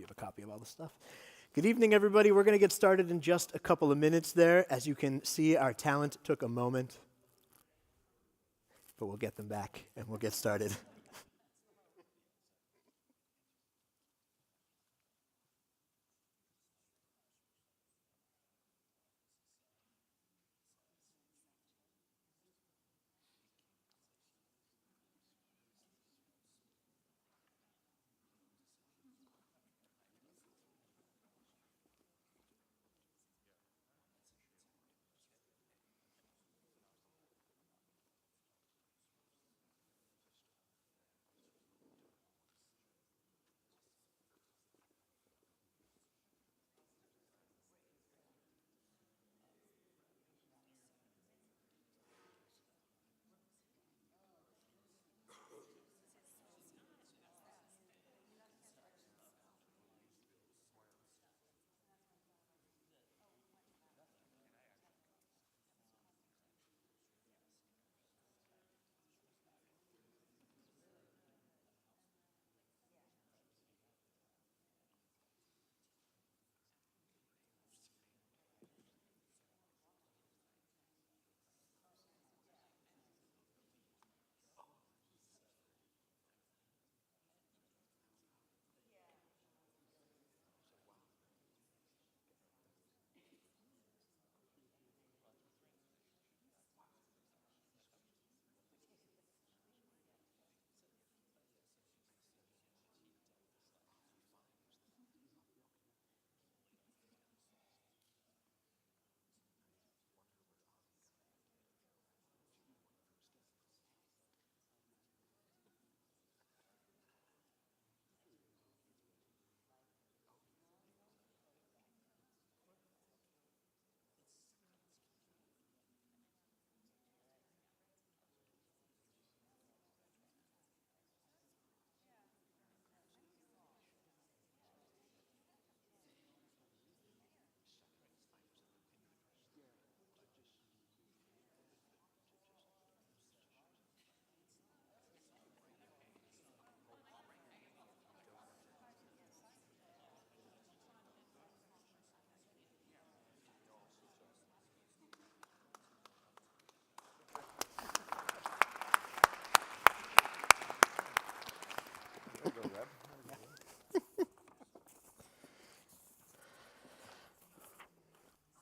have a copy of all the stuff. Good evening, everybody. We're going to get started in just a couple of minutes there. As you can see, our talent took a moment, but we'll get them back and we'll get started.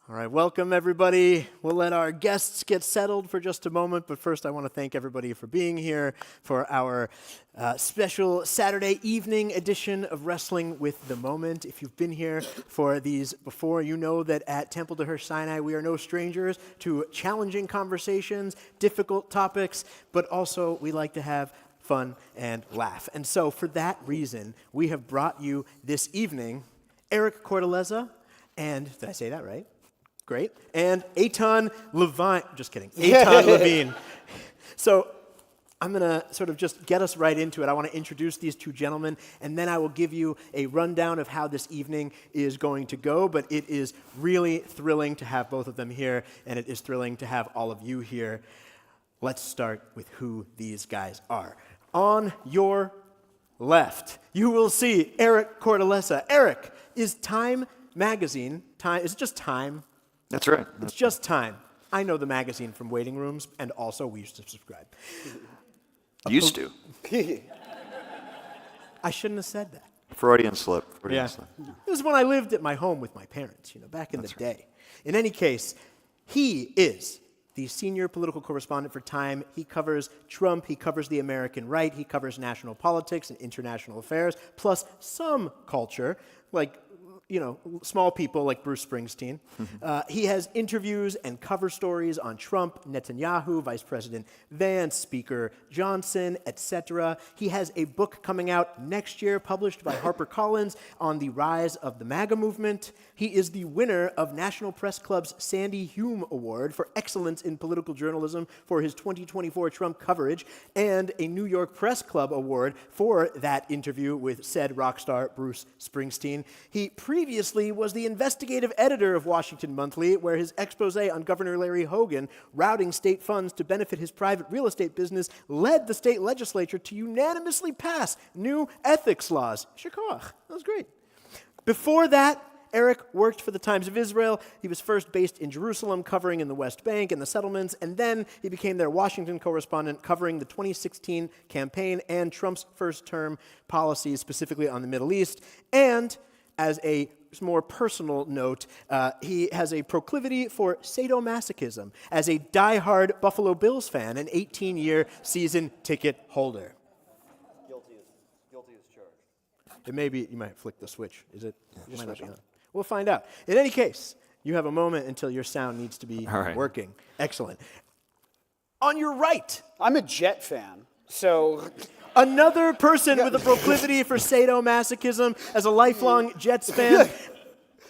All right, welcome everybody. We'll let our guests get settled for just a moment, but first I want to thank everybody for being here for our special Saturday evening edition of Wrestling with the Moment. If you've been here for these before, you know that at Temple to Her Sinai, we are no strangers to challenging conversations, difficult topics, but also we like to have fun and laugh. And so for that reason, we have brought you this evening Eric Cortellezza and, did I say that right? Great. And Eitan Levine. Just kidding. Eitan Levine. So I'm going to sort of just get us right into it. I want to introduce these two gentlemen, and then I will give you a rundown of how this evening is going to go. But it is really thrilling to have both of them here, and it is thrilling to have all of you here. Let's start with who these guys are. On your left, you will see Eric Cortellezza. Eric, is Time Magazine, is it just Time? That's right. It's just Time. I know the magazine from waiting rooms, and also we used to subscribe. Used to. I shouldn't have said that. Freudian slip. This is when I lived at my home with my parents, back in the day. In any case, he is the senior political correspondent for Time. He covers Trump, he covers the American right, he covers national politics and international affairs, plus some culture, like small people like Bruce Springsteen. He has interviews and cover stories on Trump, Netanyahu, Vice President Vance, Speaker Johnson, etc. He has a book coming out next year published by HarperCollins on the rise of the MAGA movement. He is the winner of National Press Club's Sandy Hume Award for Excellence in Political Journalism for his 2024 Trump coverage, and a New York Press Club Award for that interview with said rock star Bruce Springsteen. He previously was the investigative editor of Washington Monthly, where his expose on Governor Larry Hogan routing state funds to benefit his private real estate business led the state legislature to unanimously pass new ethics laws. Shikoach. That was great. Before that, Eric worked for the Times of Israel. He was first based in Jerusalem, covering in the West Bank and the settlements, and then he became their Washington correspondent, covering the 2016 campaign and Trump's first term policies, specifically on the Middle East. And as a more personal note, he has a proclivity for sadomasochism as a diehard Buffalo Bills fan, an 18-year season ticket holder. Guilty as charged. It may be, you might flick the switch. Is it? Might not be on. We'll find out. In any case, you have a moment until your sound needs to be working. Excellent. On your right, I'm a Jet fan, so another person with a proclivity for sadomasochism as a lifelong Jets fan.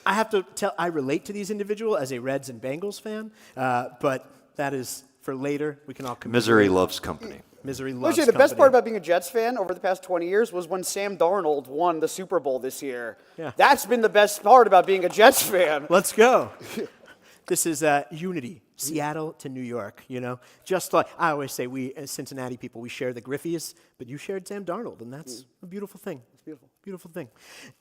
I have to tell, I relate to these individuals as a Reds and Bengals fan, but that is for later. We can all commiserate. Misery loves company. Misery loves the best company. part about being a Jets fan over the past 20 years was when Sam Darnold won the Super Bowl this year. Yeah. That's been the best part about being a Jets fan. Let's go. This is unity. Seattle to New York, you know? Just like, I always say, we as Cincinnati people, we share the Griffies, but you shared Sam Darnold, and that's a beautiful thing. It's beautiful. Beautiful thing.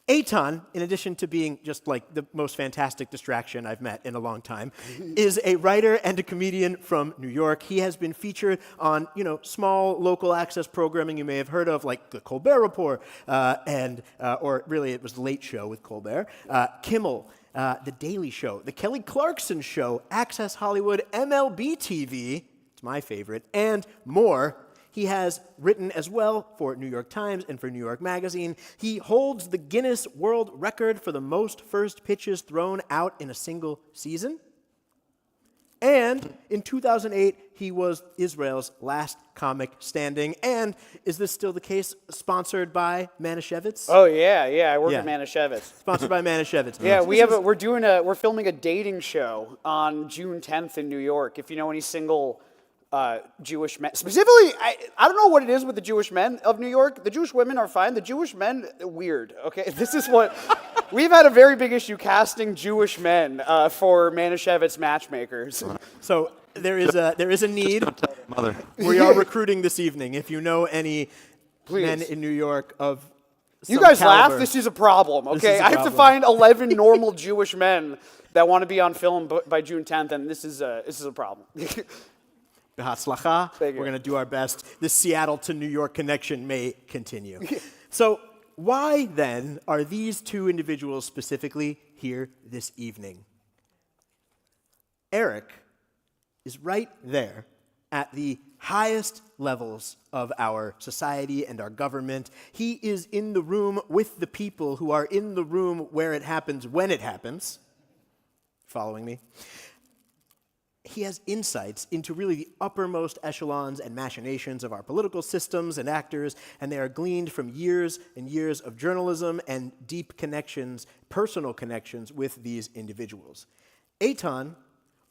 Eitan, in addition to being just like the most fantastic distraction I've met in a long time, is a writer and a comedian from New York. He has been featured on, small local access programming you may have heard of, like The Colbert Report, or really it was The Late Show with Colbert, Kimmel, The Daily Show, The Kelly Clarkson Show, Access Hollywood, MLB TV, it's my favorite, and more. He has written as well for New York Times and for New York Magazine. He holds the Guinness World Record for the most first pitches thrown out in a single season. And in 2008, he was Israel's last comic standing. And is this still the case? Sponsored by Manischewitz? Oh yeah, I work at Manischewitz. Sponsored by Manischewitz. Yeah, we're filming a dating show on June 10th in New York. If you know any single Jewish men, specifically, I don't know what it is with the Jewish men of New York. The Jewish women are fine. The Jewish men, weird. Okay, this is what we've had a very big issue casting Jewish men for Manischewitz matchmakers. So there is a need. Don't tell your mother. We are recruiting this evening. If you know any men in New York of You some guys caliber, laugh. This is a problem. This Okay, is a I have to problem. find 11 normal Jewish men that want to be on film by June 10th, and this is a problem. B'hatzlacha. Thank you. We're going to do our best. The Seattle to New York connection may continue. So why then are these two individuals specifically here this evening? Eric is right there at the highest levels of our society and our government. He is in the room with the people who are in the room where it happens when it happens. Following me? He has insights into really the uppermost echelons and machinations of our political systems and actors, and they are gleaned from years and years of journalism and deep connections, personal connections with these individuals. Eitan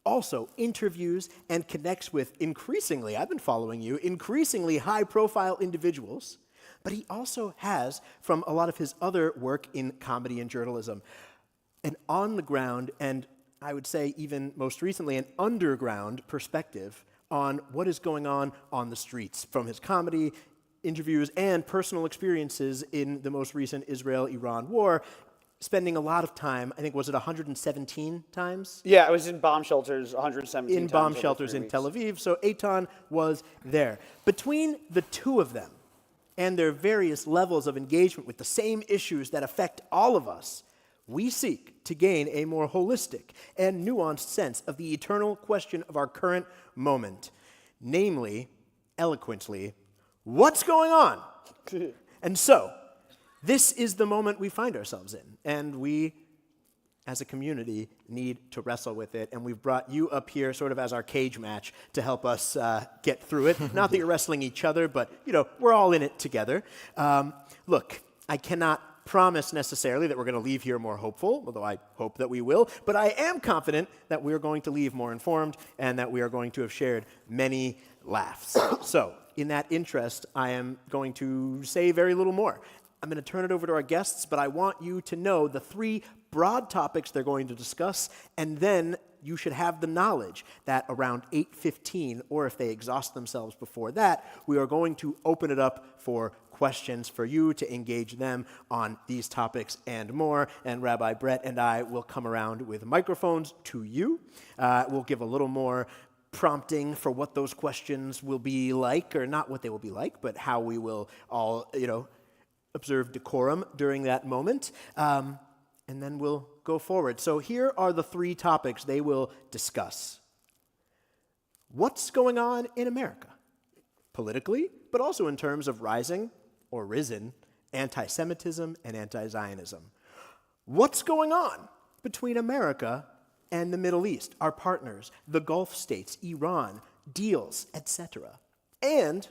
also interviews and connects with increasingly, I've been following you, increasingly high-profile individuals, but he also has, from a lot of his other work in comedy and journalism, an on-the-ground and I would say even most recently, an underground perspective on what is going on the streets, from his comedy, interviews, and personal experiences in the most recent Israel-Iran war, spending a lot of time, I think, was it 117 times? Yeah, I was in bomb shelters 117 In times bomb over shelters 3 in weeks. Tel Aviv, so Eitan was there. Between the two of them and their various levels of engagement with the same issues that affect all of us, we seek to gain a more holistic and nuanced sense of the eternal question of our current moment, namely, eloquently, what's going on? And so, this is the moment we find ourselves in, and we, as a community, need to wrestle with it, and we've brought you up here sort of as our cage match to help us get through it. Not that you're wrestling each other, but, we're all in it together. Look, I cannot promise necessarily that we're going to leave here more hopeful, although I hope that we will, but I am confident that we're going to leave more informed and that we are going to have shared many laughs. So, in that interest, I am going to say very little more. I'm going to turn it over to our guests, but I want you to know the three broad topics they're going to discuss, and then you should have the knowledge that around 8:15, or if they exhaust themselves before that, we are going to open it up for questions for you to engage them on these topics and more. And Rabbi Brett and I will come around with microphones to you. We'll give a little more prompting for what those questions will be like, or not what they will be like, but how we will all, observe decorum during that moment. And then we'll go forward. So here are the three topics they will discuss. What's going on in America? Politically, but also in terms of rising or risen anti-Semitism and anti-Zionism. What's going on between America and the Middle East, our partners, the Gulf states, Iran, deals, etc. And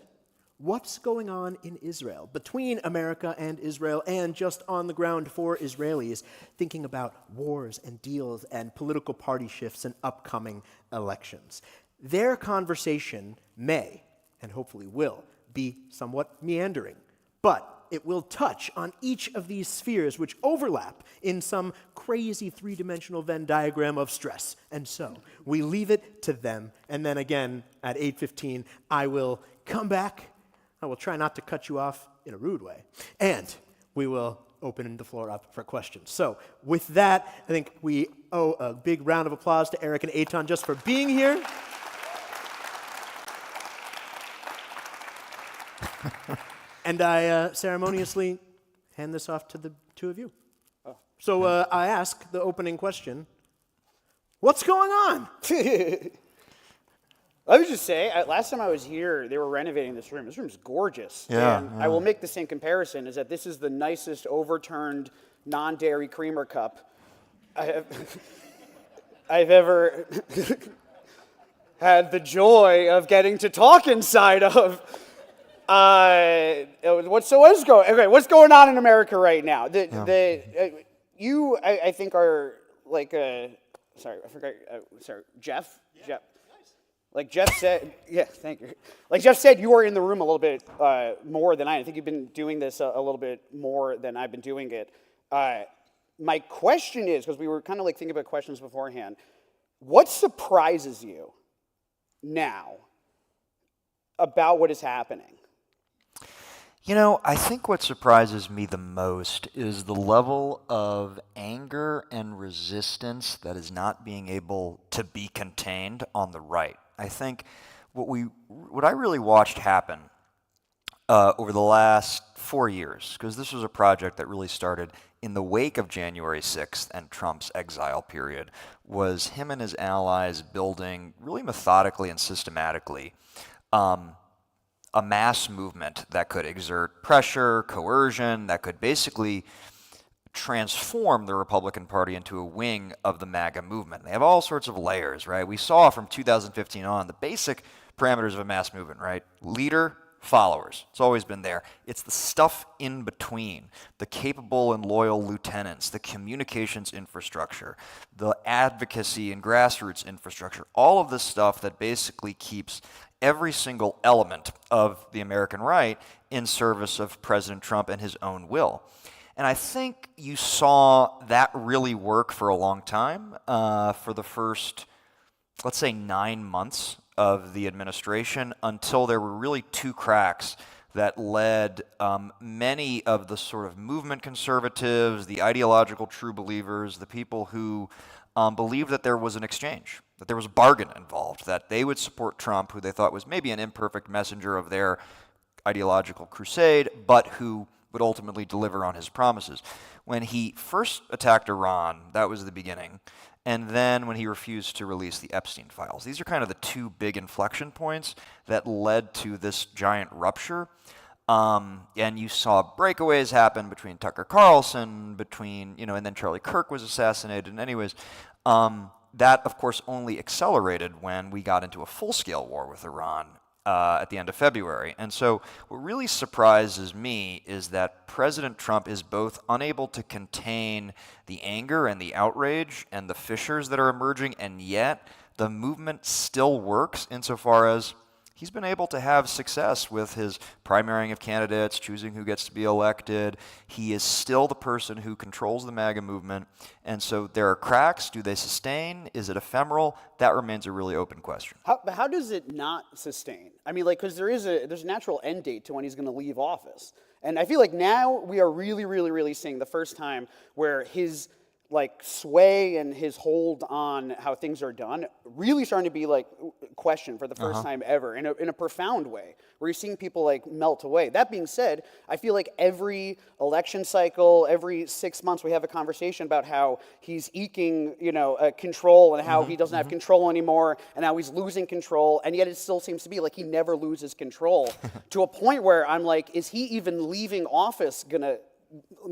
what's going on in Israel, between America and Israel, and just on the ground for Israelis, thinking about wars and deals and political party shifts and upcoming elections. Their conversation may, and hopefully will, be somewhat meandering, but it will touch on each of these spheres which overlap in some crazy three-dimensional Venn diagram of stress. And so we leave it to them, and then again at 8:15 I will come back. I will try not to cut you off in a rude way, and we will open the floor up for questions. So with that, I think we owe a big round of applause to Eric and Eitan just for being here. And I ceremoniously hand this off to the two of you. So I ask the opening question, what's going on? I would just say, last time I was here, they were renovating this room. This room's gorgeous. Yeah, And I will make the same comparison, is that this is the nicest overturned non-dairy creamer cup I've ever had the joy of getting to talk inside of. What's going on in America right now? You, I think, are like Jeff. Jeff. Like Jeff said, yeah, thank you. Like Jeff said, you are in the room a little bit more than I think you've been doing this a little bit more than I've been doing it. My question is, because we were kind of like thinking about questions beforehand, what surprises you now about what is happening? I think what surprises me the most is the level of anger and resistance that is not being able to be contained on the right. I think what I really watched happen over the last 4 years, because this was a project that really started in the wake of January 6th and Trump's exile period, was him and his allies building really methodically and systematically a mass movement that could exert pressure, coercion, that could basically transform the Republican Party into a wing of the MAGA movement. They have all sorts of layers, right? We saw from 2015 on the basic parameters of a mass movement, right? Leader, followers. It's always been there. It's the stuff in between, the capable and loyal lieutenants, the communications infrastructure, the advocacy and grassroots infrastructure, all of this stuff that basically keeps every single element of the American right in service of President Trump and his own will. And I think you saw that really work for a long time, for the first, let's say, 9 months of the administration, until there were really two cracks that led many of the sort of movement conservatives, the ideological true believers, the people who believed that there was an exchange, that there was a bargain involved, that they would support Trump, who they thought was maybe an imperfect messenger of their ideological crusade, but who would ultimately deliver on his promises. When he first attacked Iran, that was the beginning, and then when he refused to release the Epstein files. These are kind of the two big inflection points that led to this giant rupture. And you saw breakaways happen between Tucker Carlson, and then Charlie Kirk was assassinated. And anyways, that, of course, only accelerated when we got into a full-scale war with Iran at the end of February. And so what really surprises me is that President Trump is both unable to contain the anger and the outrage and the fissures that are emerging, and yet the movement still works insofar as he's been able to have success with his primarying of candidates, choosing who gets to be elected. He is still the person who controls the MAGA movement. And so there are cracks. Do they sustain? Is it ephemeral? That remains a really open question. How does it not sustain? I mean, like, because there's a natural end date to when he's going to leave office. And I feel like now we are really, really, really seeing the first time where his like sway and his hold on how things are done really starting to be like questioned for the first time ever in a profound way, where you're seeing people like melt away. That being said, I feel like every election cycle, every 6 months, we have a conversation about how he's eking, control and how he doesn't have control anymore and how he's losing control, and yet it still seems to be like he never loses control to a point where I'm like, is he even leaving office gonna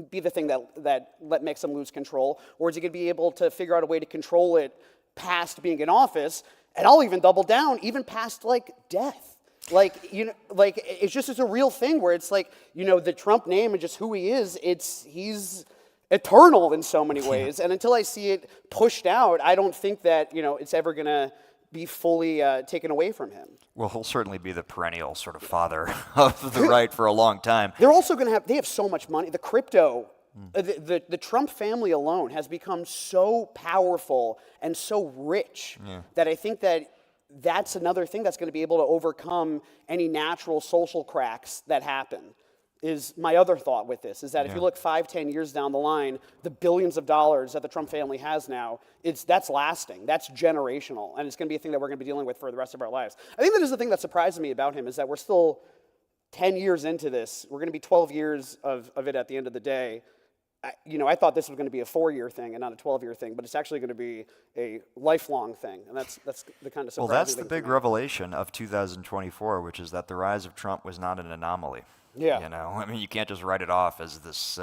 be the thing that makes him lose control, or is he going to be able to figure out a way to control it past being in office? And I'll even double down, even past like death. Like it's a real thing where it's like, the Trump name and just who he is, he's eternal in so many ways. And until I see it pushed out, I don't think that it's ever going to be fully taken away from him. Well, he'll certainly be the perennial sort of father of the right for a long time. They're also going to they have so much money. The crypto, the Trump family alone has become so powerful and so rich that I think that's another thing that's going to be able to overcome any natural social cracks that happen. Is my other thought with this, is that if you look 5-10 years down the line, the billions of dollars that the Trump family has now, that's lasting, that's generational, and it's going to be a thing that we're going to be dealing with for the rest of our lives. I think that is the thing that surprises me about him, is that we're still 10 years into this. We're going to be 12 years of it at the end of the day. I thought this was going to be a 4-year thing and not a 12-year thing, but it's actually going to be a lifelong thing, and that's the kind of surprising thing. Well, that's the big revelation of 2024, which is that the rise of Trump was not an anomaly. Yeah. I mean, you can't just write it off as this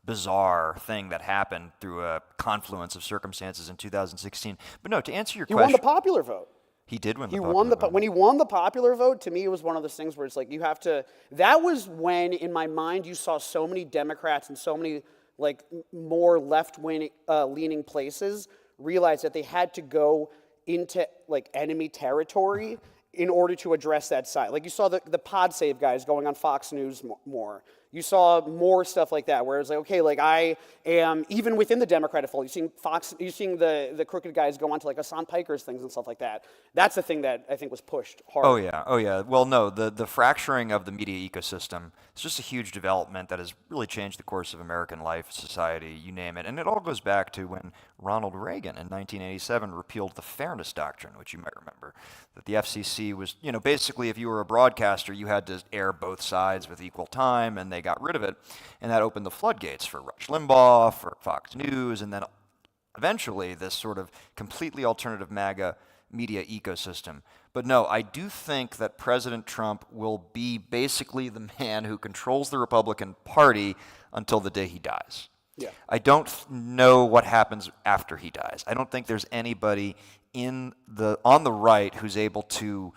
bizarre thing that happened through a confluence of circumstances in 2016. But no, to answer your question. He won the popular vote. He did win the He popular won vote. When he won the popular vote, to me, it was one of those things where it's like you have to. That was when, in my mind, you saw so many Democrats and so many like more left-wing leaning places realize that they had to go into like enemy territory in order to address that side. Like you saw the pod save guys going on Fox News more. You saw more stuff like that, where it's like, okay, like I am, even within the Democratic fold, you're seeing the crooked guys go on to like Hassan Piker's things and stuff like that. That's the thing that I think was pushed hard. Oh yeah. Well, no, the fracturing of the media ecosystem is just a huge development that has really changed the course of American life, society, you name it. And it all goes back to when Ronald Reagan in 1987 repealed the Fairness Doctrine, which you might remember, that the FCC was, basically if you were a broadcaster, you had to air both sides with equal time, and they got rid of it. And that opened the floodgates for Rush Limbaugh, for Fox News, and then eventually this sort of completely alternative MAGA media ecosystem. But no, I do think that President Trump will be basically the man who controls the Republican Party until the day he dies. Yeah. I don't know what happens after he dies. I don't think there's anybody on the right who's able to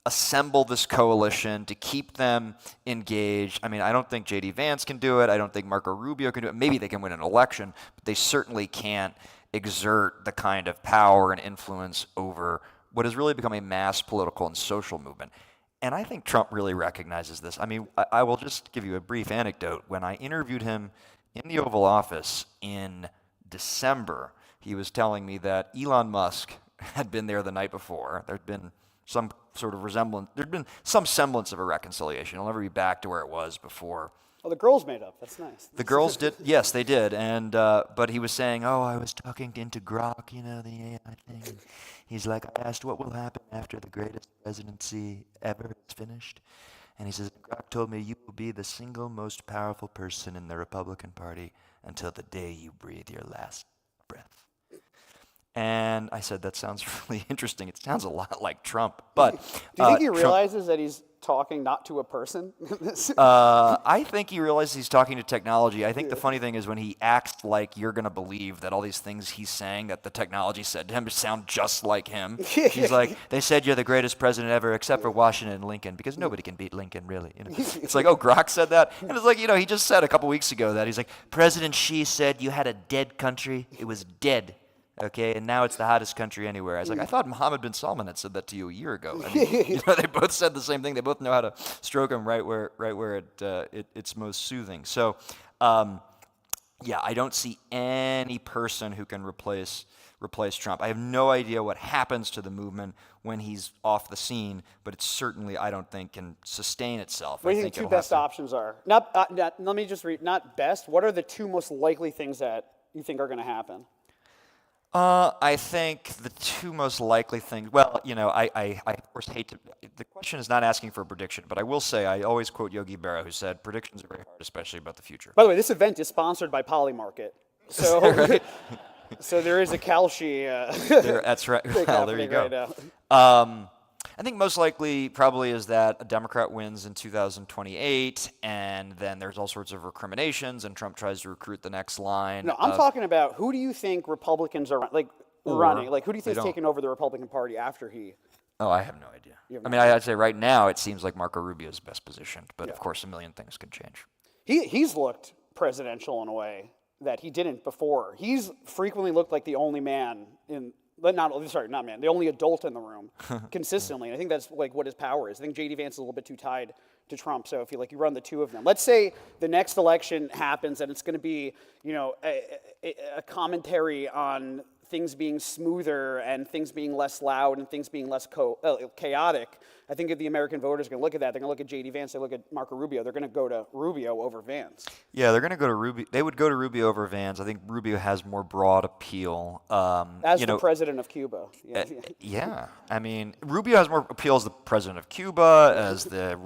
assemble this coalition to keep them engaged. I mean, I don't think J.D. Vance can do it. I don't think Marco Rubio can do it. Maybe they can win an election, but they certainly can't exert the kind of power and influence over what has really become a mass political and social movement. And I think Trump really recognizes this. I mean, I will just give you a brief anecdote. When I interviewed him in the Oval Office in December, he was telling me that Elon Musk had been there the night before. There'd been some sort of resemblance. There'd been some semblance of a reconciliation. It'll never be back to where it was before. Oh, the girls made up. That's nice. The girls did. Yes, they did. And but he was saying, I was talking into Grok, the AI thing. And he's like, I asked what will happen after the greatest presidency ever is finished. And he says, Grok told me you will be the single most powerful person in the Republican Party until the day you breathe your last breath. And I said, that sounds really interesting. It sounds a lot like Trump. But do you think he realizes that he's talking not to a person? I think he realizes he's talking to technology. I think the funny thing is when he acts like you're going to believe that all these things he's saying that the technology said to him sound just like him. He's like, they said you're the greatest president ever except for Washington and Lincoln, because nobody can beat Lincoln, really. It's like, oh, Grok said that? And it's like, he just said a couple weeks ago that he's like, President Xi said you had a dead country. It was dead. Okay, and now it's the hottest country anywhere. I was like, I thought Mohammed bin Salman had said that to you a year ago. I mean, they both said the same thing. They both know how to stroke him right where it's most soothing. So, yeah, I don't see any person who can replace Trump. I have no idea what happens to the movement when he's off the scene, but it certainly, I don't think, can sustain itself. What do you think the two best options are? Let me just read. Not best. What are the two most likely things that you think are going to happen? I think the two most likely things, well, I of course hate to, the question is not asking for a prediction, but I will say, I always quote Yogi Berra, who said, predictions are very hard, especially about the future. By the way, this event is sponsored by Polymarket. So, right? So there is a Kalshi. That's right. Well, there you go. Right, I think most likely probably is that a Democrat wins in 2028, and then there's all sorts of recriminations, and Trump tries to recruit the next line. No, I'm talking about who do you think Republicans are running? Like, who do you think is taking over the Republican Party after he? Oh, I have no idea. I mean, I'd say right now it seems like Marco Rubio is best positioned, but of course a million things can change. He's looked presidential in a way that he didn't before. He's frequently looked like the only man the only adult in the room consistently. And I think that's like what his power is. I think J.D. Vance is a little bit too tied to Trump. So if you run the two of them, let's say the next election happens and it's going to be, a commentary on things being smoother and things being less loud and things being less chaotic. I think if the American voters are going to look at that, they're going to look at J.D. Vance, they look at Marco Rubio, they're going to go to Rubio over Vance. Yeah, they're going to go to Rubio. They would go to Rubio over Vance. I think Rubio has more broad appeal. As the president of Cuba. Yeah. I mean, Rubio has more appeal as the president of Cuba, as the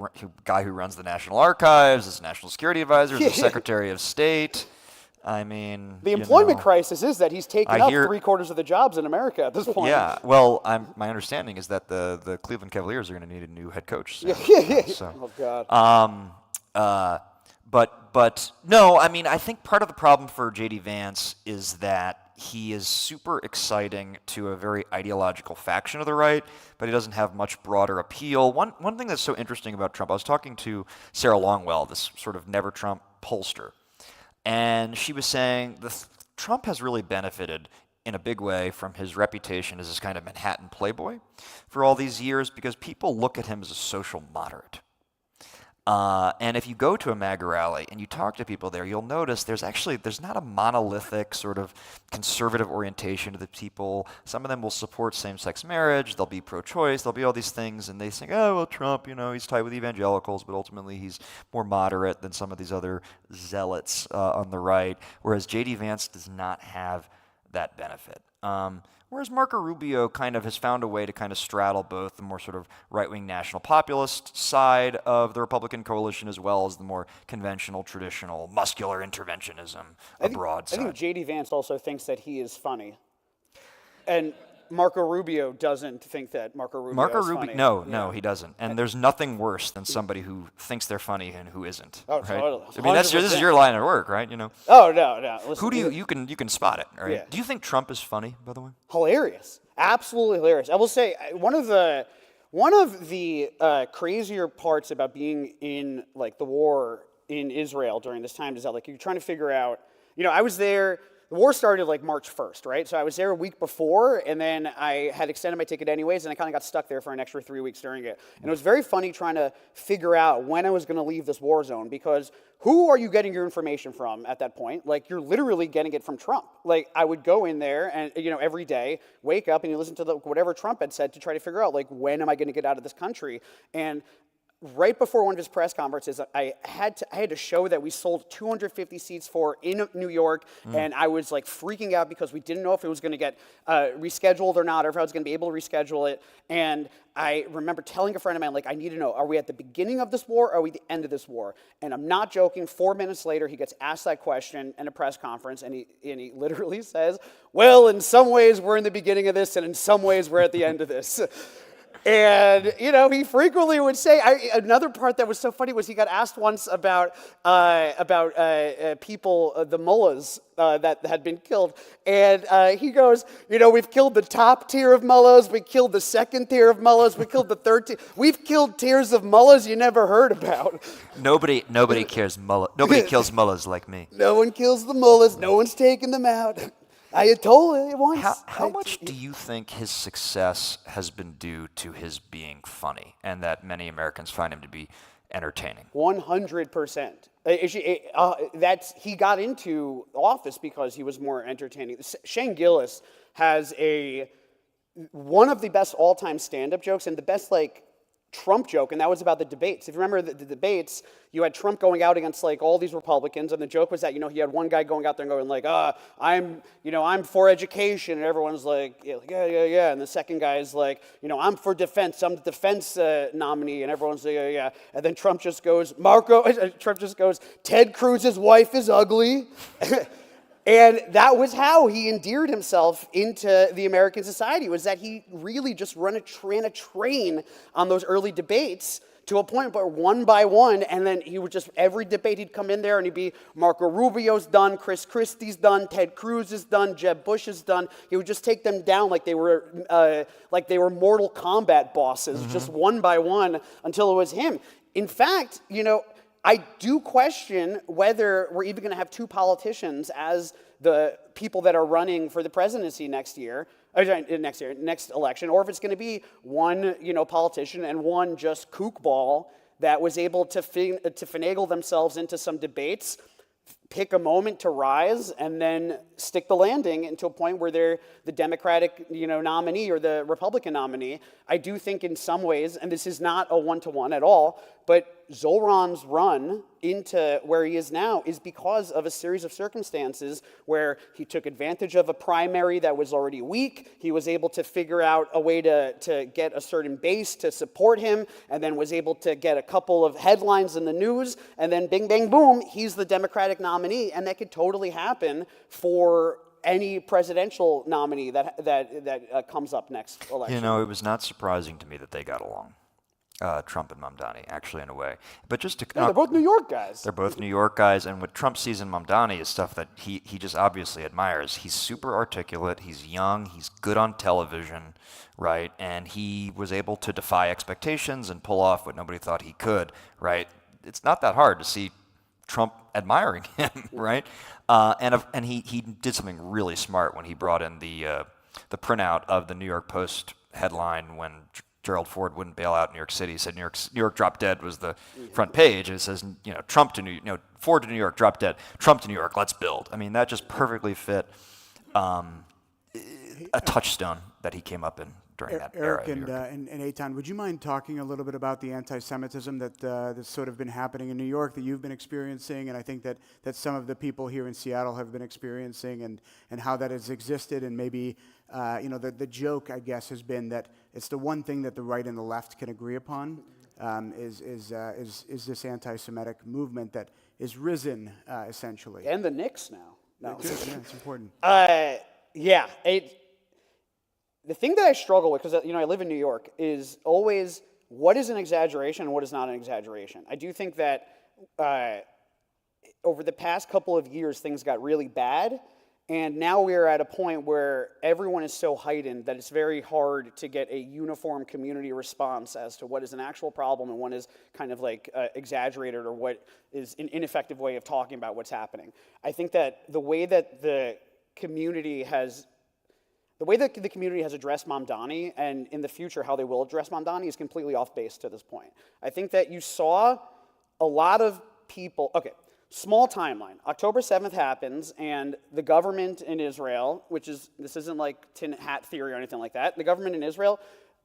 guy who runs the National Archives, as national security advisor, as the Secretary of State. I mean, the employment crisis is that he's taken up 3/4 of the jobs in America at this point. Yeah, well, my understanding is that the Cleveland Cavaliers are going to need a new head coach soon. So. Oh God. But no, I mean, I think part of the problem for J.D. Vance is that he is super exciting to a very ideological faction of the right, but he doesn't have much broader appeal. One thing that's so interesting about Trump, I was talking to Sarah Longwell, this sort of never Trump pollster. And she was saying Trump has really benefited in a big way from his reputation as this kind of Manhattan playboy for all these years because people look at him as a social moderate. And if you go to a MAGA rally and you talk to people there, you'll notice there's not a monolithic sort of conservative orientation to the people. Some of them will support same-sex marriage. They'll be pro-choice. There'll be all these things. And they think, oh, well, Trump, he's tied with evangelicals, but ultimately he's more moderate than some of these other zealots on the right, whereas J.D. Vance does not have that benefit. Whereas Marco Rubio kind of has found a way to kind of straddle both the more sort of right-wing national populist side of the Republican coalition as well as the more conventional, traditional, muscular interventionism abroad side. I think J.D. Vance also thinks that he is funny. And Marco Rubio doesn't think that Marco Rubio is funny. No, he doesn't. And there's nothing worse than somebody who thinks they're funny and who isn't. Oh, right? totally. I mean, this is your line of work, right? Oh, no. Listen, who do you can spot it, right? Yeah. Do you think Trump is funny, by the way? Hilarious. Absolutely hilarious. I will say one of the crazier parts about being in the war in Israel during this time is that you're trying to figure out, I was there. The war started March 1st, right? So I was there a week before, and then I had extended my ticket anyways, and I kind of got stuck there for an extra 3 weeks during it. And it was very funny trying to figure out when I was going to leave this war zone, because who are you getting your information from at that point? You're literally getting it from Trump. I would go in there and, every day, wake up and you listen to whatever Trump had said to try to figure out, when am I going to get out of this country? And right before one of his press conferences, I had to show that we sold 250 seats in New York, and I was freaking out because we didn't know if it was going to get rescheduled or not, or if I was going to be able to reschedule it. And I remember telling a friend of mine, I need to know, are we at the beginning of this war, or are we at the end of this war? And I'm not joking. 4 minutes later, he gets asked that question in a press conference, and he literally says, well, in some ways we're in the beginning of this, and in some ways we're at the end of this. And, he frequently would say, another part that was so funny was he got asked once about people, the mullahs that had been killed. And he goes, we've killed the top tier of mullahs, we killed the second tier of mullahs, we killed the third tier. We've killed tiers of mullahs you never heard about. Nobody cares mullah. Nobody kills mullahs like me. No one kills the mullahs, no one's taking them out. I told it once. How much do you think his success has been due to his being funny, and that many Americans find him to be entertaining? 100%. That's he got into office because he was more entertaining. Shane Gillis has one of the best all-time stand-up jokes and the best Trump joke, and that was about the debates. If you remember the debates, you had Trump going out against all these Republicans, and the joke was that he had one guy going out there and going I'm for education, and everyone's like yeah, and the second guy is I'm for defense, I'm the defense nominee, and everyone's like yeah, and then Trump just goes Ted Cruz's wife is ugly. And that was how he endeared himself into the American society, was that he really just ran a train on those early debates to a point where one by one, and then he would just, every debate he'd come in there and he'd be, Marco Rubio's done, Chris Christie's done, Ted Cruz is done, Jeb Bush is done. He would just take them down like they were Mortal Kombat bosses, just one by one until it was him. In fact, I do question whether we're even going to have two politicians as the people that are running for the presidency next election, or if it's going to be one, politician and one just kookball that was able to finagle themselves into some debates, pick a moment to rise, and then stick the landing into a point where they're the Democratic, nominee or the Republican nominee. I do think in some ways, and this is not a one-to-one at all, but Zoran's run into where he is now is because of a series of circumstances where he took advantage of a primary that was already weak. He was able to figure out a way to get a certain base to support him, and then was able to get a couple of headlines in the news, and then bing, bang, boom, he's the Democratic nominee, and that could totally happen for any presidential nominee that comes up next election. It was not surprising to me that they got along. Trump and Mamdani, actually, in a way. But just to... they're both New York guys. They're both New York guys, and what Trump sees in Mamdani is stuff that he just obviously admires. He's super articulate, he's young, he's good on television, right? And he was able to defy expectations and pull off what nobody thought he could, right? It's not that hard to see Trump admiring him, right? And he did something really smart when he brought in the printout of the New York Post headline when Gerald Ford wouldn't bail out New York City. He said New York dropped dead was the front page. It says Trump to Ford to New York, drop dead. Trump to New York, let's build. I mean, that just perfectly fit a touchstone that he came up in during that era. Eric and Eitan, would you mind talking a little bit about the anti-Semitism that's sort of been happening in New York that you've been experiencing, and I think that some of the people here in Seattle have been experiencing, and how that has existed, and maybe the joke, I guess, has been that it's the one thing that the right and the left can agree upon is this anti-Semitic movement that is risen essentially. And the Knicks now. No, it's important. The thing that I struggle with, because I live in New York, is always what is an exaggeration and what is not an exaggeration. I do think that over the past couple of years, things got really bad, and now we are at a point where everyone is so heightened that it's very hard to get a uniform community response as to what is an actual problem and what is kind of exaggerated, or what is an ineffective way of talking about what's happening. I think that the way that the community has addressed Mamdani, and in the future how they will address Mamdani, is completely off base to this point. I think that you saw a lot of people... Okay, small timeline. October 7th happens, and the government in Israel, this isn't like tin hat theory or anything like that, the government in Israel,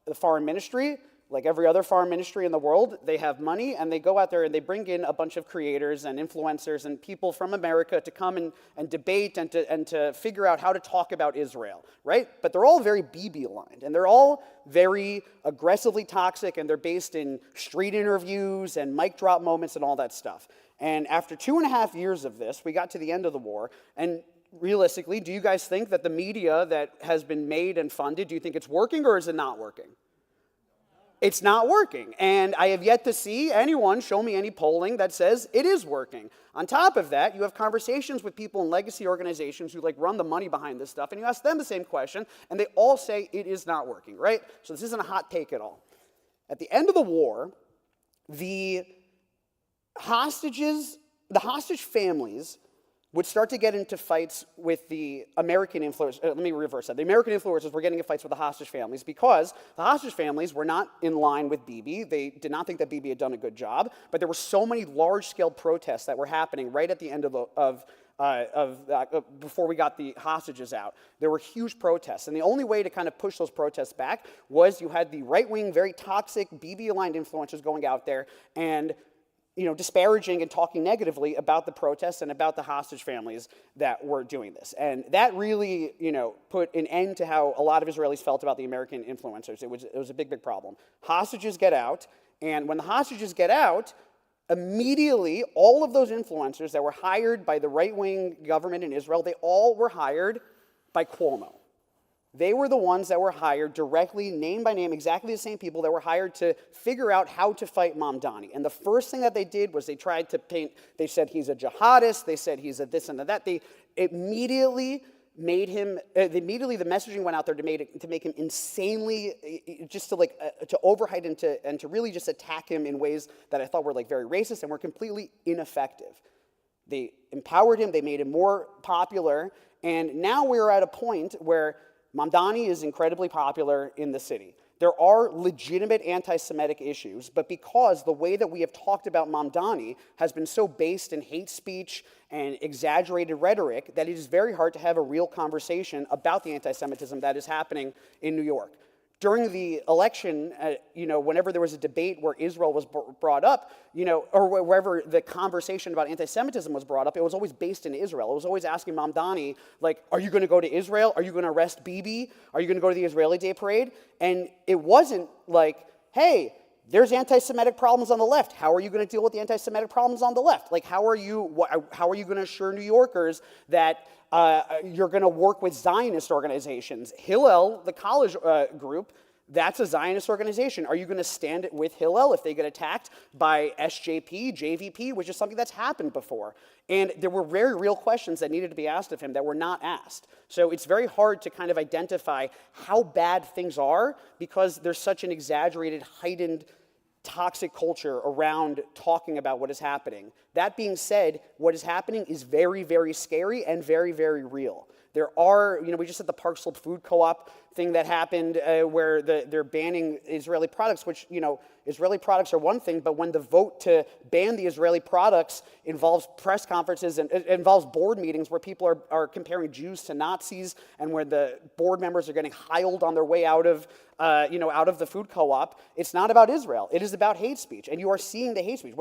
the foreign ministry, like every other foreign ministry in the world, they have money, and they go out there and they bring in a bunch of creators and influencers and people from America to come and debate and to figure out how to talk about Israel, right? But they're all very BB-aligned, and they're all very aggressively toxic, and they're based in street interviews and mic drop moments and all that stuff. And after 2.5 years of this, we got to the end of the war, and realistically, do you guys think that the media that has been made and funded, do you think it's working, or is it not working? It's not working, and I have yet to see anyone show me any polling that says it is working. On top of that, you have conversations with people in legacy organizations who run the money behind this stuff, and you ask them the same question, and they all say it is not working, right? So this isn't a hot take at all. At the end of the war, the hostage families would start to get into fights with the American influencers. Let me reverse that. The American influencers were getting in fights with the hostage families because the hostage families were not in line with Bibi. They did not think that Bibi had done a good job, but there were so many large-scale protests that were happening right at the end before we got the hostages out. There were huge protests, and the only way to kind of push those protests back was you had the right-wing, very toxic, Bibi-aligned influencers going out there and disparaging and talking negatively about the protests and about the hostage families that were doing this. And that really, put an end to how a lot of Israelis felt about the American influencers. It was a big, big problem. Hostages get out, and when the hostages get out, immediately all of those influencers that were hired by the right-wing government in Israel, they all were hired by Cuomo. They were the ones that were hired directly, name by name, exactly the same people that were hired to figure out how to fight Mamdani. And the first thing that they did was they tried to paint, they said he's a jihadist, they said he's a this and a that. They immediately made him, the messaging went out there to make him insanely, just to overhype and to really just attack him in ways that I thought were very racist and were completely ineffective. They empowered him, they made him more popular, and now we're at a point where Mamdani is incredibly popular in the city. There are legitimate anti-Semitic issues, but because the way that we have talked about Mamdani has been so based in hate speech and exaggerated rhetoric that it is very hard to have a real conversation about the anti-Semitism that is happening in New York. During the election, whenever there was a debate where Israel was brought up, or wherever the conversation about anti-Semitism was brought up, it was always based in Israel. It was always asking Mamdani, are you going to go to Israel? Are you going to arrest Bibi? Are you going to go to the Israeli Day Parade? And it wasn't hey, there's anti-Semitic problems on the left. How are you going to deal with the anti-Semitic problems on the left? How are you going to assure New Yorkers that you're going to work with Zionist organizations? Hillel, the college group, that's a Zionist organization. Are you going to stand with Hillel if they get attacked by SJP, JVP, which is something that's happened before? And there were very real questions that needed to be asked of him that were not asked. So it's very hard to kind of identify how bad things are because there's such an exaggerated, heightened, toxic culture around talking about what is happening. That being said, what is happening is very, very scary and very, very real. There are, we just had the Park Slope Food Co-op thing that happened where they're banning Israeli products, which, Israeli products are one thing, but when the vote to ban the Israeli products involves press conferences and it involves board meetings where people are comparing Jews to Nazis and where the board members are getting heiled on their way out of the food co-op, it's not about Israel. It is about hate speech, and you are seeing the hate speech.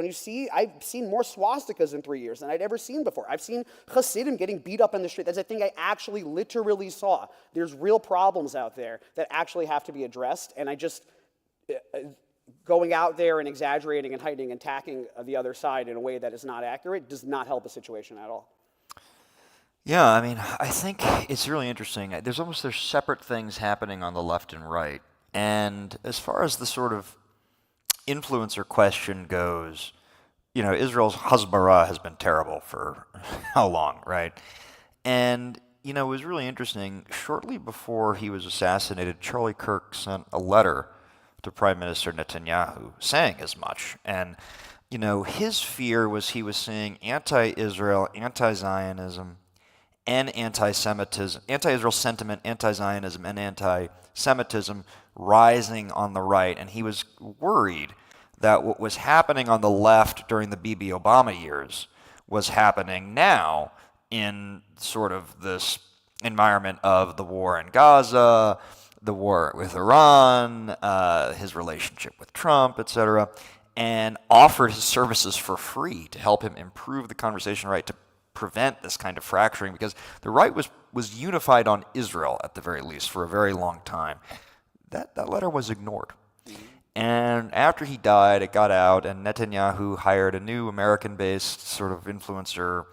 I've seen more swastikas in 3 years than I'd ever seen before. I've seen Hasidim getting beat up in the street. That's a thing I actually literally saw. There's real problems out there that actually have to be addressed, and going out there and exaggerating and hiding and attacking the other side in a way that is not accurate does not help the situation at all. Yeah, I think it's really interesting. There's separate things happening on the left and right. And as far as the sort of influencer question goes, Israel's Hasbara has been terrible for how long, right? And, it was really interesting. Shortly before he was assassinated, Charlie Kirk sent a letter to Prime Minister Netanyahu saying as much. And, his fear was he was seeing anti-Israel, anti-Zionism, and anti-Semitism, anti-Israel sentiment, anti-Zionism, and anti-Semitism rising on the right. And he was worried that what was happening on the left during the Bibi Obama years was happening now in sort of this environment of the war in Gaza, the war with Iran, his relationship with Trump, etc., and offered his services for free to help him improve the conversation right, to prevent this kind of fracturing, because the right was unified on Israel at the very least for a very long time. That letter was ignored. And after he died, it got out, and Netanyahu hired a new American-based sort of influencer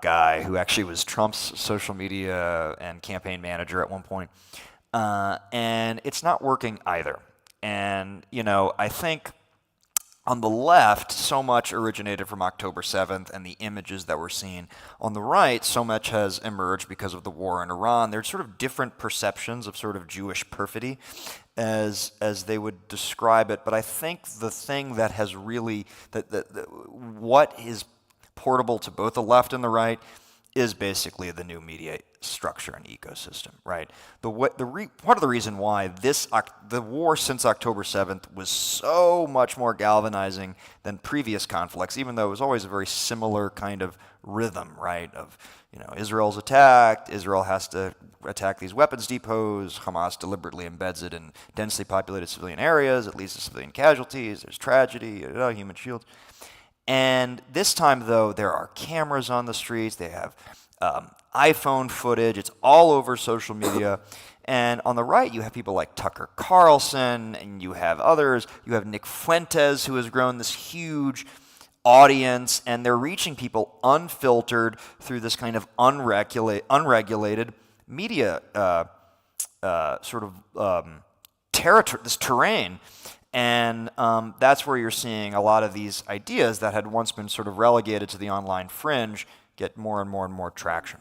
guy who actually was Trump's social media and campaign manager at one point. And it's not working either. And, I think on the left, so much originated from October 7th and the images that we're seeing. On the right, so much has emerged because of the war in Iran. There's sort of different perceptions of sort of Jewish perfidy as they would describe it. But I think the thing that has really, what is portable to both the left and the right is basically the new media structure and ecosystem, right? Part of the reason why the war since October 7th was so much more galvanizing than previous conflicts, even though it was always a very similar kind of rhythm, right? Of, Israel's attacked, Israel has to attack these weapons depots, Hamas deliberately embeds it in densely populated civilian areas, it leads to civilian casualties, there's tragedy, human shields. And this time, though, there are cameras on the streets. They have iPhone footage. It's all over social media. And on the right, you have people like Tucker Carlson, and you have others. You have Nick Fuentes, who has grown this huge audience, and they're reaching people unfiltered through this kind of unregulated media this terrain. And that's where you're seeing a lot of these ideas that had once been sort of relegated to the online fringe get more and more and more traction.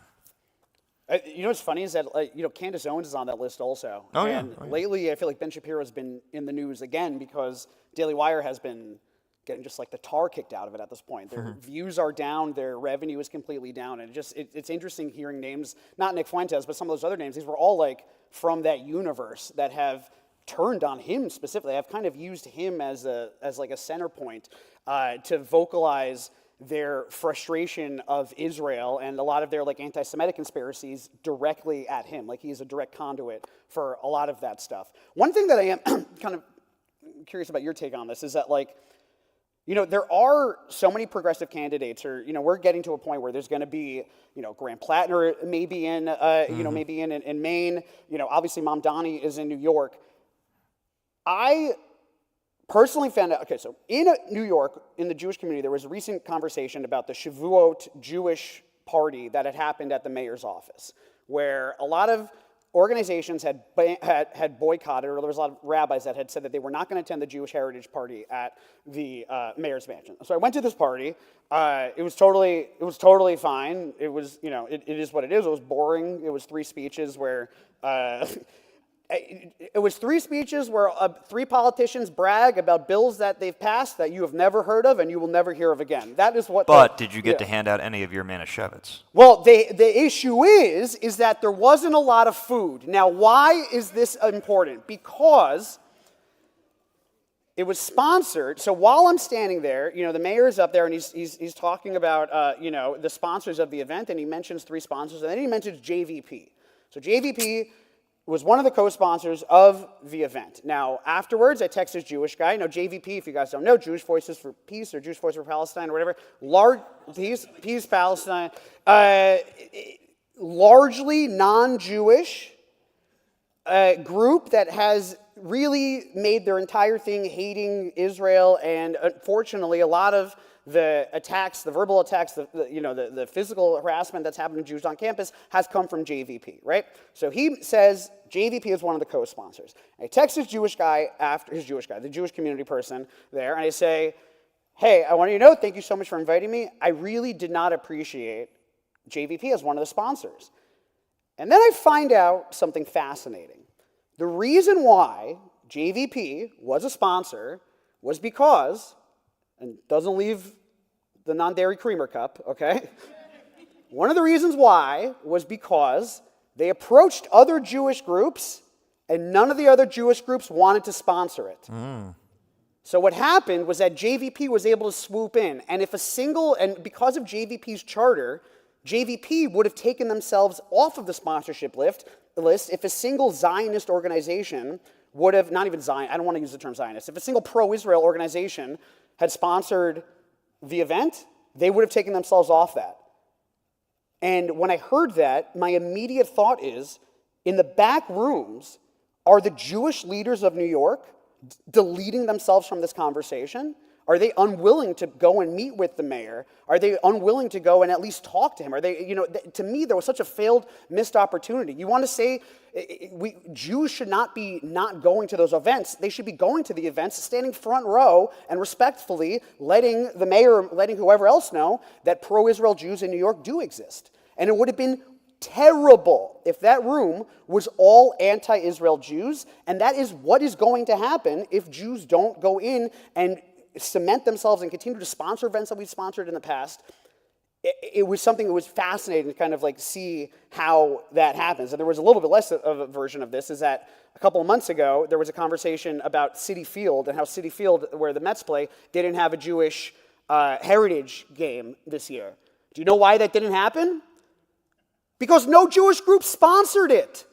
What's funny is that Candace Owens is on that list also. Oh, yeah. And lately, I feel like Ben Shapiro has been in the news again because Daily Wire has been getting just like the tar kicked out of it at this point. Their views are down, their revenue is completely down, and it's interesting hearing names, not Nick Fuentes, but some of those other names. These were all like from that universe that have turned on him specifically. I've kind of used him as like a center point to vocalize their frustration of Israel and a lot of their like anti-Semitic conspiracies directly at him. Like he's a direct conduit for a lot of that stuff. One thing that I am kind of curious about your take on this is that there are so many progressive candidates, or we're getting to a point where there's going to be, Graham Plattner maybe in, maybe in Maine. Obviously Mamdani is in New York. I personally found out, so in New York, in the Jewish community, there was a recent conversation about the Shavuot Jewish party that had happened at the mayor's office, where a lot of organizations had boycotted, or there was a lot of rabbis that had said that they were not going to attend the Jewish Heritage Party at the mayor's mansion. So I went to this party. It was totally fine. It was, it is what it is. It was boring. It was three speeches where three politicians brag about bills that they've passed that you have never heard of and you will never hear of again. That is what. But did you get to hand out any of your Manischewitz? Well, the issue is that there wasn't a lot of food. Now, why is this important? Because it was sponsored. So while I'm standing there, the mayor is up there and he's talking about the sponsors of the event, and he mentions three sponsors, and then he mentions JVP. So JVP was one of the co-sponsors of the event. Now, afterwards, I text this Jewish guy. Now, JVP, if you guys don't know, Jewish Voices for Peace or Jewish Voices for Palestine or whatever, Peace Palestine, largely non-Jewish group that has really made their entire thing hating Israel, and unfortunately, a lot of the attacks, the verbal attacks, the physical harassment that's happened to Jews on campus has come from JVP, right? So he says JVP is one of the co-sponsors. I text the Jewish community person there, and I say, hey, I want you to know, thank you so much for inviting me. I really did not appreciate JVP as one of the sponsors. And then I find out something fascinating. The reason why JVP was a sponsor was because, and doesn't leave the non-dairy creamer cup, okay? One of the reasons why was because they approached other Jewish groups, and none of the other Jewish groups wanted to sponsor it. So what happened was that JVP was able to swoop in, and because of JVP's charter, JVP would have taken themselves off of the sponsorship list if a single Zionist organization would have, not even Zion, I don't want to use the term Zionist, if a single pro-Israel organization had sponsored the event, they would have taken themselves off that. And when I heard that, my immediate thought is, in the back rooms, are the Jewish leaders of New York deleting themselves from this conversation? Are they unwilling to go and meet with the mayor? Are they unwilling to go and at least talk to him? Are they, to me, there was such a failed, missed opportunity. You want to say Jews should not be not going to those events. They should be going to the events, standing front row and respectfully letting the mayor, letting whoever else know that pro-Israel Jews in New York do exist. And it would have been terrible if that room was all anti-Israel Jews, and that is what is going to happen if Jews don't go in and cement themselves and continue to sponsor events that we've sponsored in the past. it was something that was fascinating to kind of like see how that happens. And there was a little bit less of a version of this, is that a couple of months ago, there was a conversation about Citi Field and how Citi Field, where the Mets play, didn't have a Jewish heritage game this year. Do you know why that didn't happen? Because no Jewish group sponsored it.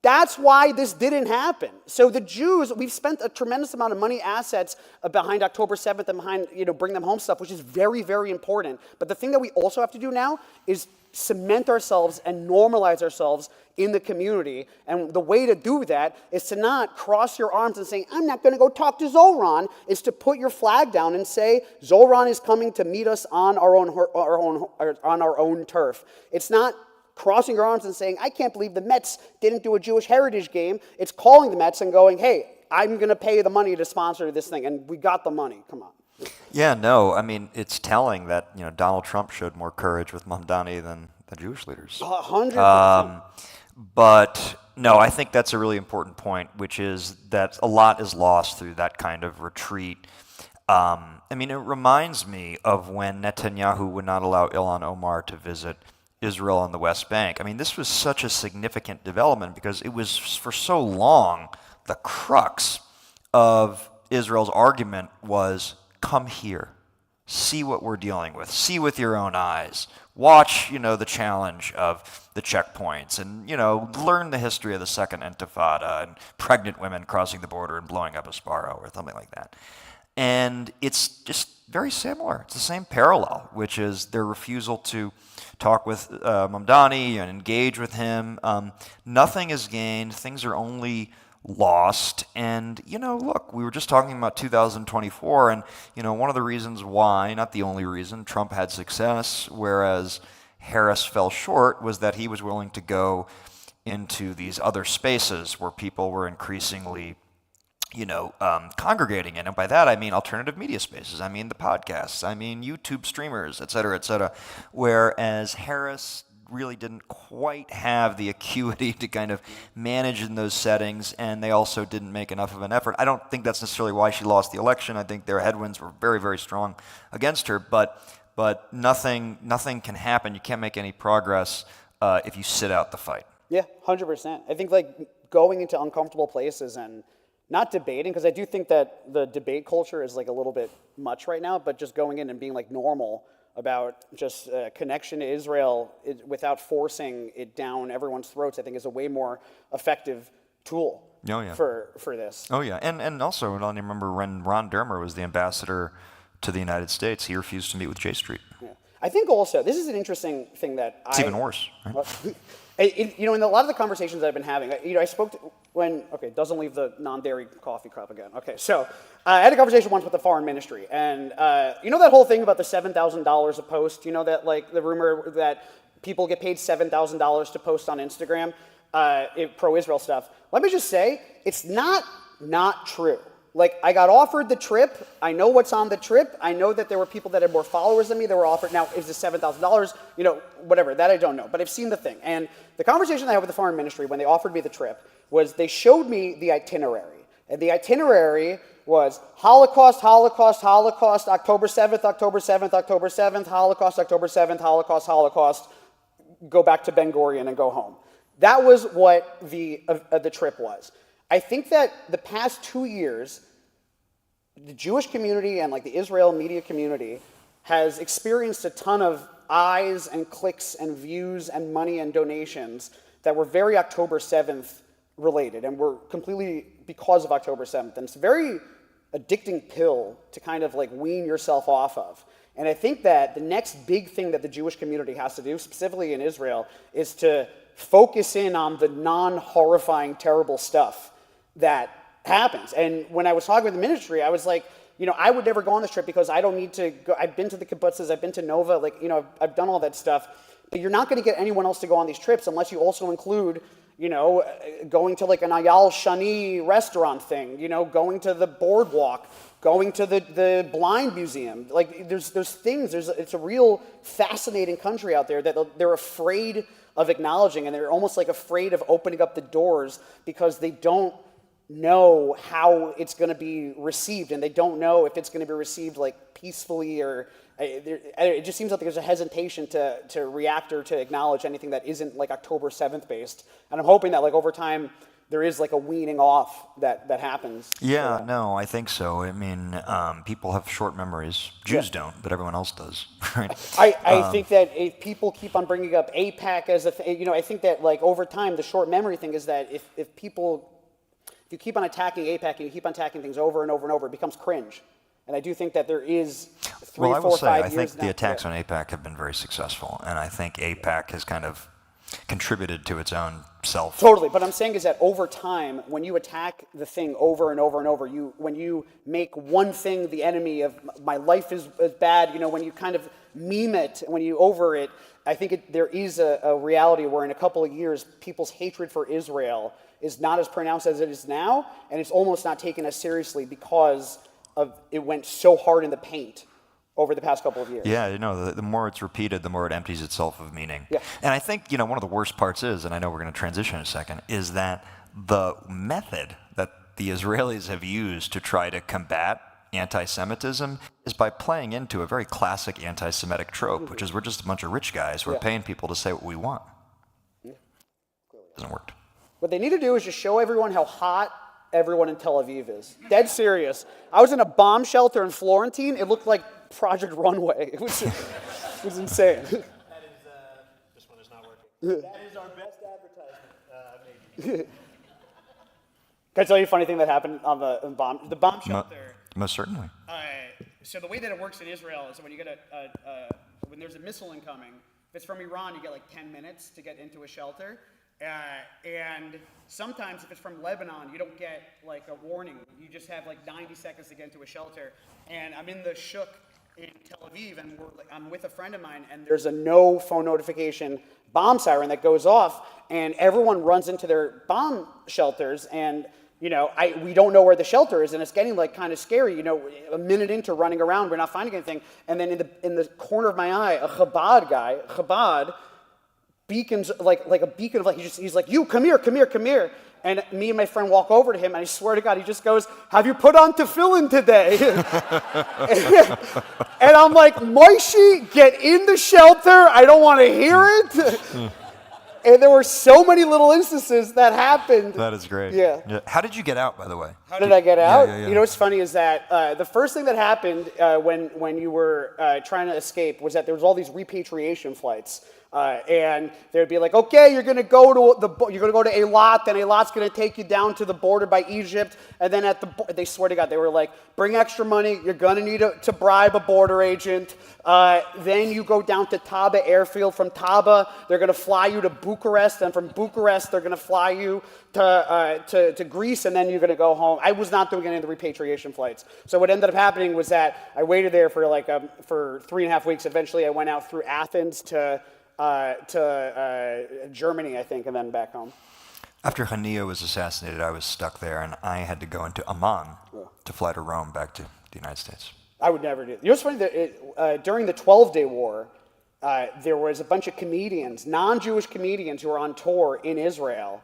That's why this didn't happen. So the Jews, we've spent a tremendous amount of money, assets behind October 7th and behind, bring them home stuff, which is very, very important. But the thing that we also have to do now is cement ourselves and normalize ourselves in the community. And the way to do that is to not cross your arms and say, I'm not going to go talk to Zoran, is to put your flag down and say, Zoran is coming to meet us on our own turf. It's not crossing your arms and saying, I can't believe the Mets didn't do a Jewish heritage game. It's calling the Mets and going, hey, I'm going to pay the money to sponsor this thing, and we got the money. Come on. Yeah, no, I mean, it's telling that Donald Trump showed more courage with Mamdani than the Jewish leaders. 100%. But no, I think that's a really important point, which is that a lot is lost through that kind of retreat. I mean, it reminds me of when Netanyahu would not allow Ilhan Omar to visit Israel on the West Bank. I mean, this was such a significant development because it was for so long the crux of Israel's argument was, come here, see what we're dealing with, see with your own eyes, watch, the challenge of the checkpoints, and, learn the history of the Second Intifada and pregnant women crossing the border and blowing up a Sparrow or something like that. And it's just very similar. It's the same parallel, which is their refusal to talk with Mamdani and engage with him. Nothing is gained. Things are only lost. And, look, we were just talking about 2024, and, one of the reasons why, not the only reason, Trump had success, whereas Harris fell short, was that he was willing to go into these other spaces where people were increasingly congregating in. And by that, I mean alternative media spaces. I mean the podcasts. I mean YouTube streamers, et cetera, et cetera. Whereas Harris really didn't quite have the acuity to kind of manage in those settings, and they also didn't make enough of an effort. I don't think that's necessarily why she lost the election. I think their headwinds were very, very strong against her. But nothing can happen. You can't make any progress if you sit out the fight. Yeah, 100%. I think going into uncomfortable places and not debating, because I do think that the debate culture is a little bit much right now, but just going in and being normal about just connection to Israel without forcing it down everyone's throats, I think is a way more effective tool for this. Oh, yeah. And also, I don't remember when Ron Dermer was the ambassador to the United States, he refused to meet with J Street. Yeah. I think also, this is an interesting thing that it's even worse, right? In a lot of the conversations that I've been having, I spoke to, doesn't leave the non-dairy coffee cup again. Okay, so I had a conversation once with the foreign ministry, and that whole thing about the $7,000 a post, that the rumor that people get paid $7,000 to post on Instagram, pro-Israel stuff. Let me just say, it's not true. I got offered the trip. I know what's on the trip. I know that there were people that had more followers than me that were offered. Now, is this $7,000? Whatever. That I don't know. But I've seen the thing. And the conversation I had with the foreign ministry when they offered me the trip was they showed me the itinerary. And the itinerary was Holocaust, Holocaust, Holocaust, October 7th, October 7th, October 7th, Holocaust, October 7th, Holocaust, Holocaust, go back to Ben Gurion and go home. That was what the trip was. I think that the past 2 years, the Jewish community and the Israel media community has experienced a ton of eyes and clicks and views and money and donations that were very October 7th related and were completely because of October 7th. And it's a very addicting pill to kind of wean yourself off of. And I think that the next big thing that the Jewish community has to do, specifically in Israel, is to focus in on the non-horrifying, terrible stuff that happens. And when I was talking with the ministry, I was like, I would never go on this trip because I don't need to go. I've been to the kibbutzes, I've been to Nova, I've done all that stuff. But you're not going to get anyone else to go on these trips unless you also include, going to an Ayal Shani restaurant thing, going to the boardwalk, going to the blind museum. There's things, it's a real fascinating country out there that they're afraid of acknowledging, and they're almost afraid of opening up the doors because they don't know how it's going to be received, and they don't know if it's going to be received like peacefully or it just seems like there's a hesitation to react or to acknowledge anything that isn't like October 7th based. And I'm hoping that like over time there is like a weaning off that happens. Yeah, no, I think so. I mean, people have short memories. Jews don't, but everyone else does, right? I think that if people keep on bringing up AIPAC as a thing, I think that like over time the short memory thing is that if you keep on attacking AIPAC and you keep on attacking things over and over and over, it becomes cringe. And I do think that there is 3, 4, 5 years now. I think the attacks on AIPAC have been very successful, and I think AIPAC has kind of contributed to its own self. Totally, but I'm saying is that over time, when you attack the thing over and over and over, when you make one thing the enemy of my life is bad, when you kind of meme it, when you over it, I think there is a reality where in a couple of years, people's hatred for Israel is not as pronounced as it is now, and it's almost not taken as seriously because it went so hard in the paint over the past couple of years. Yeah, the more it's repeated, the more it empties itself of meaning. Yeah. And I think, one of the worst parts is, and I know we're going to transition in a second, is that the method that the Israelis have used to try to combat anti-Semitism is by playing into a very classic anti-Semitic trope, which is we're just a bunch of rich guys who are paying people to say what we want. It doesn't work. What they need to do is just show everyone how hot everyone in Tel Aviv is. Dead serious. I was in a bomb shelter in Florentine. It looked like Project Runway. It was insane. That is, this one is not working. That is our best advertisement, maybe. Can I tell you a funny thing that happened on the bomb shelter? Most certainly. So the way that it works in Israel is when you get when there's a missile incoming, if it's from Iran, you get like 10 minutes to get into a shelter. And sometimes if it's from Lebanon, you don't get like a warning. You just have like 90 seconds to get into a shelter. And I'm in the shuk in Tel Aviv, and I'm with a friend of mine, and there's a no phone notification bomb siren that goes off, and everyone runs into their bomb shelters, and we don't know where the shelter is, and it's getting like kind of scary. A minute into running around, we're not finding anything, and then in the corner of my eye, a Chabad beacons like a beacon of light. He's like, you come here. And me and my friend walk over to him, and I swear to God, he just goes, have you put on tefillin today? And I'm like, Moishi, get in the shelter. I don't want to hear it. And there were so many little instances that happened. That is great. Yeah. How did you get out, by the way? How did I get out? Yeah. What's funny is that the first thing that happened when you were trying to escape was that there was all these repatriation flights. And they'd be like, okay, you're going to go to Eilat, and Eilat's going to take you down to the border by Egypt, and then they swear to God, they were like, bring extra money, you're going to need to bribe a border agent, then you go down to Taba airfield. From Taba, they're going to fly you to Bucharest, and from Bucharest, they're going to fly you to Greece, and then you're going to go home. I was not doing any of the repatriation flights. So what ended up happening was that I waited there for for 3.5 weeks. Eventually, I went out through Athens to Germany, I think, and then back home. After Hania was assassinated, I was stuck there, and I had to go into Amman to fly to Rome back to the United States. I would never do it. It's funny that during the 12-Day War, there was a bunch of comedians, non-Jewish comedians, who were on tour in Israel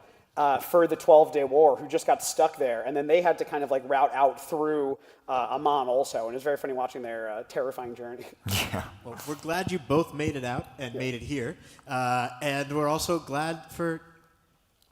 for the 12-Day War, who just got stuck there, and then they had to kind of like route out through Amman also, and it was very funny watching their terrifying journey. Yeah. Well, we're glad you both made it out and made it here, and we're also glad for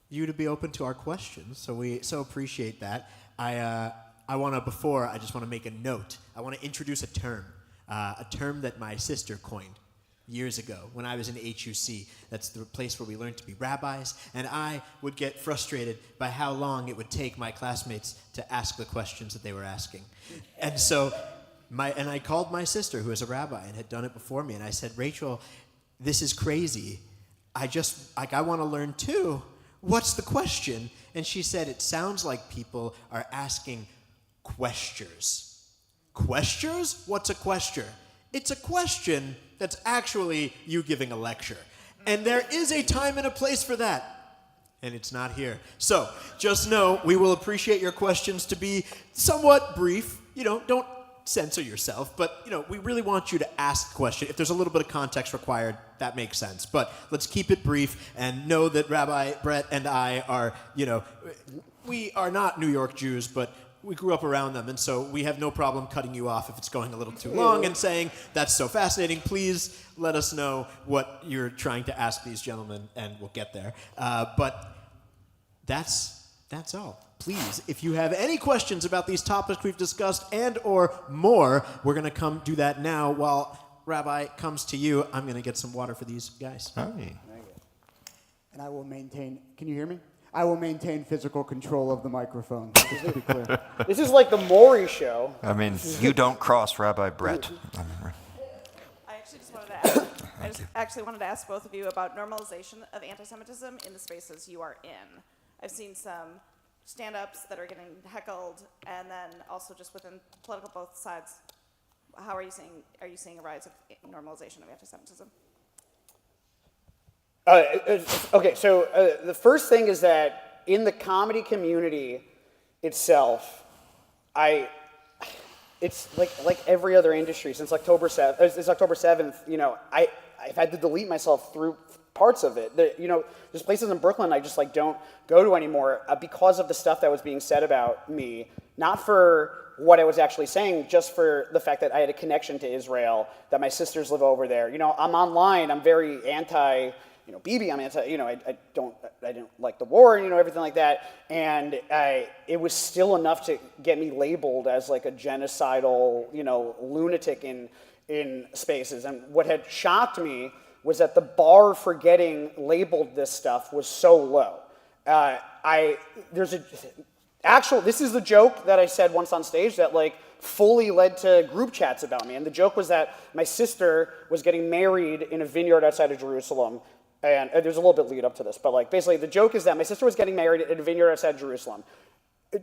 you to be open to our questions. So we so appreciate that. I just want to make a note. I want to introduce a term that my sister coined years ago when I was in HUC. That's the place where we learned to be rabbis, and I would get frustrated by how long it would take my classmates to ask the questions that they were asking. And so I called my sister, who is a rabbi and had done it before me, and I said, Rachel, this is crazy. I want to learn too. What's the question? And she said, it sounds like people are asking questures. Questures? What's a question? It's a question that's actually you giving a lecture. And there is a time and a place for that. And it's not here. So just know we will appreciate your questions to be somewhat brief. Don't censor yourself, but we really want you to ask the question. If there's a little bit of context required, that makes sense. But let's keep it brief and know that Rabbi Brett and I are, we are not New York Jews, but we grew up around them, and so we have no problem cutting you off if it's going a little too long and saying, that's so fascinating, please let us know what you're trying to ask these gentlemen, and we'll get there. But that's all. Please, if you have any questions about these topics we've discussed and or more, we're going to come do that now. While Rabbi comes to you, I'm going to get some water for these guys. Hey. And I will maintain, can you hear me? I will maintain physical control of the microphone, just to be clear. This is like the Maury show. I mean, you don't cross Rabbi Brett. I actually just wanted to ask, actually wanted to ask both of you about normalization of anti-Semitism in the spaces you are in. I've seen some stand-ups that are getting heckled, and then also just within political both sides. How are you seeing a rise of normalization of anti-Semitism? Okay, so the first thing is that in the comedy community itself, it's like every other industry since October 7th. It's October 7th. You know, I've had to delete myself through parts of it. There's places in Brooklyn I just don't go to anymore because of the stuff that was being said about me. Not for what I was actually saying, just for the fact that I had a connection to Israel, that my sisters live over there. You know, I'm online. I'm very anti. Bibi, I'm anti, I didn't like the war, everything like that. And it was still enough to get me labeled as like a genocidal, lunatic in spaces. And what had shocked me was that the bar for getting labeled this stuff was so low. This is the joke that I said once on stage that fully led to group chats about me. And the joke was that my sister was getting married in a vineyard outside of Jerusalem. And there's a little bit lead up to this, but basically the joke is that my sister was getting married in a vineyard outside Jerusalem.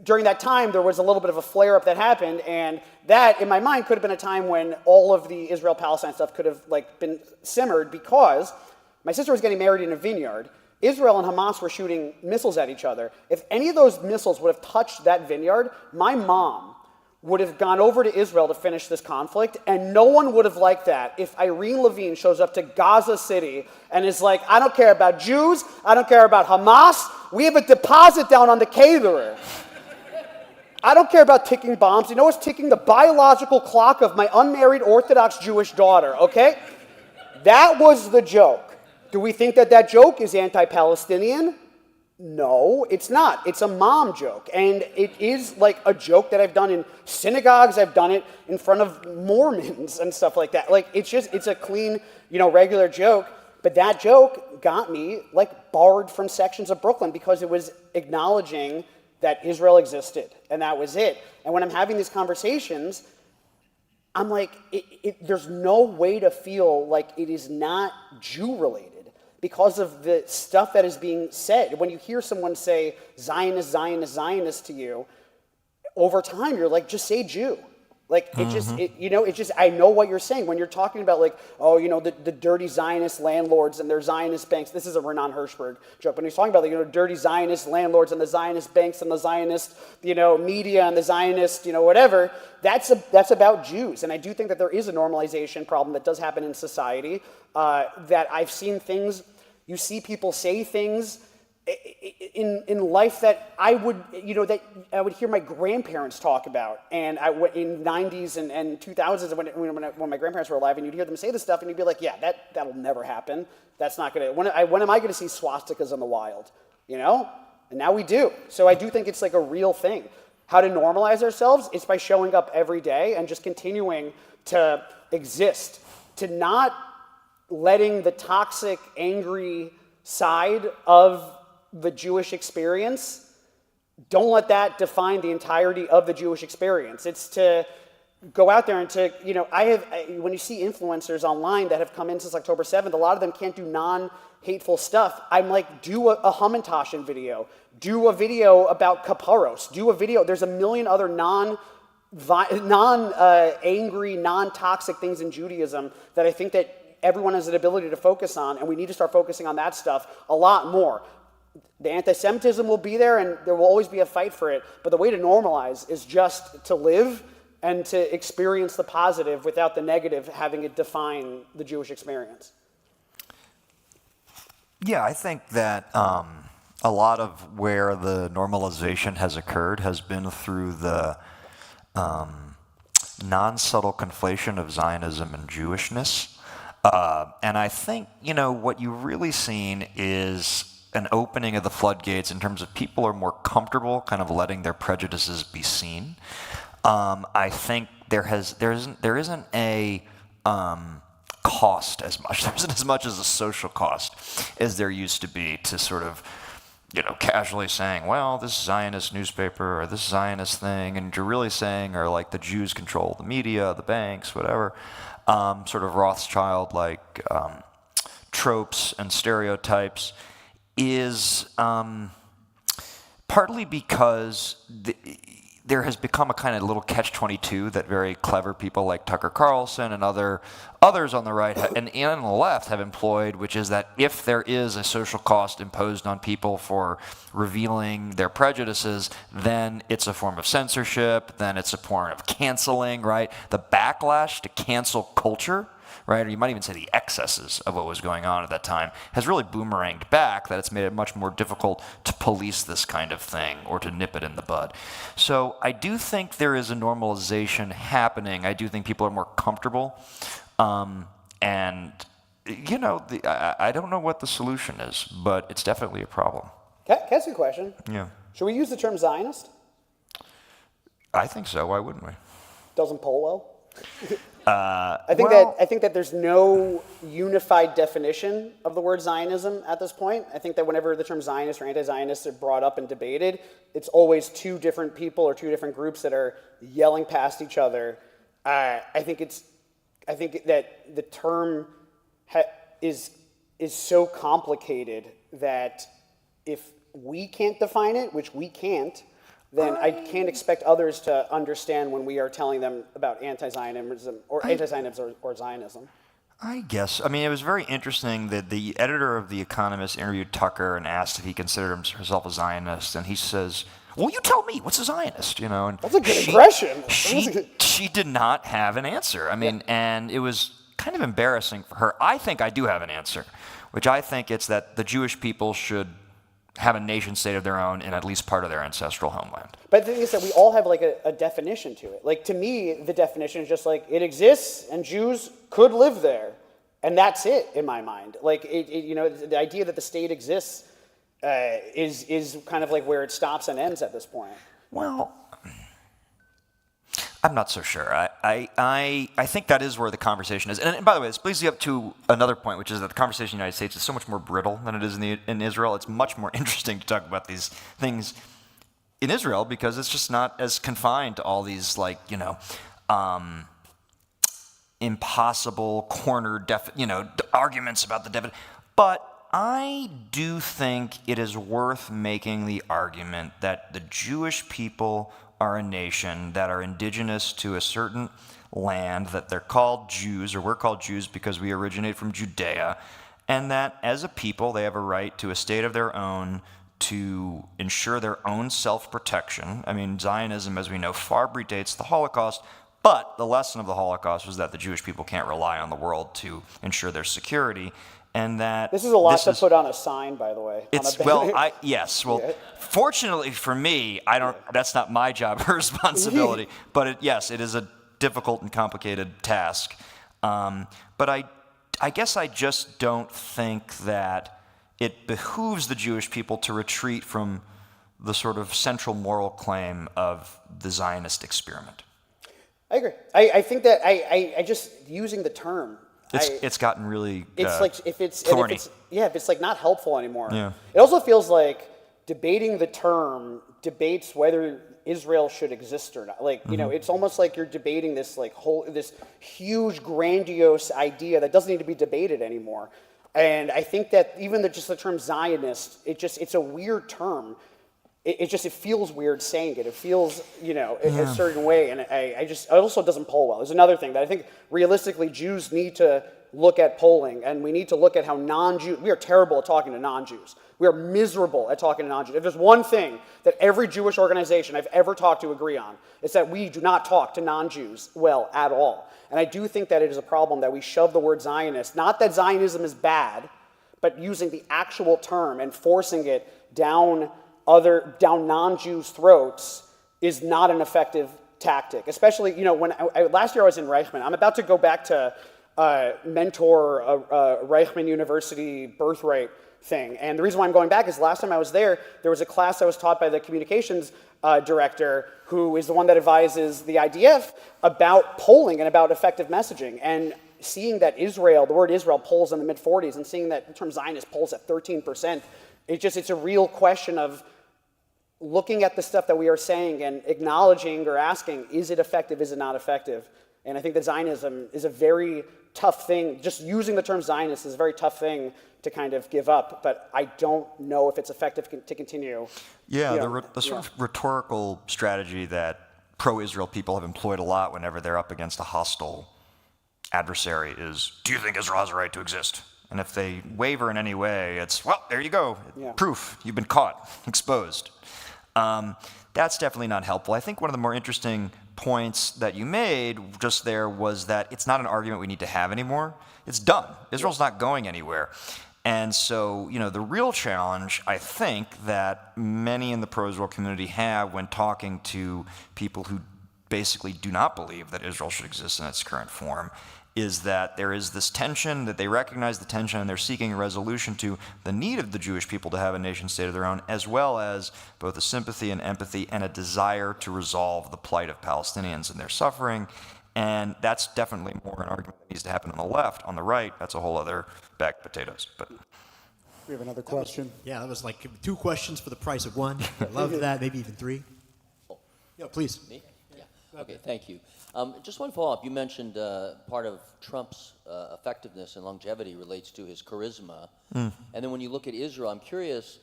During that time, there was a little bit of a flare-up that happened, and that, in my mind, could have been a time when all of the Israel-Palestine stuff could have been simmered, because my sister was getting married in a vineyard. Israel and Hamas were shooting missiles at each other. If any of those missiles would have touched that vineyard, my mom would have gone over to Israel to finish this conflict, and no one would have liked that if Irene Levine shows up to Gaza City and is like, I don't care about Jews, I don't care about Hamas, we have a deposit down on the caterer. I don't care about ticking bombs. You know what's ticking? The biological clock of my unmarried Orthodox Jewish daughter, okay? That was the joke. Do we think that joke is anti-Palestinian? No, it's not. It's a mom joke. And it is a joke that I've done in synagogues. I've done it in front of Mormons and stuff like that. It's a clean, regular joke. But that joke got me, barred from sections of Brooklyn because it was acknowledging that Israel existed. And that was it. And when I'm having these conversations, I'm like, there's no way to feel like it is not Jew-related, because of the stuff that is being said. When you hear someone say Zionist, Zionist, Zionist to you, over time you're like, just say Jew. I know what you're saying. When you're talking about the dirty Zionist landlords and their Zionist banks. This is a Renan Hirschberg joke. When he's talking about dirty Zionist landlords and the Zionist banks and the Zionist, media and the Zionist, whatever, that's about Jews. And I do think that there is a normalization problem that does happen in society, that I've seen things, you see people say things in life that I would hear my grandparents talk about, and in 90s and 2000s when my grandparents were alive, and you'd hear them say this stuff, and you'd be like, yeah, that'll never happen. That's not gonna. When am I gonna see swastikas in the wild? And now we do. So I do think it's a real thing. How to normalize ourselves? It's by showing up every day and just continuing to exist, to not letting the toxic, angry side of the Jewish experience, don't let that define the entirety of the Jewish experience. It's to go out there and to, when you see influencers online that have come in since October 7th, a lot of them can't do non-hateful stuff. I'm like, do a Hamantashen video, do a video about Kaparos, do a video. There's a million other non-angry, non-toxic things in Judaism that I think that everyone has an ability to focus on, and we need to start focusing on that stuff a lot more. The anti-Semitism will be there, and there will always be a fight for it, but the way to normalize is just to live and to experience the positive without the negative having it define the Jewish experience. Yeah, I think that a lot of where the normalization has occurred has been through the non-subtle conflation of Zionism and Jewishness. And I think, what you've really seen is an opening of the floodgates in terms of people are more comfortable kind of letting their prejudices be seen. I think there isn't a cost as much. There isn't as much as a social cost as there used to be to sort of, casually saying, well, this Zionist newspaper or this Zionist thing, and you're really saying, or like the Jews control the media, the banks, whatever, sort of Rothschild-like tropes and stereotypes is partly because there has become a kind of little catch-22 that very clever people like Tucker Carlson and others on the right and on the left have employed, which is that if there is a social cost imposed on people for revealing their prejudices, then it's a form of censorship, then it's a form of canceling, right? The backlash to cancel culture, right, or you might even say the excesses of what was going on at that time, has really boomeranged back, that it's made it much more difficult to police this kind of thing or to nip it in the bud. So I do think there is a normalization happening. I do think people are more comfortable. And, I don't know what the solution is, but it's definitely a problem. Can I ask you a question? Yeah. Should we use the term Zionist? I think so. Why wouldn't we? Doesn't poll well? I think that there's no unified definition of the word Zionism at this point. I think that whenever the term Zionist or anti-Zionist are brought up and debated, it's always two different people or two different groups that are yelling past each other. I think that the term is so complicated that if we can't define it, which we can't, then I can't expect others to understand when we are telling them about anti-Zionism or anti-Zionism or Zionism. I guess. I mean, it was very interesting that the editor of The Economist interviewed Tucker and asked if he considered himself a Zionist, and he says, well, you tell me, what's a Zionist? And that's a good impression. She did not have an answer. I mean, and it was kind of embarrassing for her. I think I do have an answer, which I think it's that the Jewish people should have a nation state of their own in at least part of their ancestral homeland. But the thing is that we all have like a definition to it. Like to me, the definition is just like it exists and Jews could live there, and that's it in my mind. Like the idea that the state exists is kind of like where it stops and ends at this point. Well, I'm not so sure. I think that is where the conversation is. And by the way, this leads you up to another point, which is that the conversation in the United States is so much more brittle than it is in Israel. It's much more interesting to talk about these things in Israel because it's just not as confined to all these impossible corner arguments about the definition. But I do think it is worth making the argument that the Jewish people are a nation that are indigenous to a certain land, that they're called Jews, or we're called Jews because we originate from Judea, and that as a people they have a right to a state of their own to ensure their own self-protection. I mean, Zionism, as we know, far predates the Holocaust, but the lesson of the Holocaust was that the Jewish people can't rely on the world to ensure their security. And that this is a lot to put on a sign, by the way. Yes. Well, fortunately for me, I don't. That's not my job or responsibility. But it is a difficult and complicated task. But I guess I just don't think that it behooves the Jewish people to retreat from the sort of central moral claim of the Zionist experiment. I agree. I think that I just using the term. It's gotten really if it's like not helpful anymore. Yeah. It also feels like debating the term debates whether Israel should exist or not. Like, it's almost like you're debating this this huge grandiose idea that doesn't need to be debated anymore. And I think that even just the term Zionist, it's a weird term. It feels weird saying it. It feels, a certain way, and it also doesn't poll well. There's another thing that I think realistically Jews need to look at polling, and we need to look at how non-Jews, we are terrible at talking to non-Jews. We are miserable at talking to non-Jews. If there's one thing that every Jewish organization I've ever talked to agree on, it's that we do not talk to non-Jews well at all. And I do think that it is a problem that we shove the word Zionist, not that Zionism is bad, but using the actual term and forcing it down non-Jews' throats is not an effective tactic. Especially, when last year I was in Reichman. I'm about to go back to mentor a Reichman University birthright thing. And the reason why I'm going back is last time I was there was a class I was taught by the communications director, who is the one that advises the IDF about polling and about effective messaging. And seeing that the word Israel polls in the mid-40s, and seeing that the term Zionist polls at 13%, it's a real question of looking at the stuff that we are saying and acknowledging or asking, is it effective, is it not effective? And I think that Zionism is a very tough thing. Just using the term Zionist is a very tough thing to kind of give up, but I don't know if it's effective to continue. Yeah, the sort of rhetorical strategy that pro-Israel people have employed a lot whenever they're up against a hostile adversary is, do you think Israel has a right to exist? And if they waver in any way, it's, well, there you go, proof, you've been caught, exposed. That's definitely not helpful. I think one of the more interesting points that you made just there was that it's not an argument we need to have anymore. It's done. Israel's not going anywhere. And so, the real challenge, I think, that many in the pro-Israel community have when talking to people who basically do not believe that Israel should exist in its current form, is that there is this tension, that they recognize the tension, and they're seeking a resolution to the need of the Jewish people to have a nation-state of their own, as well as both a sympathy and empathy and a desire to resolve the plight of Palestinians and their suffering. And that's definitely more an argument that needs to happen on the left. On the right, that's a whole other bag of potatoes. But We have another question. That was like 2 questions for the price of 1. I love that, maybe even 3. Yeah, please. Me? Yeah. Okay, thank you. Just one follow-up. You mentioned part of Trump's effectiveness and longevity relates to his charisma. And then when you look at Israel, I'm curious,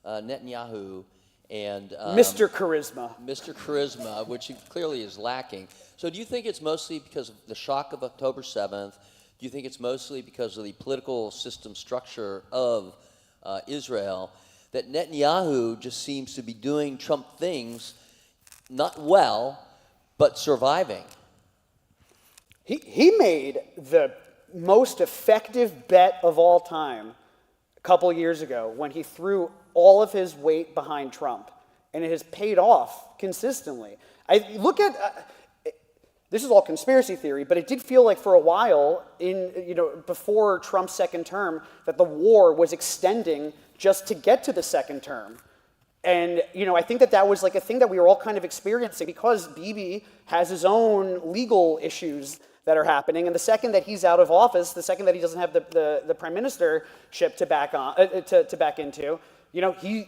Netanyahu and... Mr. Charisma. Mr. Charisma, which clearly is lacking. So do you think it's mostly because of the shock of October 7th? Do you think it's mostly because of the political system structure of Israel that Netanyahu just seems to be doing Trump things not well, but surviving? He made the most effective bet of all time a couple of years ago when he threw all of his weight behind Trump, and it has paid off consistently. I look at this is all conspiracy theory, but it did feel like for a while before Trump's second term that the war was extending just to get to the second term. And, I think that was like a thing that we were all kind of experiencing because Bibi has his own legal issues that are happening. And the second that he's out of office, the second that he doesn't have the prime ministership to back into, he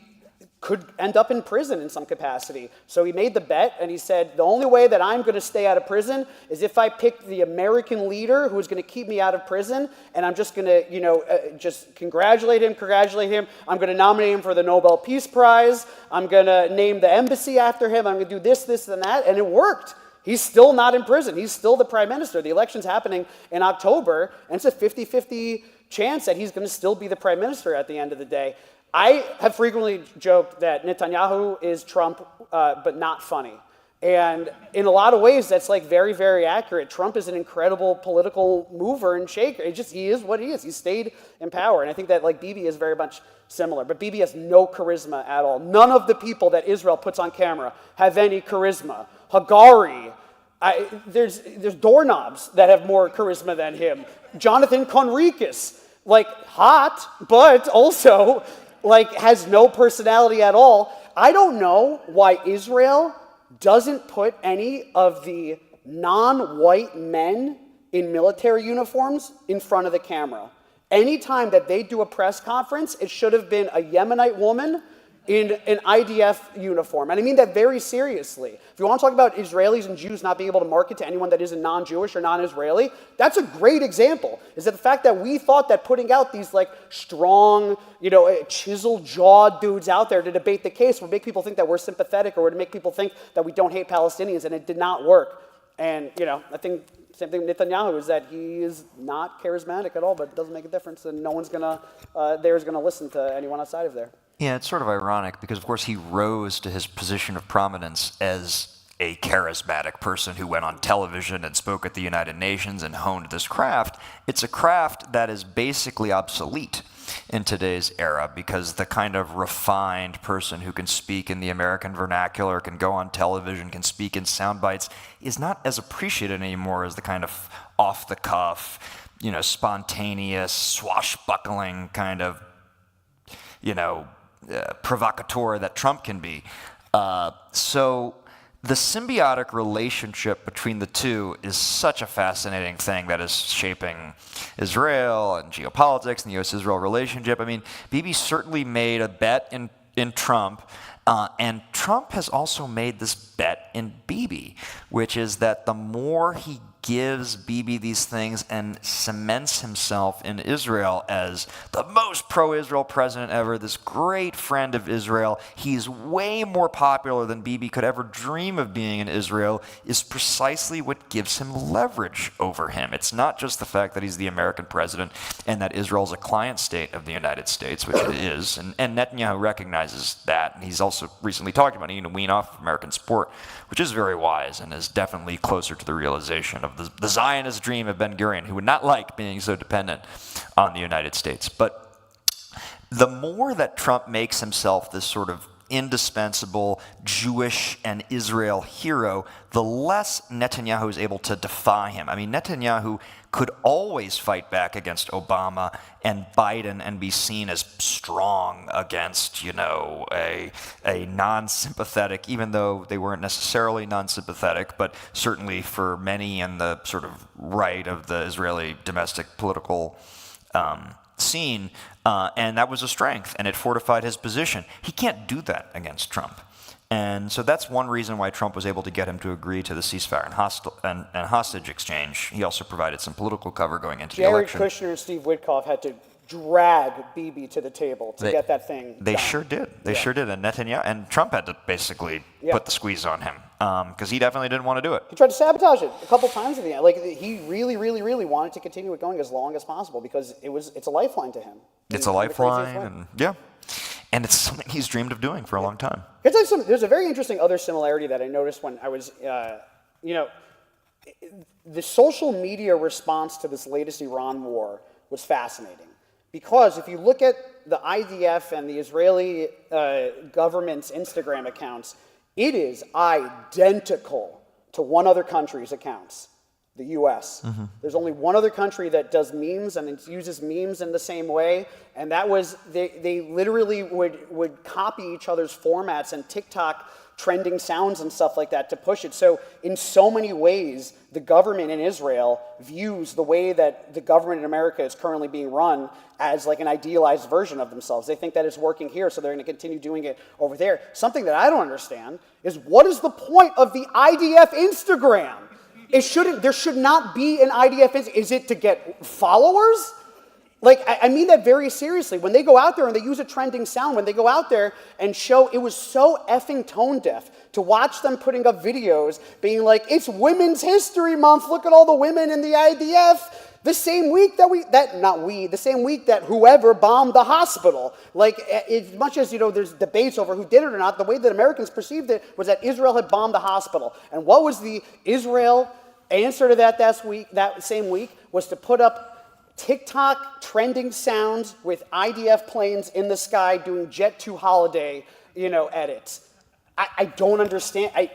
could end up in prison in some capacity. So he made the bet, and he said, the only way that I'm going to stay out of prison is if I pick the American leader who's going to keep me out of prison, and I'm just going to, just congratulate him. I'm going to nominate him for the Nobel Peace Prize. I'm going to name the embassy after him. I'm going to do this, and that, and it worked. He's still not in prison. He's still the prime minister. The election's happening in October, and it's a 50-50 chance that he's going to still be the prime minister at the end of the day. I have frequently joked that Netanyahu is Trump, but not funny. And in a lot of ways, that's like very, very accurate. Trump is an incredible political mover and shaker. He is what he is. He stayed in power. And I think that Bibi is very much similar. But Bibi has no charisma at all. None of the people that Israel puts on camera have any charisma. Hagari, there's doorknobs that have more charisma than him. Jonathan Conricus, hot, but also... has no personality at all. I don't know why Israel doesn't put any of the non-white men in military uniforms in front of the camera. Anytime that they do a press conference, it should have been a Yemenite woman in an IDF uniform. And I mean that very seriously. If you want to talk about Israelis and Jews not being able to market to anyone that isn't non-Jewish or non-Israeli, that's a great example. Is that the fact that we thought that putting out these strong, chiseled-jawed dudes out there to debate the case would make people think that we're sympathetic or would make people think that we don't hate Palestinians, and it did not work. And, I think same thing with Netanyahu is that he is not charismatic at all, but it doesn't make a difference, and no one's gonna listen to anyone outside of there. Yeah, it's sort of ironic because, of course, he rose to his position of prominence as a charismatic person who went on television and spoke at the United Nations and honed this craft. It's a craft that is basically obsolete. in today's era, because the kind of refined person who can speak in the American vernacular, can go on television, can speak in sound bites, is not as appreciated anymore as the kind of off-the-cuff, spontaneous, swashbuckling kind of, provocateur that Trump can be. So the symbiotic relationship between the two is such a fascinating thing that is shaping Israel and geopolitics and the U.S.-Israel relationship. I mean, Bibi certainly made a bet in Trump, and Trump has also made this bet in Bibi, which is that the more he gives Bibi these things and cements himself in Israel as the most pro-Israel president ever, this great friend of Israel, he's way more popular than Bibi could ever dream of being in Israel, is precisely what gives him leverage over him. It's not just the fact that he's the American president and that Israel's a client state of the United States, which it is, and Netanyahu recognizes that, and he's also recently talked about needing to wean off American support, which is very wise and is definitely closer to the realization of the Zionist dream of Ben-Gurion, who would not like being so dependent on the United States. But the more that Trump makes himself this sort of indispensable Jewish and Israel hero, the less Netanyahu is able to defy him. I mean, Netanyahu could always fight back against Obama and Biden and be seen as strong against, a non-sympathetic, even though they weren't necessarily non-sympathetic, but certainly for many in the sort of right of the Israeli domestic political scene, and that was a strength, and it fortified his position. He can't do that against Trump. And so that's one reason why Trump was able to get him to agree to the ceasefire and hostage exchange. He also provided some political cover going into the election. Jared Kushner and Steve Witkoff had to drag Bibi to the table to get that thing They done. sure did. They sure did. And Netanyahu and Trump had to basically put the squeeze on him because he definitely didn't want to do it. He tried to sabotage it a couple times in the end. Like, he really, really, really wanted to continue it going as long as possible because it's a lifeline to him. It's a lifeline, and it's something he's dreamed of doing for a long time. Can I tell you something? There's a very interesting other similarity that I noticed when I was, the social media response to this latest Iran war was fascinating. Because if you look at the IDF and the Israeli government's Instagram accounts, it is identical to one other country's accounts, the US. Mm-hmm. There's only one other country that does memes and it uses memes in the same way, and that was, they literally would copy each other's formats and TikTok trending sounds and stuff like that to push it. So in so many ways, the government in Israel views the way that the government in America is currently being run as like an idealized version of themselves. They think that it's working here, so they're going to continue doing it over there. Something that I don't understand is, what is the point of the IDF Instagram? There should not be an IDF Instagram. Is it to get followers? Like, I mean that very seriously. When they go out there and they use a trending sound, when they go out there and show, it was so effing tone deaf to watch them putting up videos being like, it's Women's History Month, look at all the women in the IDF. The same week the same week that whoever bombed the hospital. Like, as much as, there's debates over who did it or not, the way that Americans perceived it was that Israel had bombed the hospital. And what was the Israel answer to that same week was to put up TikTok trending sounds with IDF planes in the sky doing Jet 2 holiday, edits. I don't understand.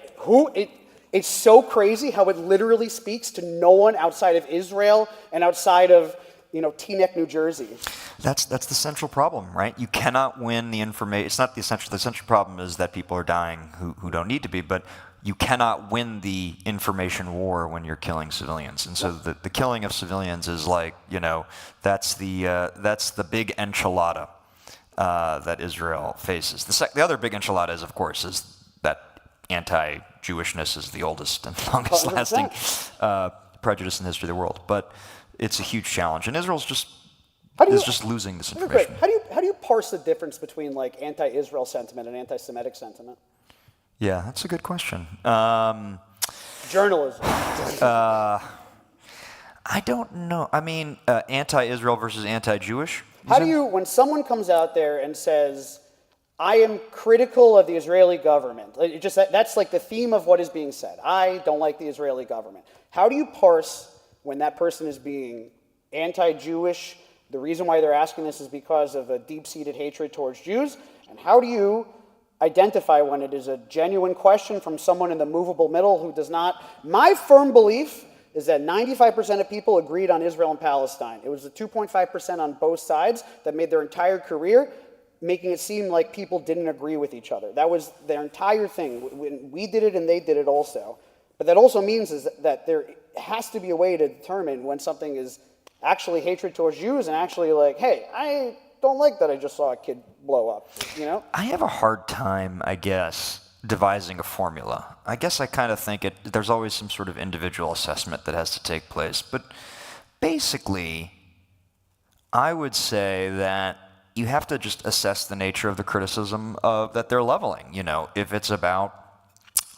It's so crazy how it literally speaks to no one outside of Israel and outside of, Teaneck, New Jersey. That's the central problem, right? You cannot win the information. It's not the essential. The central problem is that people are dying who don't need to be, but you cannot win the information war when you're killing civilians. And so the killing of civilians is like, that's the big enchilada that Israel faces. The other big enchilada is, of course, is that anti-Jewishness is the oldest and longest lasting prejudice in the history of the world. But it's a huge challenge. And Israel's just losing this information. How do you parse the difference between like anti-Israel sentiment and anti-Semitic sentiment? Yeah, that's a good question. Journalism. I don't know. I mean, anti-Israel versus anti-Jewish? When someone comes out there and says, I am critical of the Israeli government, that's like the theme of what is being said. I don't like the Israeli government. How do you parse when that person is being anti-Jewish, The reason why they're asking this is because of a deep-seated hatred towards Jews. And how do you identify when it is a genuine question from someone in the movable middle who does not? My firm belief is that 95% of people agreed on Israel and Palestine. It was the 2.5% on both sides that made their entire career, making it seem like people didn't agree with each other. That was their entire thing. We did it and they did it also. But that also means is that there has to be a way to determine when something is actually hatred towards Jews and actually like, hey, I don't like that I just saw a kid blow up, you know? I have a hard time, I guess, devising a formula. I guess I kind of think there's always some sort of individual assessment that has to take place. But basically, I would say that you have to just assess the nature of the criticism that they're leveling. You know, if it's about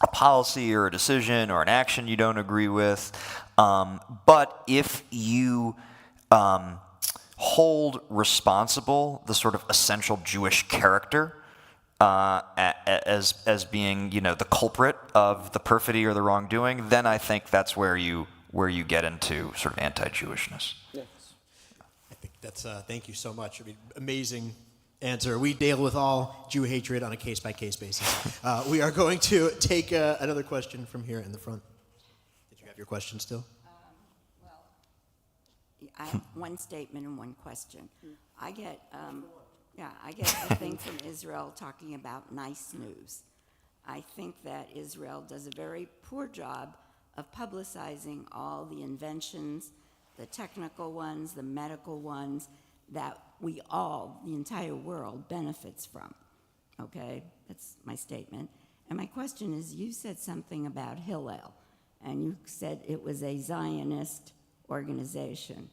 a policy or a decision or an action you don't agree with. But if you hold responsible the sort of essential Jewish character as being, you know, the culprit of the perfidy or the wrongdoing, then I think that's where you get into sort of anti-Jewishness. Yes. I think that's, thank you so much. I mean, amazing answer. We deal with all Jew hatred on a case-by-case basis. We are going to take another question from here in the front. Did you have your question still? I have one statement and one question. I get a thing from Israel talking about nice news. I think that Israel does a very poor job of publicizing all the inventions, the technical ones, the medical ones, that we all, the entire world, benefits from. Okay? That's my statement. And my question is, you said something about Hillel, and you said it was a Zionist organization.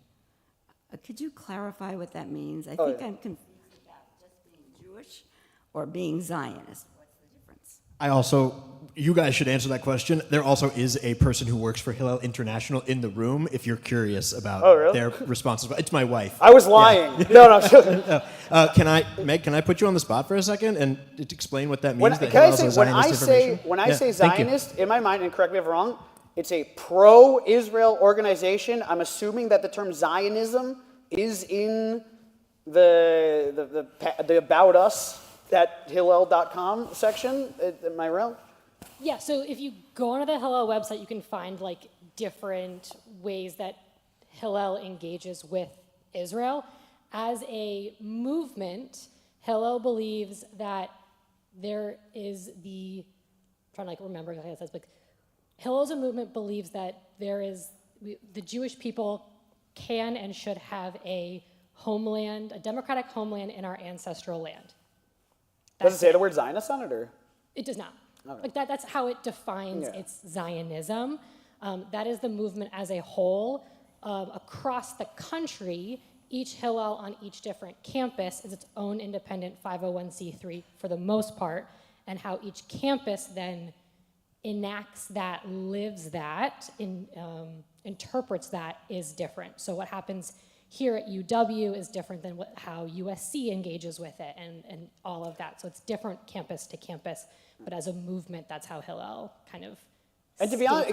Could you clarify what that means? I think I'm confused about just being Jewish or being Zionist. What's the difference? You guys should answer that question. There also is a person who works for Hillel International in the room if you're curious about their responses. It's my wife. I was lying. Yeah. No. Meg, can I put you on the spot for a second and explain what that means? When I say Zionist, in my mind, and correct me if I'm wrong, it's a pro-Israel organization. I'm assuming that the term Zionism is in the About Us at Hillel.com section. Am I wrong? Yeah, so if you go onto the Hillel website, you can find like different ways that Hillel engages with Israel. As a movement, Hillel believes that there is I'm trying to remember exactly what it says, but Hillel as a movement believes that the Jewish people can and should have a homeland, a democratic homeland in our ancestral land. Does it say the word Zionist on it, or? It does not. Okay. Like that's how it defines its Zionism. That is the movement as a whole. Across the country, each Hillel on each different campus is its own independent 501c3 for the most part, and how each campus then enacts that, lives that, interprets that is different. So what happens here at UW is different than how USC engages with it and all of that. So it's different campus to campus, but as a movement, that's how Hillel kind of And to be honest,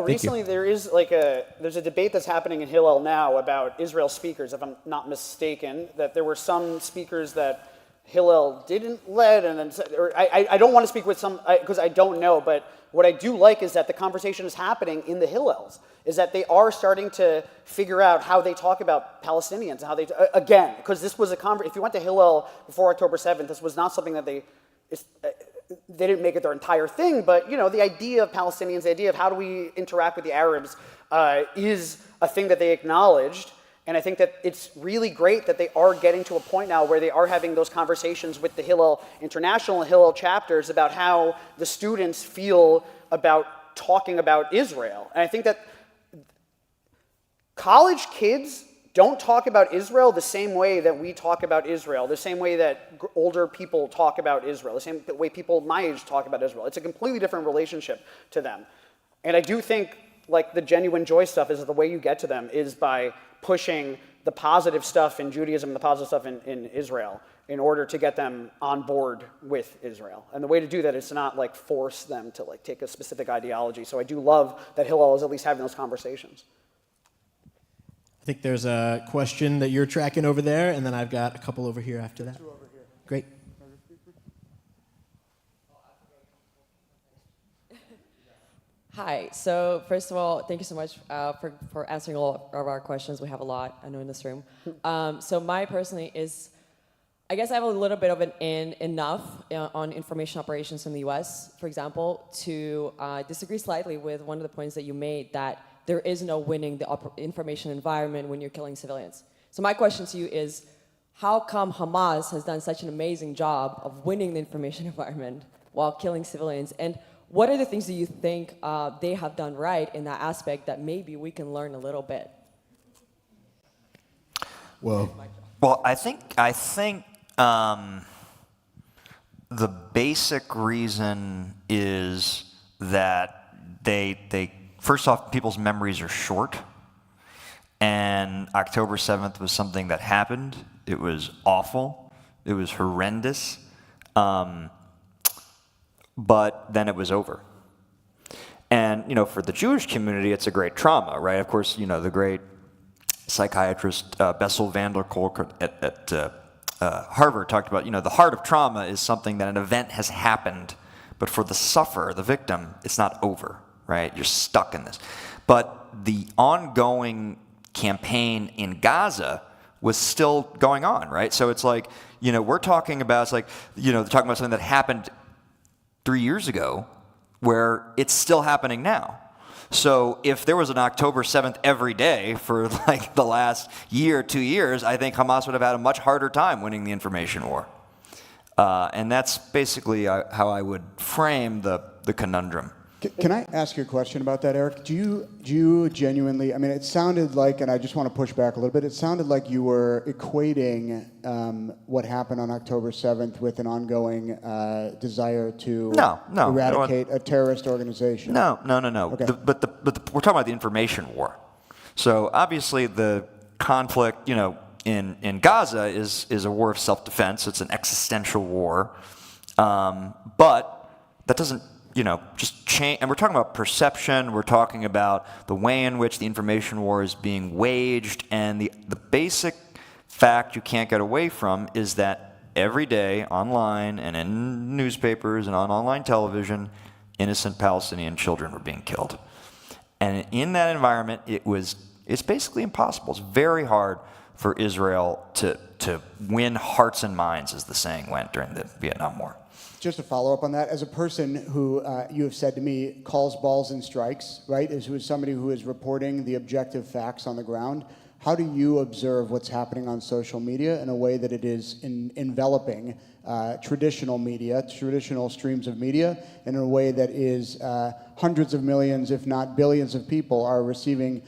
recently there's a debate that's happening in Hillel now about Israel speakers, if I'm not mistaken, that there were some speakers that Hillel didn't let, and then, I don't want to speak with some, because I don't know, but what I do like is that the conversation is happening in the Hillels, is that they are starting to figure out how they talk about Palestinians, and how they, again, because this was if you went to Hillel before October 7th, this was not something that they didn't make it their entire thing, but, the idea of Palestinians, the idea of how do we interact with the Arabs is a thing that they acknowledged. And I think that it's really great that they are getting to a point now where they are having those conversations with the Hillel International and Hillel chapters about how the students feel about talking about Israel. And I think that college kids don't talk about Israel the same way that we talk about Israel, the same way that older people talk about Israel, the same way people my age talk about Israel. It's a completely different relationship to them. And I do think the genuine joy stuff is the way you get to them is by pushing the positive stuff in Judaism, the positive stuff in Israel, in order to get them on board with Israel. And the way to do that is to not force them to take a specific ideology. So I do love that Hillel is at least having those conversations. think there's a question that you're tracking over there, and then I've got a couple over here after that. Great. Hi. So first of all, thank you so much for answering all of our questions. We have a lot, I know, in this room. So my personally is, I guess I have a little bit of an enough on information operations in the U.S., for example, to disagree slightly with one of the points that you made, that there is no winning the information environment when you're killing civilians. So my question to you is, how come Hamas has done such an amazing job of winning the information environment while killing civilians? And what are the things that you think they have done right in that aspect that maybe we can learn a little bit? Well, I think the basic reason is that they first off, people's memories are short, and October 7th was something that happened. It was awful. It was horrendous. But then it was over. And, for the Jewish community, it's a great trauma, right? Of course, the great psychiatrist Bessel van der Kolk at Harvard talked about, the heart of trauma is something that an event has happened, but for the sufferer, the victim, it's not over, right? You're stuck in this. But the ongoing campaign in Gaza was still going on, right? So it's like, we're talking about, they're talking about something that happened 3 years ago, where it's still happening now. So if there was an October 7th every day for the last year, 2 years, I think Hamas would have had a much harder time winning the information war. And that's basically how I would frame the conundrum. Can I ask you a question about that, Eric? Do you genuinely, it sounded like, and I just want to push back a little bit, it sounded like you were equating what happened on October 7th with an ongoing desire to eradicate a terrorist organization. No. Okay. But we're talking about the information war. So obviously the conflict, in Gaza is a war of self-defense. It's an existential war. But that doesn't just change, and we're talking about perception, we're talking about the way in which the information war is being waged, and the basic fact you can't get away from is that every day online and in newspapers and on online television, innocent Palestinian children were being killed. And in that environment, it's basically impossible. It's very hard for Israel to win hearts and minds, as the saying went during the Vietnam War. Just to follow up on that, as a person who you have said to me calls balls and strikes, right? As somebody who is reporting the objective facts on the ground, how do you observe what's happening on social media in a way that it is enveloping traditional media, traditional streams of media, in a way that is hundreds of millions, if not billions of people are receiving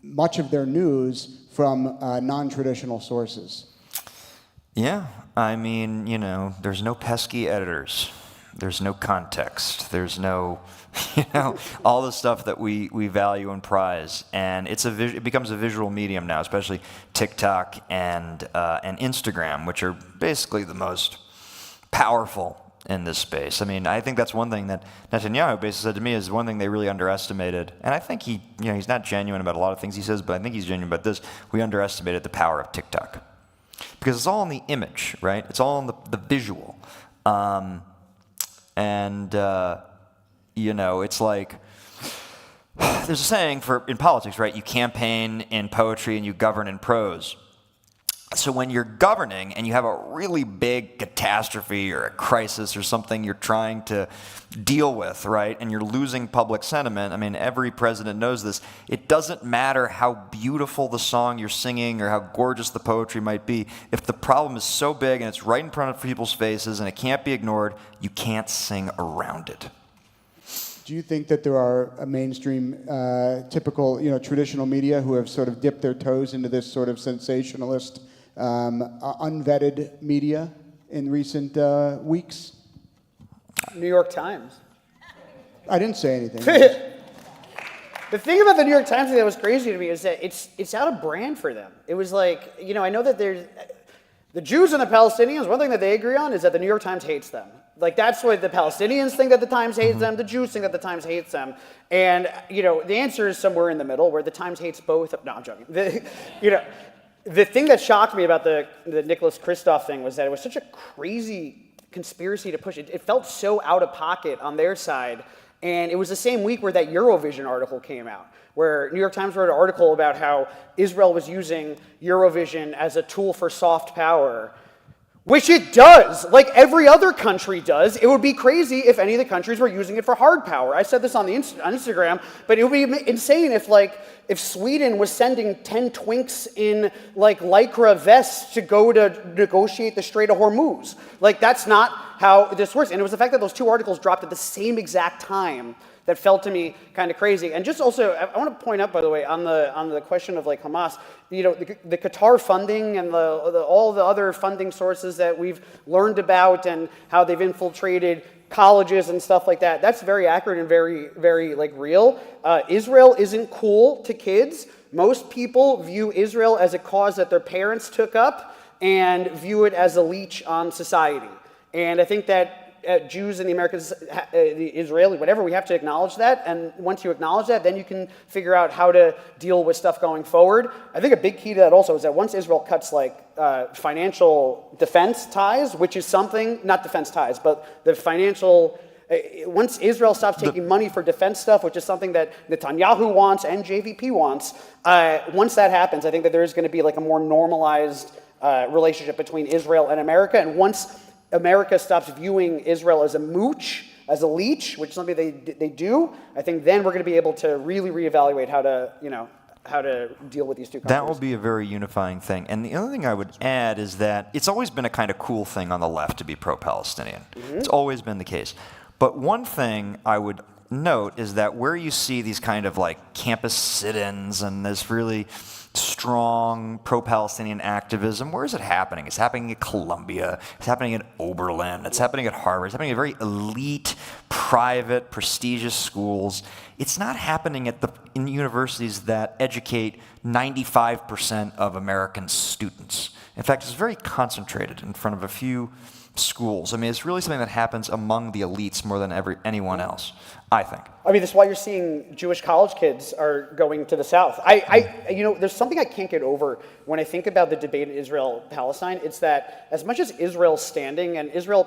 much of their news from non-traditional sources? Yeah, there's no pesky editors. There's no context. There's no, all the stuff that we value and prize. And it becomes a visual medium now, especially TikTok and Instagram, which are basically the most powerful in this space. I think that's one thing that Netanyahu basically said to me is one thing they really underestimated. And I think he's not genuine about a lot of things he says, but I think he's genuine about this. We underestimated the power of TikTok. Because it's all in the image, right? It's all in the visual. It's like, there's a saying in politics, right? You campaign in poetry and you govern in prose. So when you're governing and you have a really big catastrophe or a crisis or something you're trying to deal with, right, and you're losing public sentiment, every president knows this, it doesn't matter how beautiful the song you're singing or how gorgeous the poetry might be. If the problem is so big and it's right in front of people's faces and it can't be ignored, you can't sing around it. Do you think that there are a mainstream, typical, traditional media who have sort of dipped their toes into this sort of sensationalist, unvetted media in recent weeks? New York Times. I didn't say anything. The thing about the New York Times that was crazy to me is that it's out of brand for them. It was like, I know that The Jews and the Palestinians, one thing that they agree on is that the New York Times hates them. Like, that's what the Palestinians think, that the Times hates them. The Jews think that the Times hates them. And, the answer is somewhere in the middle, where the Times hates both. No, I'm joking. The thing that shocked me about the Nicholas Kristof thing was that it was such a crazy conspiracy to push it. It felt so out of pocket on their side. And it was the same week where that Eurovision article came out, where New York Times wrote an article about how Israel was using Eurovision as a tool for soft power, which it does, like every other country does. It would be crazy if any of the countries were using it for hard power. I said this on Instagram, but it would be insane if Sweden was sending 10 twinks in Lycra vests to go to negotiate the Strait of Hormuz. That's not how this works. And it was the fact that those two articles dropped at the same exact time that felt to me kind of crazy. And just also, I want to point out, by the way, on the question of Hamas, the Qatar funding and all the other funding sources that we've learned about and how they've infiltrated colleges and stuff like that. That's very accurate and very, very real. Israel isn't cool to kids. Most people view Israel as a cause that their parents took up and view it as a leech on society. And I think that Jews and the Americans, the Israeli, whatever, we have to acknowledge that. And once you acknowledge that, then you can figure out how to deal with stuff going forward. I think a big key to that also is that once Israel cuts financial defense ties, which is something, not defense ties, but the financial, once Israel stops taking money for defense stuff, which is something that Netanyahu wants and JVP wants, once that happens, I think that there is going to be a more normalized relationship between Israel and America. And once America stops viewing Israel as a mooch, as a leech, which is something they do, I think then we're going to be able to really reevaluate how to deal with these two countries. That will be a very unifying thing. And the other thing I would add is that it's always been a kind of cool thing on the left to be pro-Palestinian. Mm-hmm. It's always been the case. But one thing I would note is that where you see these kind of campus sit-ins and this really strong pro-Palestinian activism, where is it happening? It's happening at Columbia, it's happening at Oberlin, it's happening at Harvard, it's happening at very elite, private, prestigious schools. It's not happening in universities that educate 95% of American students. In fact, it's very concentrated in front of a few schools. I mean, it's really something that happens among the elites more than anyone else, I think. I mean, that's why you're seeing Jewish college kids are going to the South. There's something I can't get over when I think about the debate in Israel-Palestine. It's that as much as Israel's standing, and Israel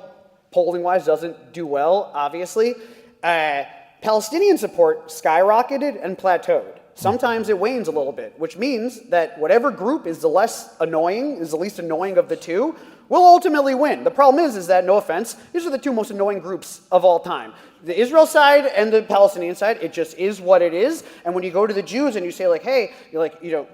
polling-wise doesn't do well, obviously, Palestinian support skyrocketed and plateaued. Sometimes it wanes a little bit, which means that whatever group is the least annoying of the two, will ultimately win. The problem is that, no offense, these are the two most annoying groups of all time. The Israel side and the Palestinian side, it just is what it is. And when you go to the Jews and you say hey, can you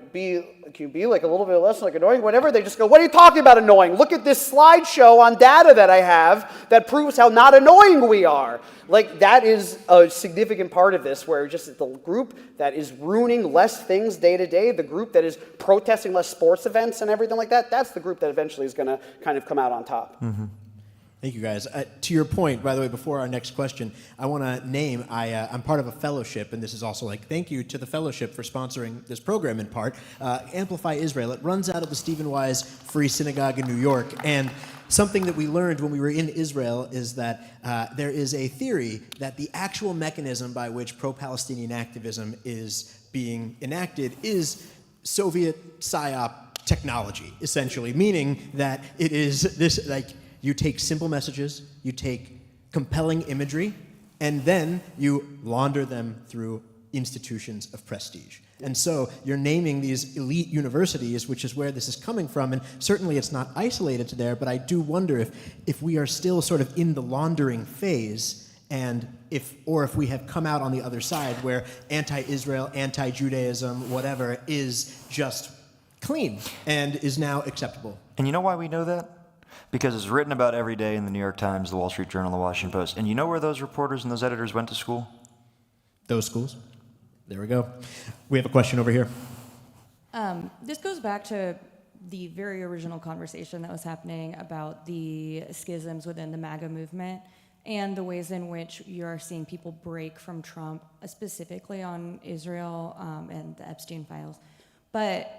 be a little bit less annoying, whatever, they just go, what are you talking about annoying? Look at this slideshow on data that I have that proves how not annoying we are. That is a significant part of this, where just the group that is ruining less things day to day, the group that is protesting less sports events and everything like that, that's the group that eventually is going to kind of come out on top. Mm-hmm. Thank you, guys. To your point, by the way, before our next question, I want to name, I'm part of a fellowship, and this is also thank you to the fellowship for sponsoring this program in part, Amplify Israel. It runs out of the Stephen Wise Free Synagogue in New York, and something that we learned when we were in Israel is that there is a theory that the actual mechanism by which pro-Palestinian activism is being enacted is Soviet PSYOP technology, essentially, meaning that it is this, you take simple messages, you take compelling imagery, and then you launder them through institutions of prestige. And so you're naming these elite universities, which is where this is coming from, and certainly it's not isolated to there, but I do wonder if we are still sort of in the laundering phase, and if we have come out on the other side where anti-Israel, anti-Judaism, whatever, is just clean and is now acceptable. And you know why we know that? Because it's written about every day in the New York Times, the Wall Street Journal, the Washington Post. And you know where those reporters and those editors went to school? Those schools. There we go. We have a question over here. This goes back to the very original conversation that was happening about the schisms within the MAGA movement and the ways in which you're seeing people break from Trump, specifically on Israel and the Epstein files, but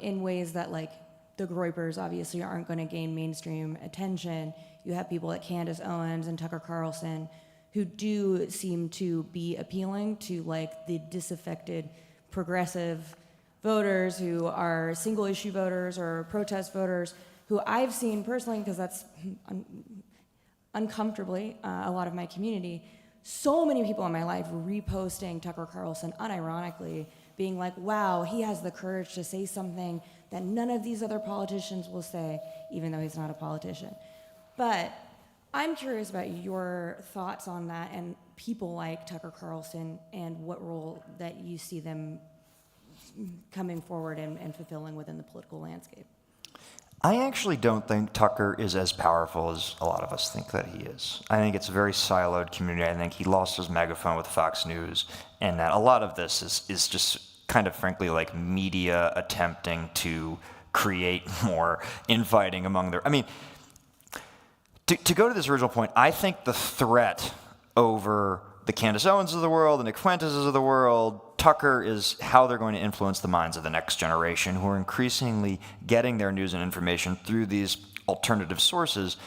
in ways that the Groypers obviously aren't going to gain mainstream attention. You have people like Candace Owens and Tucker Carlson who do seem to be appealing to like the disaffected progressive voters who are single issue voters or protest voters who I've seen personally, because that's uncomfortably a lot of my community, so many people in my life reposting Tucker Carlson unironically, being like, wow, he has the courage to say something that none of these other politicians will say, even though he's not a politician. But I'm curious about your thoughts on that and people like Tucker Carlson and what role that you see them coming forward and fulfilling within the political landscape. I actually don't think Tucker is as powerful as a lot of us think that he is. I think it's a very siloed community. I think he lost his megaphone with Fox News, and that a lot of this is just kind of frankly like media attempting to create more infighting among their... I mean, to go to this original point, I think the threat over the Candace Owens of the world, the Nick Fuentes of the world, Tucker is how they're going to influence the minds of the next generation who are increasingly getting their news and information through these alternative sources.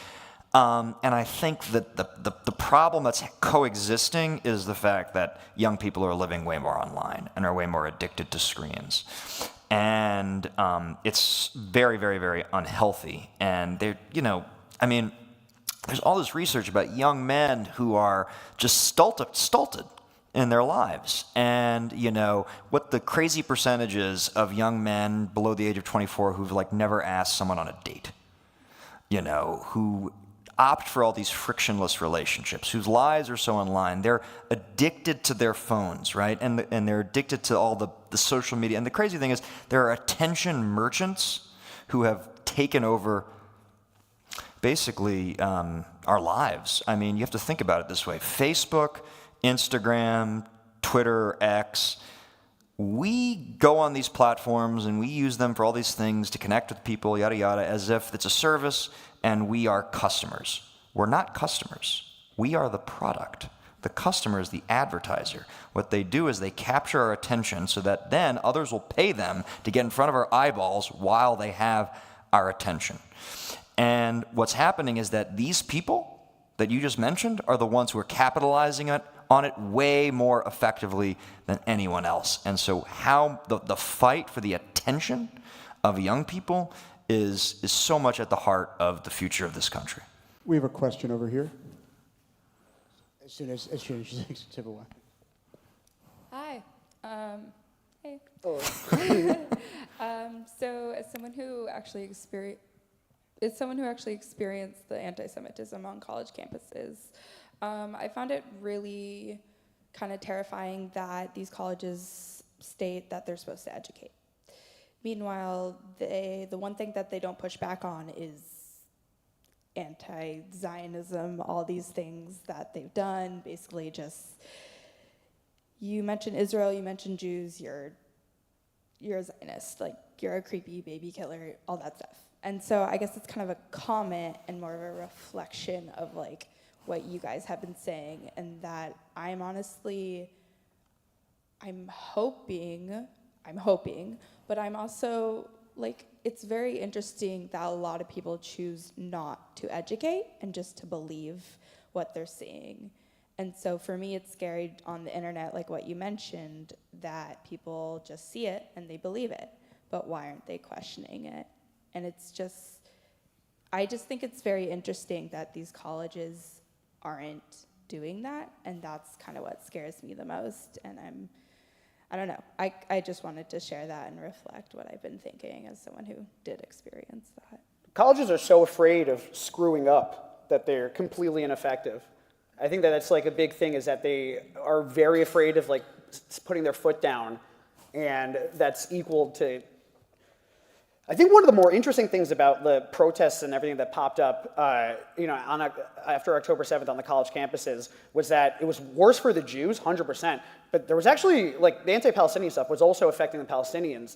And I think that the problem that's coexisting is the fact that young people are living way more online and are way more addicted to screens. And it's very, very, very unhealthy. And they're, I mean, there's all this research about young men who are just stulted in their lives. And, what the crazy percentages of young men below the age of 24 who've like never asked someone on a date, who opt for all these frictionless relationships, whose lives are so online. They're addicted to their phones, right? And they're addicted to all the social media. And the crazy thing is there are attention merchants who have taken over basically our lives. I mean, you have to think about it this way. Facebook, Instagram, Twitter, X, we go on these platforms and we use them for all these things to connect with people, yada, yada, as if it's a service and we are customers. We're not customers. We are the product. The customer is the advertiser. What they do is they capture our attention so that then others will pay them to get in front of our eyeballs while they have our attention. And what's happening is that these people that you just mentioned are the ones who are capitalizing on it way more effectively than anyone else. And so how the fight for the attention of young people is so much at the heart of the future of this country. We have a question over here. As soon as she takes a tip away. Hi. Hey. So as someone who actually experienced the anti-Semitism on college campuses, I found it really kind of terrifying that these colleges state that they're supposed to educate. Meanwhile, the one thing that they don't push back on is anti-Zionism, all these things that they've done, basically just, you mention Israel, you mention Jews, you're a Zionist, like you're a creepy baby killer, all that stuff. And so I guess it's kind of a comment and more of a reflection of like what you guys have been saying, and that I'm hoping, but I'm also like, it's very interesting that a lot of people choose not to educate and just to believe what they're seeing. And so for me, it's scary on the internet, like what you mentioned, that people just see it and they believe it, but why aren't they questioning it? And I just think it's very interesting that these colleges aren't doing that, and that's kind of what scares me the most. And I don't know, I just wanted to share that and reflect what I've been thinking as someone who did experience that. Colleges are so afraid of screwing up that they're completely ineffective. I think that that's like a big thing, is that they are very afraid of like putting their foot down, and that's equal to, I think one of the more interesting things about the protests and everything that popped up, after October 7th on the college campuses, was that it was worse for the Jews, 100%, but there was actually, like, the anti-Palestinian stuff was also affecting the Palestinians,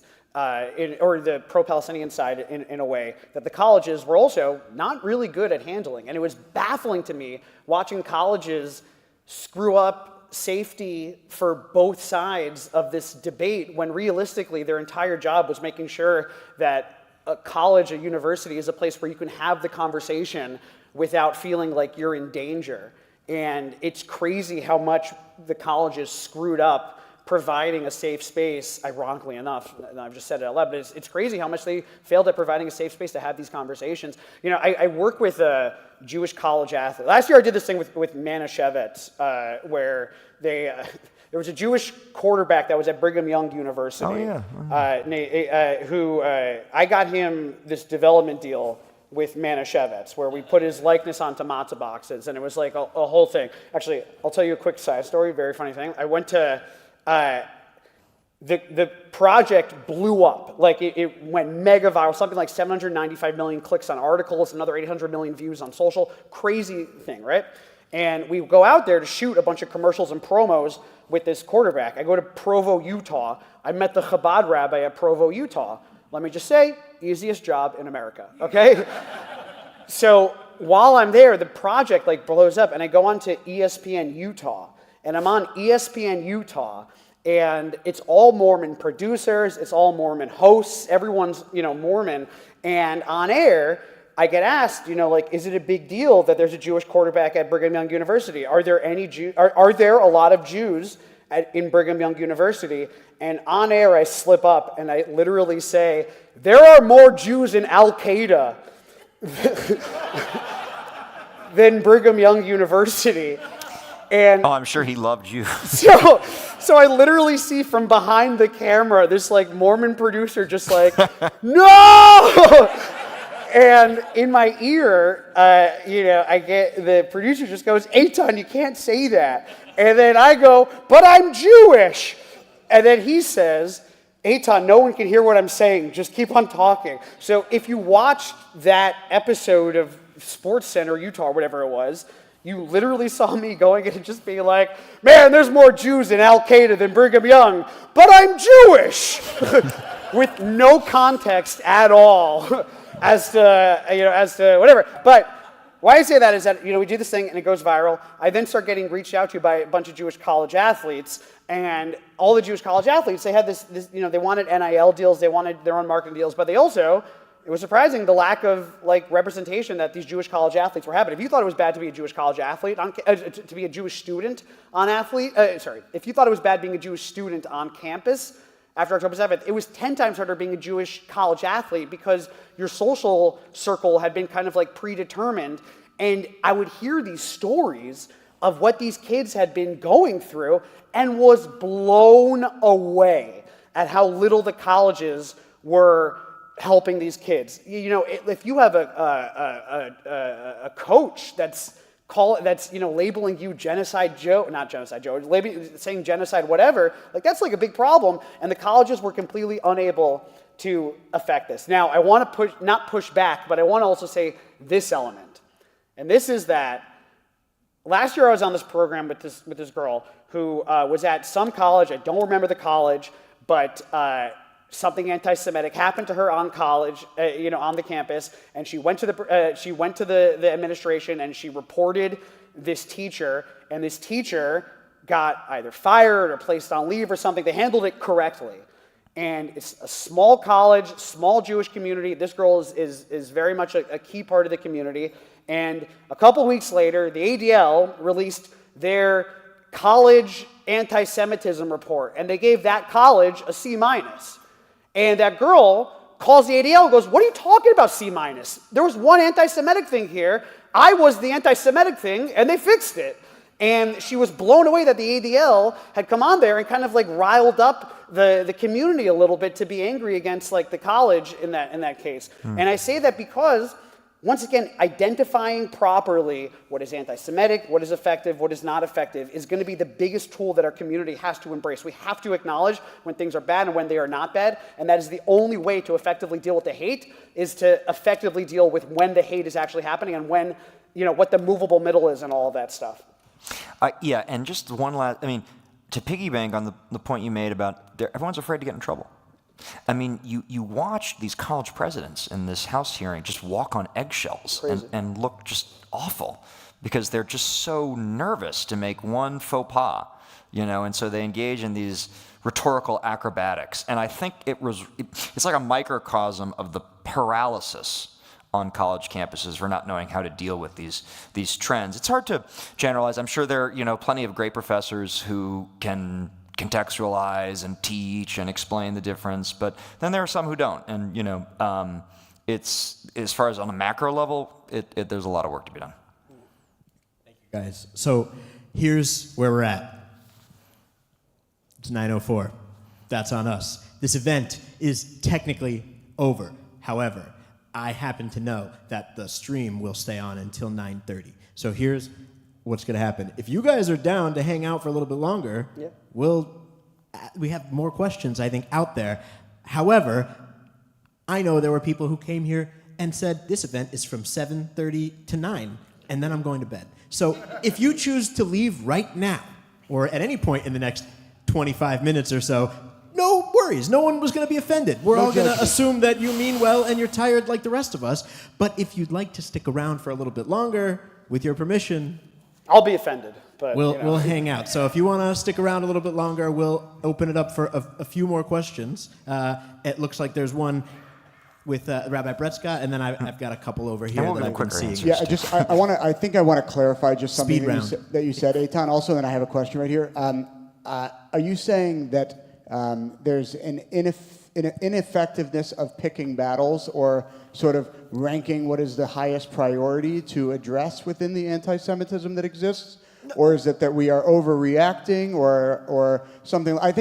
or the pro-Palestinian side in a way that the colleges were also not really good at handling. And it was baffling to me watching colleges screw up safety for both sides of this debate when realistically their entire job was making sure that a college, a university is a place where you can have the conversation without feeling like you're in danger. And it's crazy how much the colleges screwed up providing a safe space, ironically enough, and I've just said it out loud, but it's crazy how much they failed at providing a safe space to have these conversations. You know, I work with a Jewish college athlete. Last year I did this thing with Manischewitz, where there was a Jewish quarterback that was at Brigham Young University. Who I got him this development deal with Manischewitz, where we put his likeness onto matzah boxes, and it was like a whole thing. Actually, I'll tell you a quick side story, very funny thing. I went to, the project blew up. Like, it went mega viral, something like 795 million clicks on articles, another 800 million views on social. Crazy thing, right? And we go out there to shoot a bunch of commercials and promos with this quarterback. I go to Provo, Utah. I met the Chabad rabbi at Provo, Utah. Let me just say, easiest job in America, okay? So while I'm there, the project like blows up, and I go on to ESPN Utah, and I'm on ESPN Utah, and it's all Mormon producers, it's all Mormon hosts, everyone's, you know, Mormon, and on air, I get asked, you know, like, is it a big deal that there's a Jewish quarterback at Brigham Young University? Are there are there a lot of Jews in Brigham Young University? And on air, I slip up and I literally say, there are more Jews in Al-Qaeda than Brigham Young University. And I'm sure he loved you. So I literally see from behind the camera this like Mormon producer just like, no! And in my ear, you know, I get the producer just goes, Eitan, you can't say that. And then I go, but I'm Jewish. And then he says, Eitan, no one can hear what I'm saying. Just keep on talking. So if you watched that episode of SportsCenter Utah or whatever it was, you literally saw me going in and just being like, man, there's more Jews in Al-Qaeda than Brigham Young, but I'm Jewish. With no context at all as to whatever. But why I say that is that, you know, we do this thing and it goes viral. I then start getting reached out to by a bunch of Jewish college athletes, and all the Jewish college athletes, they had this, you know, they wanted NIL deals, they wanted their own marketing deals, but they also, it was surprising the lack of like representation that these Jewish college athletes were having. If you thought it was bad to be a Jewish college athlete, to be a Jewish student on if you thought it was bad being a Jewish student on campus after October 7th, it was 10 times harder being a Jewish college athlete because your social circle had been kind of like predetermined. And I would hear these stories of what these kids had been going through and was blown away at how little the colleges were helping these kids. You know, if you have a coach that's labeling you genocide Joe, not genocide Joe, saying genocide whatever, like that's like a big problem, and the colleges were completely unable to affect this. Now, I want to not push back, but I want to also say this element, and this is that last year I was on this program with this girl who was at some college. I don't remember the college, but something anti-Semitic happened to her on college, on the campus, and she went to the administration and she reported this teacher, and this teacher got either fired or placed on leave or something. They handled it correctly. And it's a small college, small Jewish community. This girl is very much a key part of the community. And a couple weeks later, the ADL released their college anti-Semitism report, and they gave that college a C-. And that girl calls the ADL and goes, what are you talking about C-? There was one anti-Semitic thing here. I was the anti-Semitic thing, and they fixed it. And she was blown away that the ADL had come on there and kind of like riled up the community a little bit to be angry against like the college in that case. And I say that because, once again, identifying properly what is anti-Semitic, what is effective, what is not effective is going to be the biggest tool that our community has to embrace. We have to acknowledge when things are bad and when they are not bad, and that is the only way to effectively deal with the hate, is to effectively deal with when the hate is actually happening and when, what the movable middle is and all of that stuff. Yeah, and just one last, to piggyback on the point you made about everyone's afraid to get in trouble. You watch these college presidents in this House hearing just walk on eggshells and look just awful because they're just so nervous to make one faux pas, and so they engage in these rhetorical acrobatics. And I think it's like a microcosm of the paralysis on college campuses for not knowing how to deal with these trends. It's hard to generalize. I'm sure there are plenty of great professors who can contextualize and teach and explain the difference, but then there are some who don't. And it's, as far as on a macro level, there's a lot of work to be done. Thank you, guys. So here's where we're at. It's 9:04. That's on us. This event is technically over. However, I happen to know that the stream will stay on until 9:30. So here's what's going to happen. If you guys are down to hang out for a little bit longer, we have more questions, I think, out there. However, I know there were people who came here and said, this event is from 7:30 to 9, and then I'm going to bed. So if you choose to leave right now, or at any point in the next 25 minutes or so, no worries. No one was going to be offended. We're all going to assume that you mean well and you're tired like the rest of us. But if you'd like to stick around for a little bit longer, with your permission, I'll be offended. But we'll hang out. So if you want to stick around a little bit longer, we'll open it up for a few more questions. It looks like there's one with Rabbi Brett Scott, and then I've got a couple over here that I've been seeing. Yeah, I think I want to clarify just something that you said, Eitan. Also, then I have a question right here. Are you saying that there's an ineffectiveness of picking battles or sort of ranking what is the highest priority to address within the anti-Semitism that exists? Or is it that we are overreacting or something? I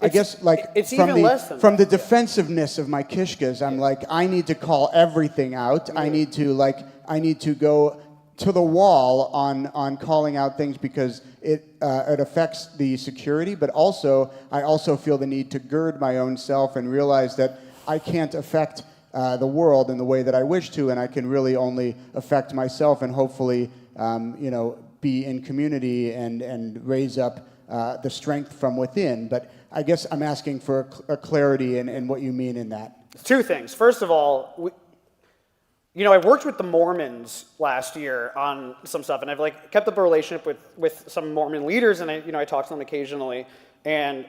guess like it's even less than from the defensiveness of my kishkas, I'm like, I need to call everything out. Yeah. I need to go to the wall on calling out things because it affects the security, but also I also feel the need to gird my own self and realize that I can't affect the world in the way that I wish to, and I can really only affect myself and hopefully, be in community and raise up the strength from within. But I guess I'm asking for a clarity in what you mean in that. Two things. First of all, I worked with the Mormons last year on some stuff, and I've kept up a relationship with some Mormon leaders, and I talk to them occasionally. And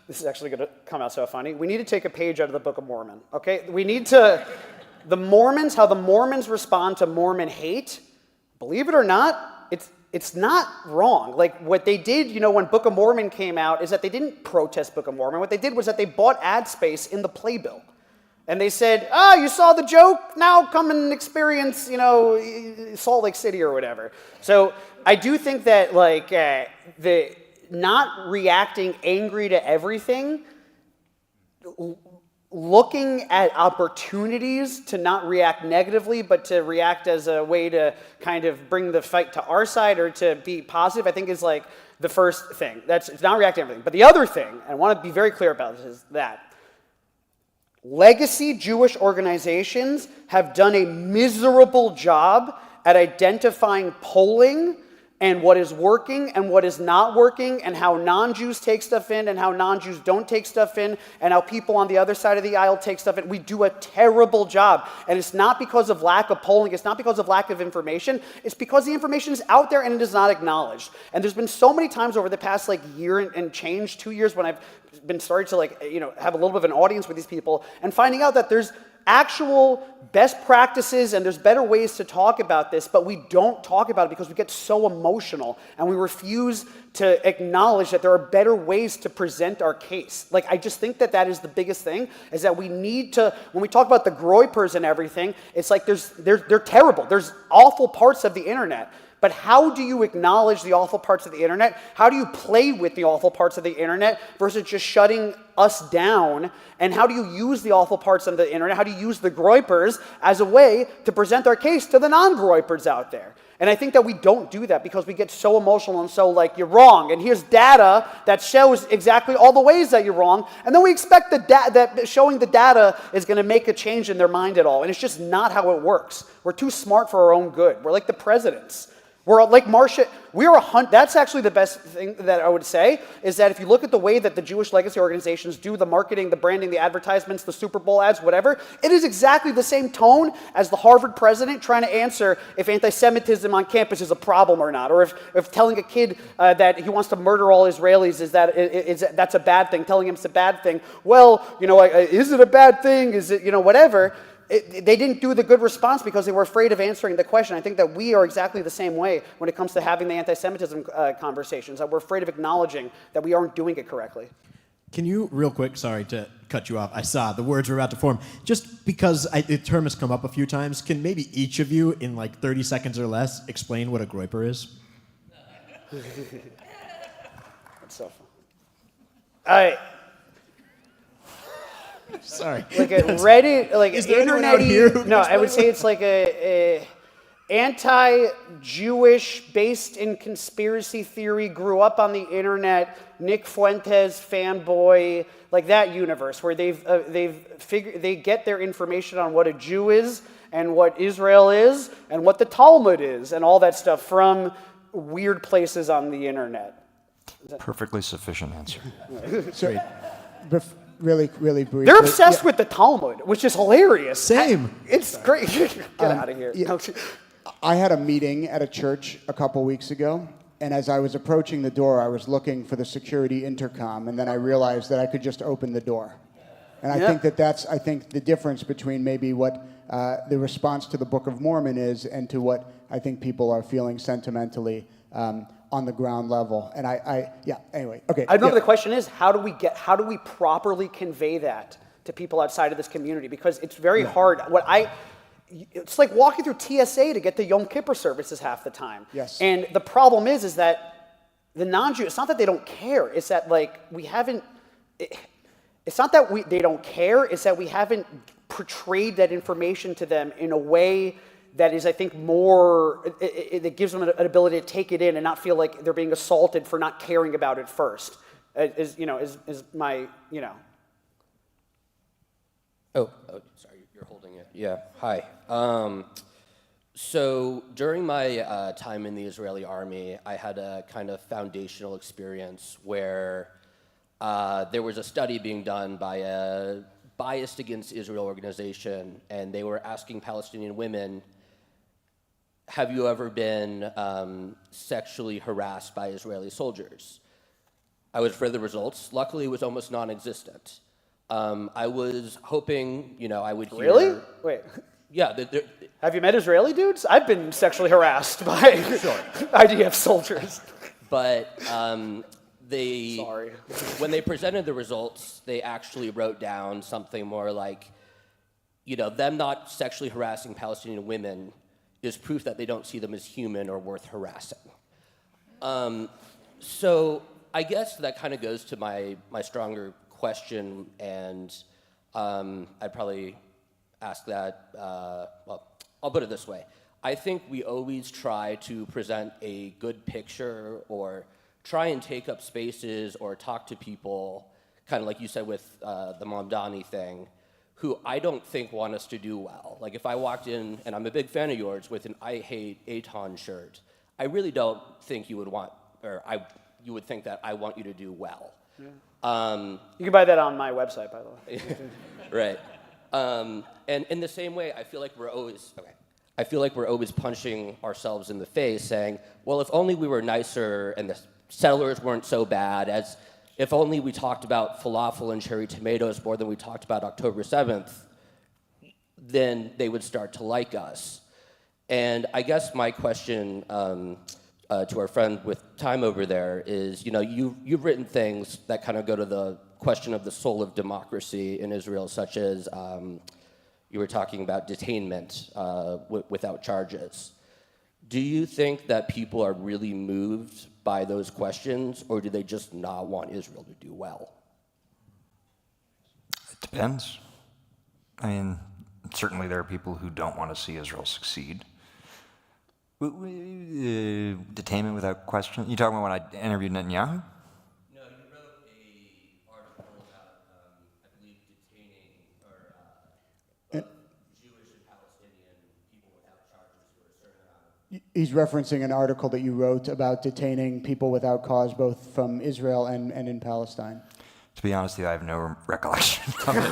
this is actually going to come out so funny. We need to take a page out of the Book of Mormon. Okay, we need to how the Mormons respond to Mormon hate. Believe it or not, it's not wrong. Like what they did, when Book of Mormon came out, is that they didn't protest Book of Mormon. What they did was that they bought ad space in the playbill. And they said, you saw the joke? Now come and experience, Salt Lake City or whatever. So I do think that, the not reacting angry to everything, looking at opportunities to not react negatively, but to react as a way to kind of bring the fight to our side or to be positive, I think is the first thing. It's not reacting to everything. But the other thing, and I want to be very clear about this, is that legacy Jewish organizations have done a miserable job at identifying polling and what is working and what is not working and how non-Jews take stuff in and how non-Jews don't take stuff in and how people on the other side of the aisle take stuff in. We do a terrible job. And it's not because of lack of polling. It's not because of lack of information. It's because the information is out there and it is not acknowledged. And there's been so many times over the past year and change, 2 years, when I've been starting to have a little bit of an audience with these people and finding out that there's actual best practices and there's better ways to talk about this, but we don't talk about it because we get so emotional and we refuse to acknowledge that there are better ways to present our case. I just think that is the biggest thing, is that we need to, when we talk about the groypers and everything, it's they're terrible. There's awful parts of the internet. But how do you acknowledge the awful parts of the internet? How do you play with the awful parts of the internet versus just shutting us down? And how do you use the awful parts of the internet? How do you use the groypers as a way to present our case to the non-groypers out there? And I think that we don't do that because we get so emotional and so you're wrong. And here's data that shows exactly all the ways that you're wrong. And then we expect that showing the data is going to make a change in their mind at all. And it's just not how it works. We're too smart for our own good. We're like the presidents. We're like Marcia. That's actually the best thing that I would say, is that if you look at the way that the Jewish legacy organizations do the marketing, the branding, the advertisements, the Super Bowl ads, whatever, it is exactly the same tone as the Harvard president trying to answer if anti-Semitism on campus is a problem or not, or if telling a kid that he wants to murder all Israelis that's a bad thing, telling him it's a bad thing. Well, is it a bad thing? Is it, whatever? they didn't do the good response because they were afraid of answering the question. I think that we are exactly the same way when it comes to having the anti-Semitism conversations, that we're afraid of acknowledging that we aren't doing it correctly. Can you, real quick, sorry to cut you off, I saw the words were about to form, just because the term has come up a few times, can maybe each of you, in like 30 seconds or less, explain what a groiper is? That's so fun. All right. Sorry. Like a Reddit, like Is there anyone out here who can No, I explain would say it's like a anti-Jewish, based in conspiracy theory, grew up on the internet, Nick Fuentes fanboy, like that universe where they get their information on what a Jew is and what Israel is and what the Talmud is and all that stuff from weird places on the internet. Perfectly sufficient answer. So, really briefly. They're obsessed with the Talmud, which is hilarious. Same. It's great. Get out of here. I had a meeting at a church a couple weeks ago, and as I was approaching the door, I was looking for the security intercom, and then I realized that I could just open the door. And I think that's the difference between maybe what the response to the Book of Mormon is and to what I think people are feeling sentimentally on the ground level. And anyway, okay. I know the question is, how do we properly convey that to people outside of this community? Because it's very hard. It's like walking through TSA to get to Yom Kippur services half the time. Yes. And the problem is that the non-Jew, it's not that they don't care, it's that like we haven't, it's not that they don't care, it's that we haven't portrayed that information to them in a way that is, I think, more, it gives them an ability to take it in and not feel like they're being assaulted for not caring about it first, is my. Oh, sorry, you're holding it. Yeah, hi. So during my time in the Israeli army, I had a kind of foundational experience where there was a study being done by a biased against Israel organization, and they were asking Palestinian women, have you ever been sexually harassed by Israeli soldiers? I was for the results. Luckily, it was almost non-existent. I was hoping, I would hear... Really? Wait. Yeah. Have you met Israeli dudes? I've been sexually harassed by IDF soldiers. But when they presented the results, they actually wrote down something more like, them not sexually harassing Palestinian women is proof that they don't see them as human or worth harassing. So I guess that kind of goes to my stronger question, and I'd probably ask that, I'll put it this way. I think we always try to present a good picture or try and take up spaces or talk to people, kind of like you said with the Mamdani thing, who I don't think want us to do well. Like if I walked in, and I'm a big fan of yours, with an I Hate Eitan shirt, I really don't think you would want, you would think that I want you to do well. Yeah. You can buy that on my website, by the way. Right. And in the same way, I feel like we're always punching ourselves in the face, saying, well, if only we were nicer and the settlers weren't so bad, as if only we talked about falafel and cherry tomatoes more than we talked about October 7th, then they would start to like us. And I guess my question to our friend with time over there is, you've written things that kind of go to the question of the soul of democracy in Israel, such as you were talking about detainment without charges. Do you think that people are really moved by those questions, or do they just not want Israel to do well? It depends. I mean, certainly there are people who don't want to see Israel succeed. Detainment without question? You talking about when I interviewed Netanyahu? No, you wrote an article about, I believe, detaining Jewish and Palestinian people without charges for a certain amount. He's referencing an article that you wrote about detaining people without cause, both from Israel and in Palestine. To be honest with you, I have no recollection of it.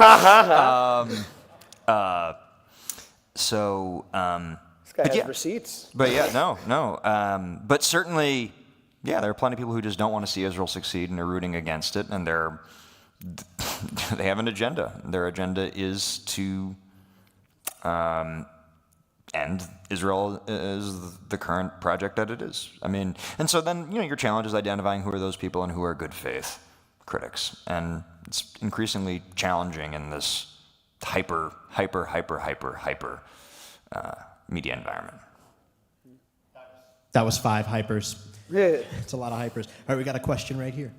This guy has receipts. But yeah, no. But certainly, yeah, there are plenty of people who just don't want to see Israel succeed and are rooting against it, and they have an agenda. Their agenda is to And Israel is the current project that it is. I mean, and so then, your challenge is identifying who are those people and who are good faith critics. And it's increasingly challenging in this hyper media environment. That was 5 hypers. Yeah. It's a lot of hypers. All right, we got a question right here.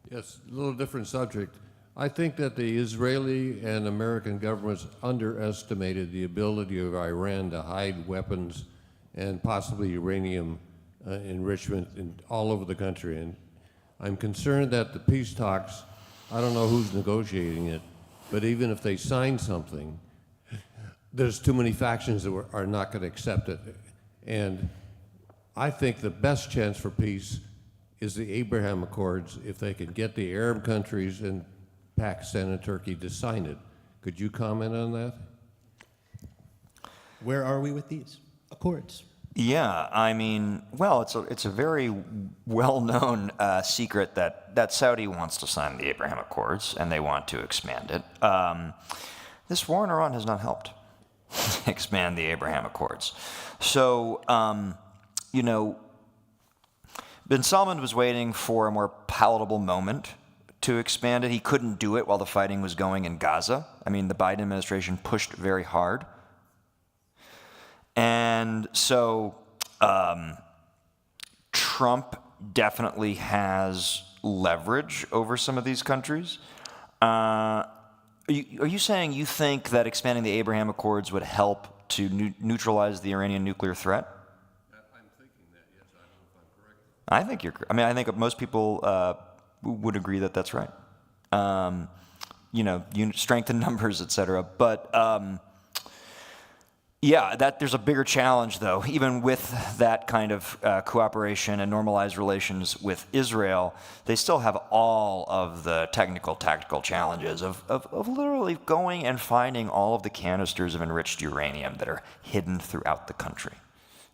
Yes, a little different subject. I think that the Israeli and American governments underestimated the ability of Iran to hide weapons and possibly uranium enrichment all over the country. And I'm concerned that the peace talks, I don't know who's negotiating it, but even if they sign something, there's too many factions that are not going to accept it. And I think the best chance for peace is the Abraham Accords if they can get the Arab countries and Pakistan and Turkey to sign it. Could you comment on that? Where are we with these accords? Yeah, I mean, well, it's a very well-known secret that Saudi wants to sign the Abraham Accords and they want to expand it. This war in Iran has not helped expand the Abraham Accords. So, bin Salman was waiting for a more palatable moment to expand it. He couldn't do it while the fighting was going in Gaza. I mean, the Biden administration pushed very hard. And so Trump definitely has leverage over some of these countries. Are you saying you think that expanding the Abraham Accords would help to neutralize the Iranian nuclear threat? I'm thinking that, yes. I don't know if I'm correct. I think you're. I mean, I think most people would agree that that's right. Strength in numbers, et cetera. But there's a bigger challenge, though. Even with that kind of cooperation and normalized relations with Israel, they still have all of the technical, tactical challenges of literally going and finding all of the canisters of enriched uranium that are hidden throughout the country.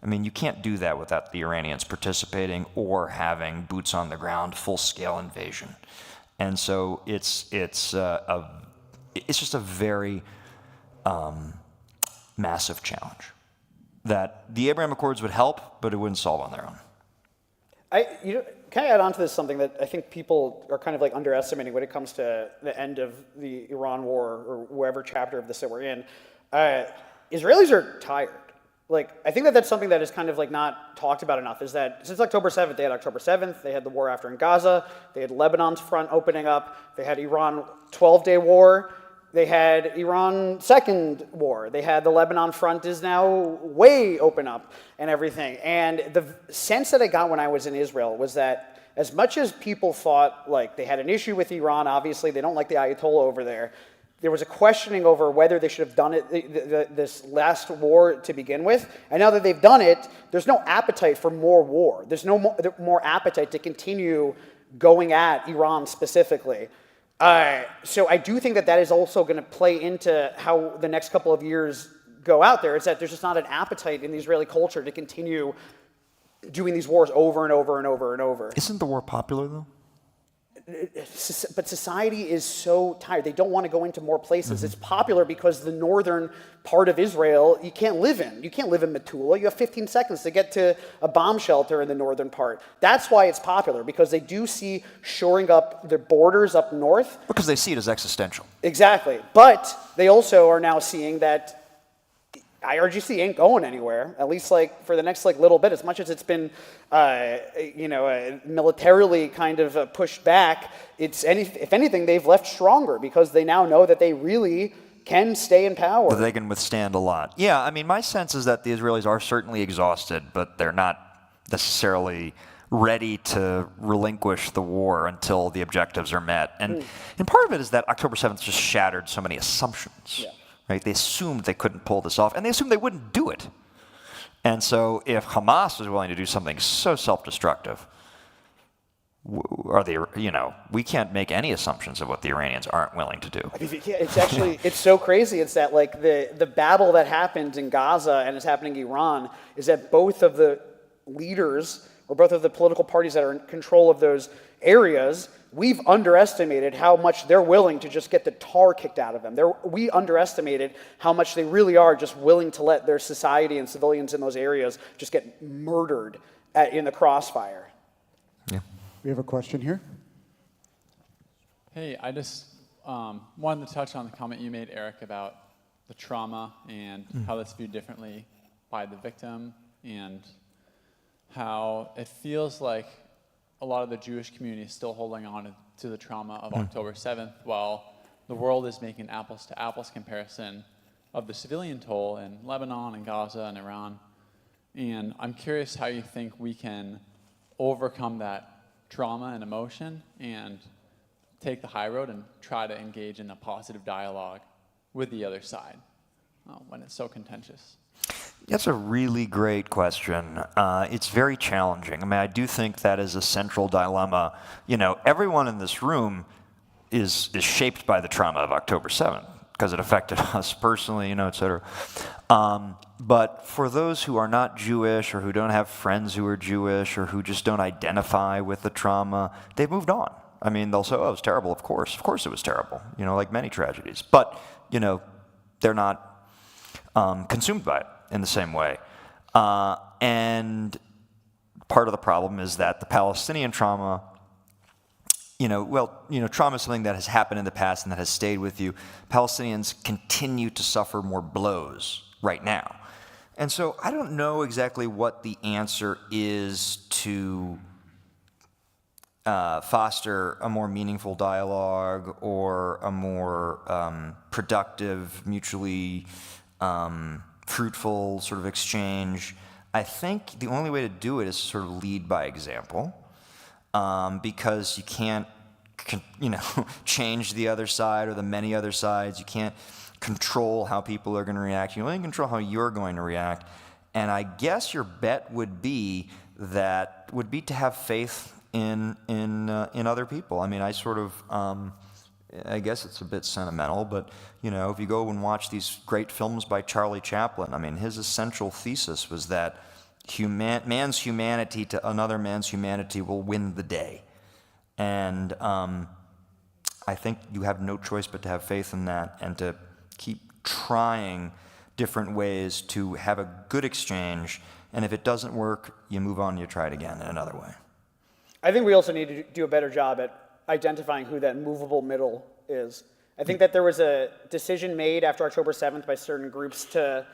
I mean, you can't do that without the Iranians participating or having boots on the ground, full-scale invasion. And so it's just a very massive challenge that the Abraham Accords would help, but it wouldn't solve on their own. Can I add on to this something that I think people are kind of like underestimating when it comes to the end of the Iran war or whatever chapter of this that we're in? Israelis are tired. I think that's something that is kind of not talked about enough, is that since October 7th, they had October 7th, they had the war after in Gaza, they had Lebanon's front opening up, they had Iran 12-day war, they had Iran second war, they had the Lebanon front is now way open up and everything. And the sense that I got when I was in Israel was that as much as people thought they had an issue with Iran, obviously they don't like the Ayatollah over there, there was a questioning over whether they should have done it, this last war to begin with. And now that they've done it, there's no appetite for more war. There's no more appetite to continue going at Iran specifically. So I do think that is also going to play into how the next couple of years go out there. It's that there's just not an appetite in the Israeli culture to continue doing these wars over and over and over and over. Isn't the war popular, though? But society is so tired. They don't want to go into more places. It's popular because the northern part of Israel you can't live in. You can't live in Metula. You have 15 seconds to get to a bomb shelter in the northern part. That's why it's popular, because they do see shoring up their borders up north. Because they see it as existential. Exactly. But they also are now seeing that IRGC ain't going anywhere, at least for the next little bit. As much as it's been, militarily kind of pushed back, if anything, they've left stronger because they now know that they really can stay in power. That they can withstand a lot. Yeah, I mean, my sense is that the Israelis are certainly exhausted, but they're not necessarily ready to relinquish the war until the objectives are met. And part of it is that October 7th just shattered so many assumptions. Yeah. Right? They assumed they couldn't pull this off, and they assumed they wouldn't do it. And so if Hamas is willing to do something so self-destructive, we can't make any assumptions of what the Iranians aren't willing to do. I mean, it's actually, it's so crazy. It's that the battle that happened in Gaza and is happening in Iran is that both of the leaders or both of the political parties that are in control of those areas, we've underestimated how much they're willing to just get the tar kicked out of them. We underestimated how much they really are just willing to let their society and civilians in those areas just get murdered in the crossfire. Yeah. We have a question here. Hey, I just wanted to touch on the comment you made, Eric, about the trauma and how that's viewed differently by the victim, and how it feels like a lot of the Jewish community is still holding on to the trauma of October 7th, while the world is making apples-to-apples comparison of the civilian toll in Lebanon and Gaza and Iran. And I'm curious how you think we can overcome that trauma and emotion and take the high road and try to engage in a positive dialogue with the other side when it's so contentious. That's a really great question. It's very challenging. I mean, I do think that is a central dilemma. You know, everyone in this room is shaped by the trauma of October 7th because it affected us personally, you know, et cetera. But for those who are not Jewish or who don't have friends who are Jewish or who just don't identify with the trauma, they've moved on. I mean, they'll say, oh, it was terrible, of course. Of course it was terrible, you know, like many tragedies. But, you know, they're not consumed by it in the same way. And part of the problem is that the Palestinian trauma, trauma is something that has happened in the past and that has stayed with you. Palestinians continue to suffer more blows right now. And so I don't know exactly what the answer is to foster a more meaningful dialogue or a more productive, mutually fruitful sort of exchange. I think the only way to do it is to sort of lead by example, because you can't, change the other side or the many other sides. You can't control how people are going to react. You only control how you're going to react. And I guess your bet would be to have faith in other people. I mean, I sort of, I guess it's a bit sentimental, but if you go and watch these great films by Charlie Chaplin, I mean, his essential thesis was that man's humanity to another man's humanity will win the day. And I think you have no choice but to have faith in that and to keep trying different ways to have a good exchange. And if it doesn't work, you move on and you try it again in another way. I think we also need to do a better job at identifying who that movable middle is. I think that there was a decision made after October 7th by certain groups to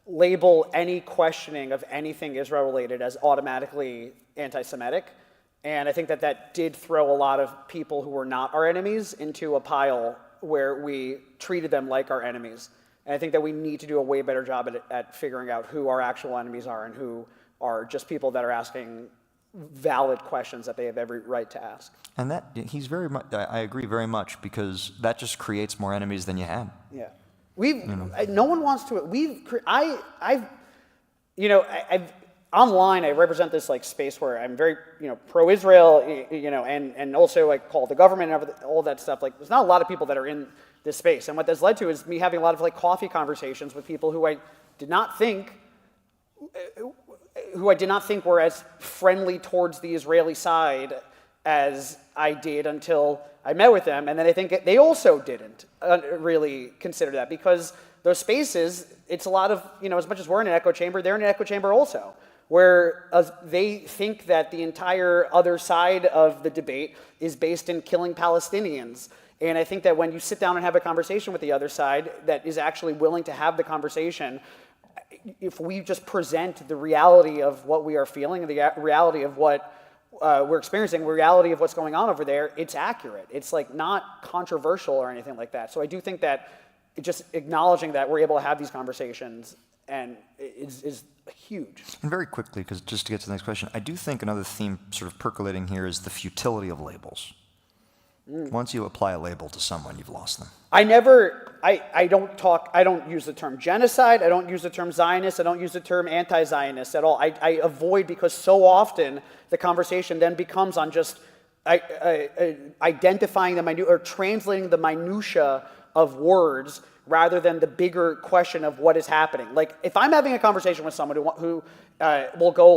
label any questioning of anything Israel-related as automatically anti-Semitic. And I think that did throw a lot of people who were not our enemies into a pile where we treated them like our enemies. And I think that we need to do a way better job at figuring out who our actual enemies are and who are just people that are asking valid questions that they have every right to ask. And that I agree very much, because that just creates more enemies than you had. Yeah, no one wants to. I've online. I represent this space where I'm very pro-Israel, and also I call the government and all that stuff. There's not a lot of people that are in this space, and what that's led to is me having a lot of coffee conversations with people who I did not think were as friendly towards the Israeli side as I did until I met with them. And then I think they also didn't really consider that, because those spaces, it's a lot of, as much as we're in an echo chamber, they're in an echo chamber also, where they think that the entire other side of the debate is based in killing Palestinians. And I think that when you sit down and have a conversation with the other side that is actually willing to have the conversation, if we just present the reality of what we are feeling, and the reality of what we're experiencing, the reality of what's going on over there, it's accurate. It's not controversial or anything like that. So I do think that just acknowledging that we're able to have these conversations and is huge. And very quickly, because just to get to the next question, I do think another theme sort of percolating here is the futility of labels. Once you apply a label to someone, you've lost them. I don't use the term genocide, I don't use the term Zionist, I don't use the term anti-Zionist at all. I avoid, because so often the conversation then becomes on just identifying the or translating the minutia of words rather than the bigger question of what is happening. If I'm having a conversation with someone who will go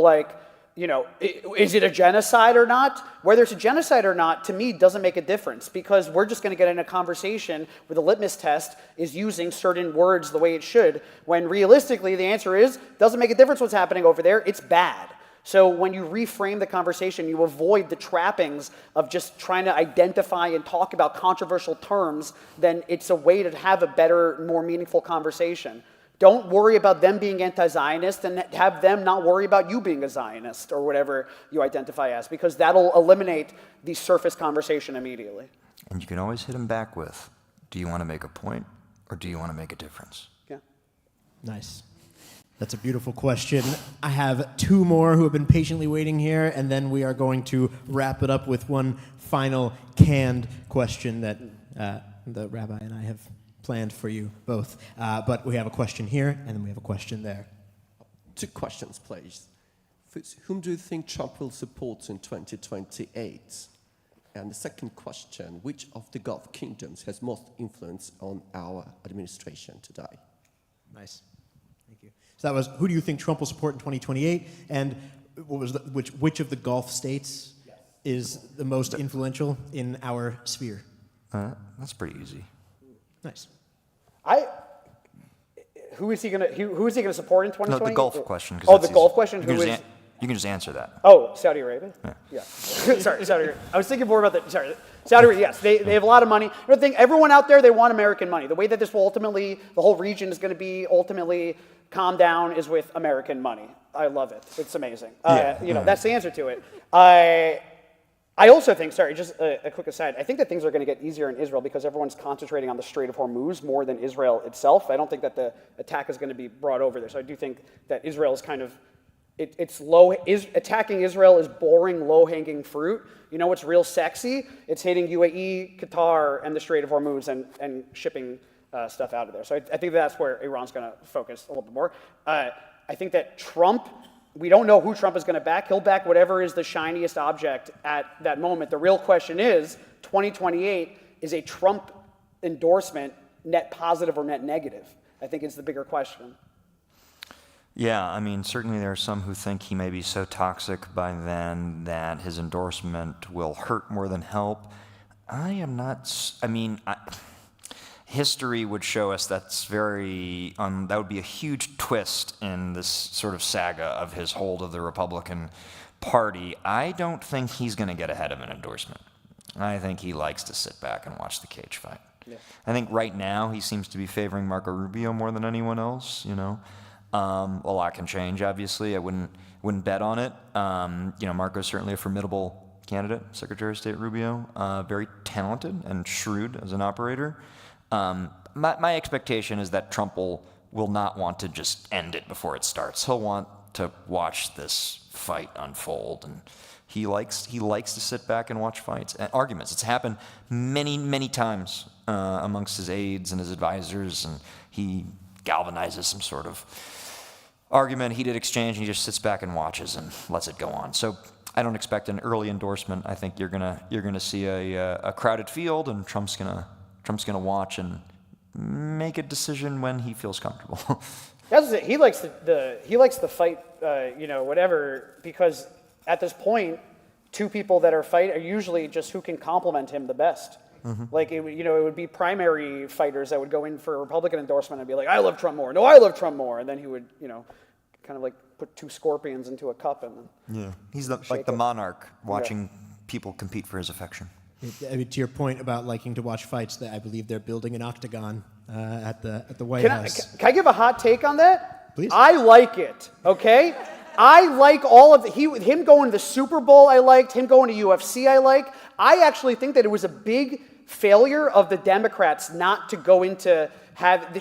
is it a genocide or not? Whether it's a genocide or not, to me, doesn't make a difference because we're just going to get in a conversation where the litmus test is using certain words the way it should, when realistically the answer is, doesn't make a difference what's happening over there, it's bad. So when you reframe the conversation, you avoid the trappings of just trying to identify and talk about controversial terms, then it's a way to have a better, more meaningful conversation. Don't worry about them being anti-Zionist and have them not worry about you being a Zionist or whatever you identify as, because that'll eliminate the surface conversation immediately. And you can always hit them back with, do you want to make a point or do you want to make a difference? Yeah. Nice. That's a beautiful question. I have two more who have been patiently waiting here, and then we are going to wrap it up with one final canned question that the rabbi and I have planned for you both. But we have a question here, and then we have a question there. Two questions, please. First, whom do you think Trump will support in 2028? And the second question, which of the Gulf kingdoms has most influence on our administration today? Nice. Thank you. So that was, who do you think Trump will support in 2028? And what was which of the Gulf states is the most influential in our sphere? That's pretty easy. Nice. Who is he gonna support in 2020? No, the Gulf question. Oh, the Gulf question. You can just answer that. Oh, Saudi Arabia. Yeah. Sorry, Saudi Arabia. I was thinking more about that. Sorry, Saudi Arabia. Yes, they have a lot of money. I think everyone out there, they want American money. The way that this will ultimately, the whole region is going to be ultimately calmed down is with American money. I love it. It's amazing. That's the answer to it. I also think, sorry, just a quick aside, I think that things are going to get easier in Israel because everyone's concentrating on the Strait of Hormuz more than Israel itself. I don't think that the attack is going to be brought over there. So I do think that Israel is kind of, attacking Israel is boring, low-hanging fruit. You know what's real sexy? It's hitting UAE, Qatar, and the Strait of Hormuz and shipping stuff out of there. So I think that's where Iran's going to focus a little bit more. I think that Trump, we don't know who Trump is going to back. He'll back whatever is the shiniest object at that moment. The real question is, 2028, is a Trump endorsement net positive or net negative? I think it's the bigger question. Yeah, I mean, certainly there are some who think he may be so toxic by then that his endorsement will hurt more than help. I am not, history would show us that's that would be a huge twist in this sort of saga of his hold of the Republican Party. I don't think he's going to get ahead of an endorsement. I think he likes to sit back and watch the cage fight. Yeah. I think right now he seems to be favoring Marco Rubio more than anyone else, A lot can change, obviously. I wouldn't bet on it. Marco's certainly a formidable candidate, Secretary of State Rubio, very talented and shrewd as an operator. My expectation is that Trump will not want to just end it before it starts. He'll want to watch this fight unfold, and he likes to sit back and watch fights and arguments. It's happened many, many times amongst his aides and his advisors, and he galvanizes some sort of argument, heated exchange, and he just sits back and watches and lets it go on. So I don't expect an early endorsement. I think you're gonna see a crowded field, and Trump's gonna watch and make a decision when he feels comfortable. That's it. He likes the fight, whatever, because at this point, two people that are fighting are usually just who can complement him the best. Mm-hmm. Like, it would be primary fighters that would go in for a Republican endorsement and be like, I love Trump more. No, I love Trump more. And then he would, kind of like put two scorpions into a cup and yeah, he's like the monarch watching people compete for his affection. To your point about liking to watch fights, I believe they're building an octagon at the White House. Can I give a hot take on that? Please. I like it. Okay. I like all of him going to the Super Bowl. I liked him going to UFC. I actually think that it was a big failure of the Democrats not to go into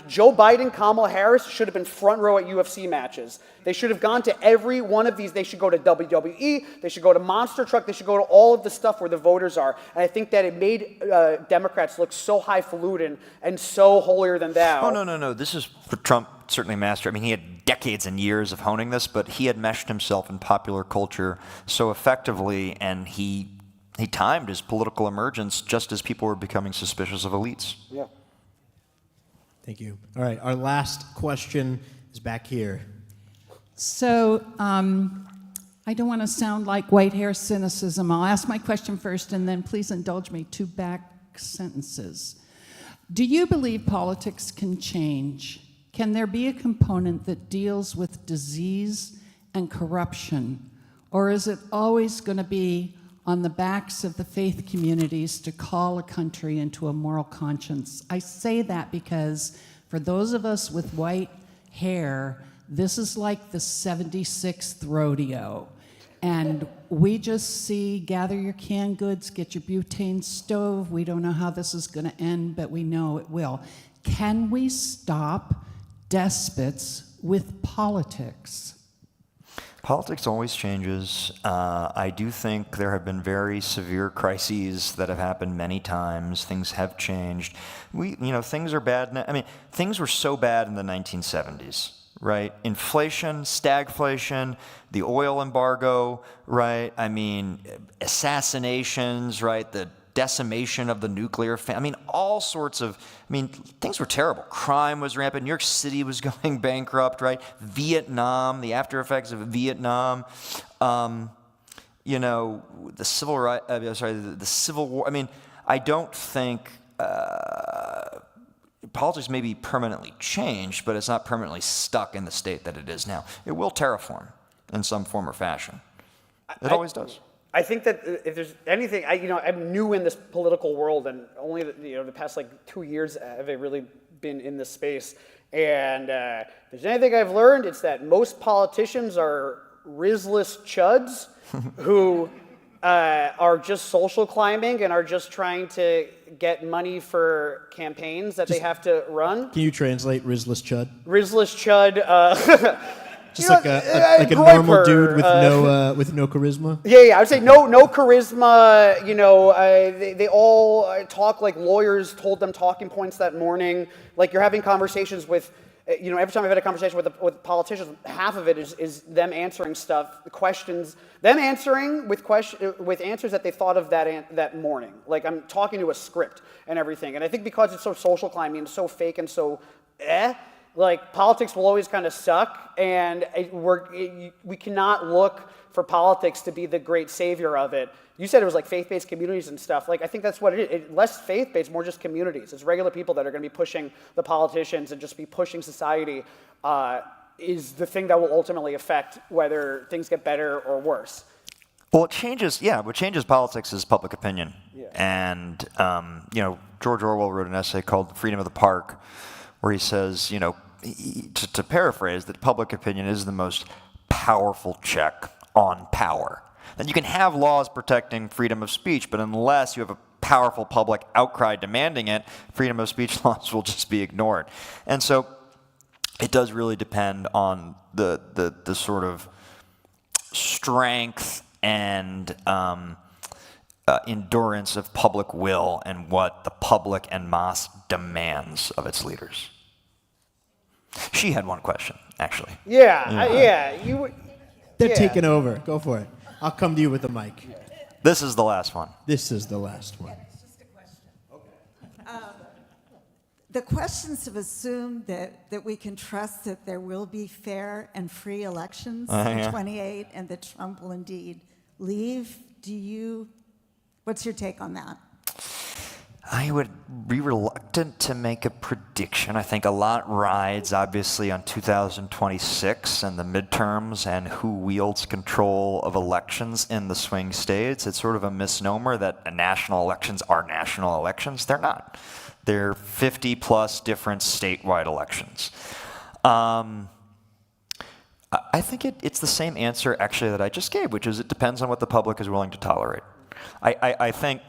Joe Biden, Kamala Harris should have been front row at UFC matches. They should have gone to every one of these. They should go to WWE. They should go to Monster Truck. They should go to all of the stuff where the voters are. And I think that it made Democrats look so highfalutin and so holier than thou. Oh, no. This is for Trump, certainly master. I mean, he had decades and years of honing this, but he had meshed himself in popular culture so effectively, and he timed his political emergence just as people were becoming suspicious of elites. Yeah. Thank you. All right, our last question is back here. So I don't want to sound like white hair cynicism. I'll ask my question first, and then please indulge me 2 back sentences. Do you believe politics can change? Can there be a component that deals with disease and corruption? Or is it always going to be on the backs of the faith communities to call a country into a moral conscience? I say that because for those of us with white hair, this is like the 76th rodeo. And we just see, gather your canned goods, get your butane stove. We don't know how this is going to end, but we know it will. Can we stop despots with politics? Politics always changes. I do think there have been very severe crises that have happened many times. Things have changed. Things are bad. I mean, things were so bad in the 1970s, right? Inflation, stagflation, the oil embargo, right? I mean, assassinations, right? The decimation of the nuclear family. I mean, all sorts of, things were terrible. Crime was rampant. New York City was going bankrupt, right? Vietnam, the after effects of Vietnam, the Civil War. I mean, I don't think politics may be permanently changed, but it's not permanently stuck in the state that it is now. It will terraform in some form or fashion. It always does. I think that if there's anything, I'm new in this political world, and only the past 2 years have I really been in this space. And if there's anything I've learned, it's that most politicians are rizless chuds who are just social climbing and are just trying to get money for campaigns that they have to run. Can you translate Rizless Chud? Rizless chud. Just like a normal dude with no charisma? Yeah, I would say no charisma. They all talk like lawyers told them talking points that morning. Like you're having conversations with, every time I've had a conversation with politicians, half of it is them answering them answering with answers that they thought of that morning. Like I'm talking to a script and everything. And I think because it's so social climbing, so fake and so politics will always kind of suck, and we cannot look for politics to be the great savior of it. You said it was like faith-based communities and stuff. I think that's what it is. Less faith-based, more just communities. It's regular people that are going to be pushing the politicians and just be pushing society is the thing that will ultimately affect whether things get better or worse. Well, what changes politics is public opinion. Yeah. And, George Orwell wrote an essay called Freedom of the Park, where he says, to paraphrase, that public opinion is the most powerful check on power. That you can have laws protecting freedom of speech, but unless you have a powerful public outcry demanding it, freedom of speech laws will just be ignored. And so it does really depend on the sort of strength and endurance of public will and what the public en masse demands of its leaders. She had one question, actually. Yeah. They're taking over. Go for it. I'll come to you with the mic. This is the last one. This is the last one. It's just a question. Okay. The questions have assumed that we can trust that there will be fair and free elections in 28 and that Trump will indeed leave. What's your take on that? I would be reluctant to make a prediction. I think a lot rides, obviously, on 2026 and the midterms and who wields control of elections in the swing states. It's sort of a misnomer that national elections are national elections. They're not. They're 50-plus different statewide elections. I think it's the same answer, actually, that I just gave, which is it depends on what the public is willing to tolerate. I think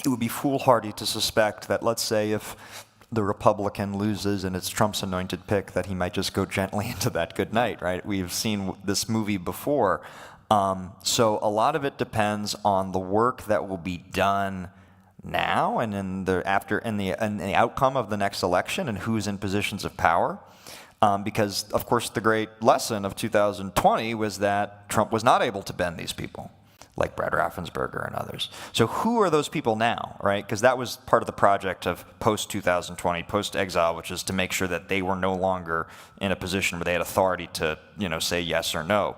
it would be foolhardy to suspect that, let's say, if the Republican loses and it's Trump's anointed pick, that he might just go gently into that good night, right? We've seen this movie before. So a lot of it depends on the work that will be done now and in the outcome of the next election and who's in positions of power. Because, of course, the great lesson of 2020 was that Trump was not able to bend these people, like Brad Raffensperger and others. So who are those people now, right? Because that was part of the project of post-2020, post-exile, which is to make sure that they were no longer in a position where they had authority to, say yes or no.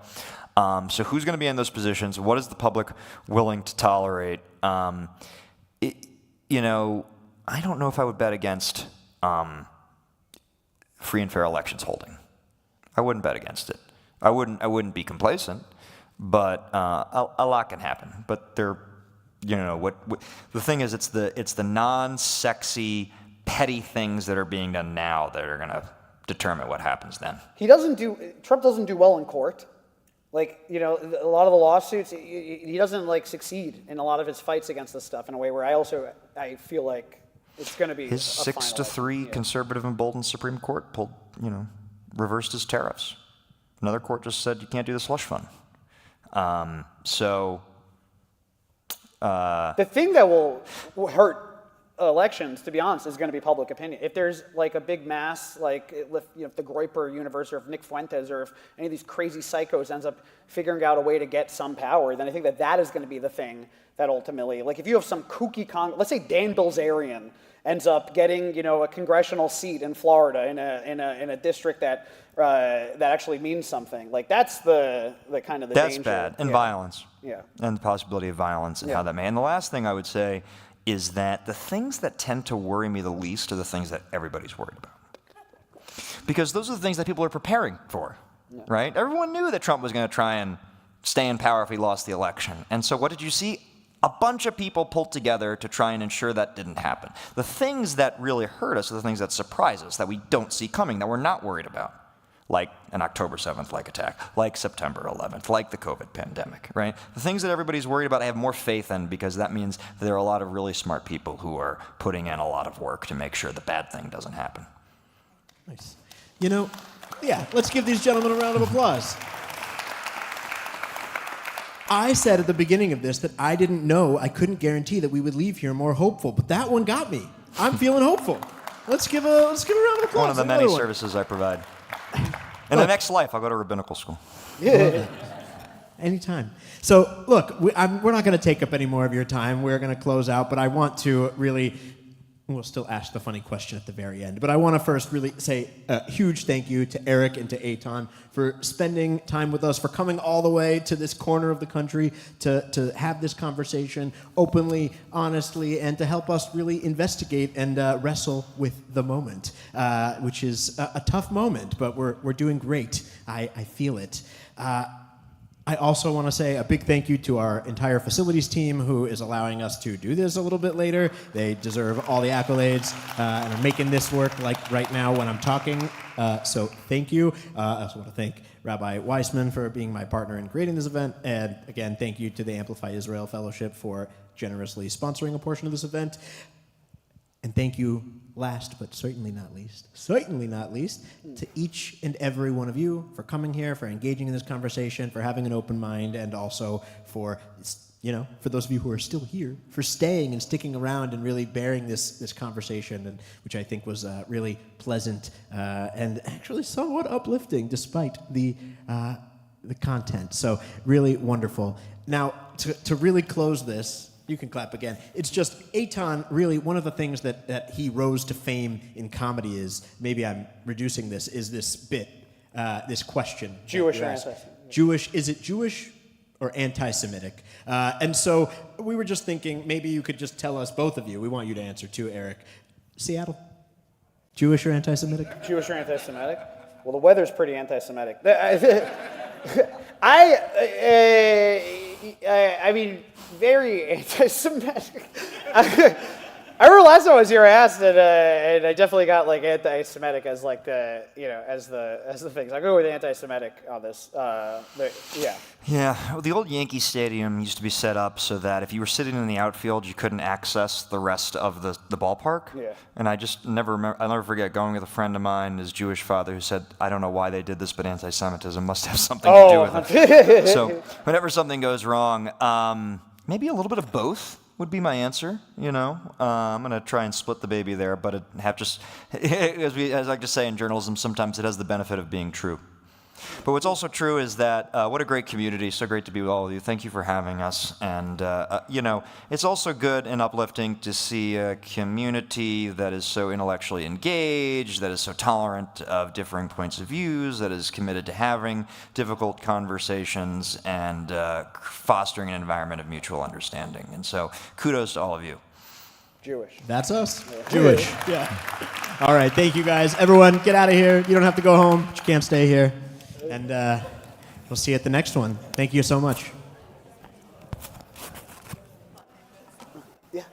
So who's going to be in those positions? What is the public willing to tolerate? I don't know if I would bet against free and fair elections holding. I wouldn't bet against it. I wouldn't be complacent, but a lot can happen. But the thing is, it's the non-sexy, petty things that are being done now that are going to determine what happens then. Trump doesn't do well in court. Like, a lot of the lawsuits, he doesn't succeed in a lot of his fights against this stuff in a way where I feel like it's going to be his a 6-3 conservative emboldened Supreme Court reversed his tariffs. Another court just said you can't do the slush fund. The thing that will hurt elections, to be honest, is going to be public opinion. If there's a big mass, if the Groyper universe, or if Nick Fuentes, or if any of these crazy psychos ends up figuring out a way to get some power, then I think that is going to be the thing that ultimately, if you have some kooky let's say Dan Bilzerian ends up getting a congressional seat in Florida in a district that actually means something. That's the kind of the That's danger. bad. And violence. Yeah. And the possibility of violence and how that may. And the last thing I would say is that the things that tend to worry me the least are the things that everybody's worried about. Because those are the things that people are preparing for, right? Everyone knew that Trump was going to try and stay in power if he lost the election. And so what did you see? A bunch of people pulled together to try and ensure that didn't happen. The things that really hurt us are the things that surprise us, that we don't see coming, that we're not worried about. Like an October 7th attack, like September 11th, like the COVID pandemic, right? The things that everybody's worried about, I have more faith in, because that means that there are a lot of really smart people who are putting in a lot of work to make sure the bad thing doesn't happen. Nice. Let's give these gentlemen a round of applause. I said at the beginning of this that I couldn't guarantee that we would leave here more hopeful, but that one got me. I'm feeling hopeful. Let's give a round of applause. One of the many services I provide. In the next life, I'll go to rabbinical school. Yeah. Anytime. So, look, we're not going to take up any more of your time. We're going to close out, but I want to really... We'll still ask the funny question at the very end. But I want to first really say a huge thank you to Eric and to Eitan for spending time with us, for coming all the way to this corner of the country to have this conversation openly, honestly, and to help us really investigate and wrestle with the moment, which is a tough moment, but we're doing great. I feel it. I also want to say a big thank you to our entire facilities team who is allowing us to do this a little bit later. They deserve all the accolades and are making this work right now when I'm talking. So thank you. I also want to thank Rabbi Weissman for being my partner in creating this event. And again, thank you to the Amplify Israel Fellowship for generously sponsoring a portion of this event. And thank you, last but certainly not least, to each and every one of you for coming here, for engaging in this conversation, for having an open mind, and also for those of you who are still here, for staying and sticking around and really bearing this conversation, and which I think was really pleasant and actually somewhat uplifting despite the content. So really wonderful. Now, to really close this, you can clap again. It's just, Eitan, really, one of the things that he rose to fame in comedy is, maybe I'm reducing this, is this bit, this question. Jewish or anti-Semitic? Jewish, is it Jewish or anti-Semitic? And so we were just thinking, maybe you could just tell us, both of you, we want you to answer too, Eric. Seattle, Jewish or anti-Semitic? Jewish or anti-Semitic? Well, the weather's pretty anti-Semitic. I mean, very anti-Semitic. I remember last time I was here, I asked, and I definitely got anti-Semitic as as the things. I go with anti-Semitic on this. Yeah, well, the old Yankee Stadium used to be set up so that if you were sitting in the outfield, you couldn't access the rest of the ballpark. Yeah. And I just I'll never forget going with a friend of mine, his Jewish father, who said, I don't know why they did this, but anti-Semitism must have something to do with it. So whenever something goes wrong, maybe a little bit of both would be my answer, I'm going to try and split the baby there, but as I like to say in journalism, sometimes it has the benefit of being true. But what's also true is that what a great community. So great to be with all of you. Thank you for having us. And, it's also good and uplifting to see a community that is so intellectually engaged, that is so tolerant of differing points of views, that is committed to having difficult conversations and fostering an environment of mutual understanding. And so kudos to all of you. Jewish. That's us. Yeah. Jewish. Yeah. All right. Thank you, guys. Everyone, get out of here. You don't have to go home, but you can't stay here. And we'll see you at the next one. Thank you so much. Yeah.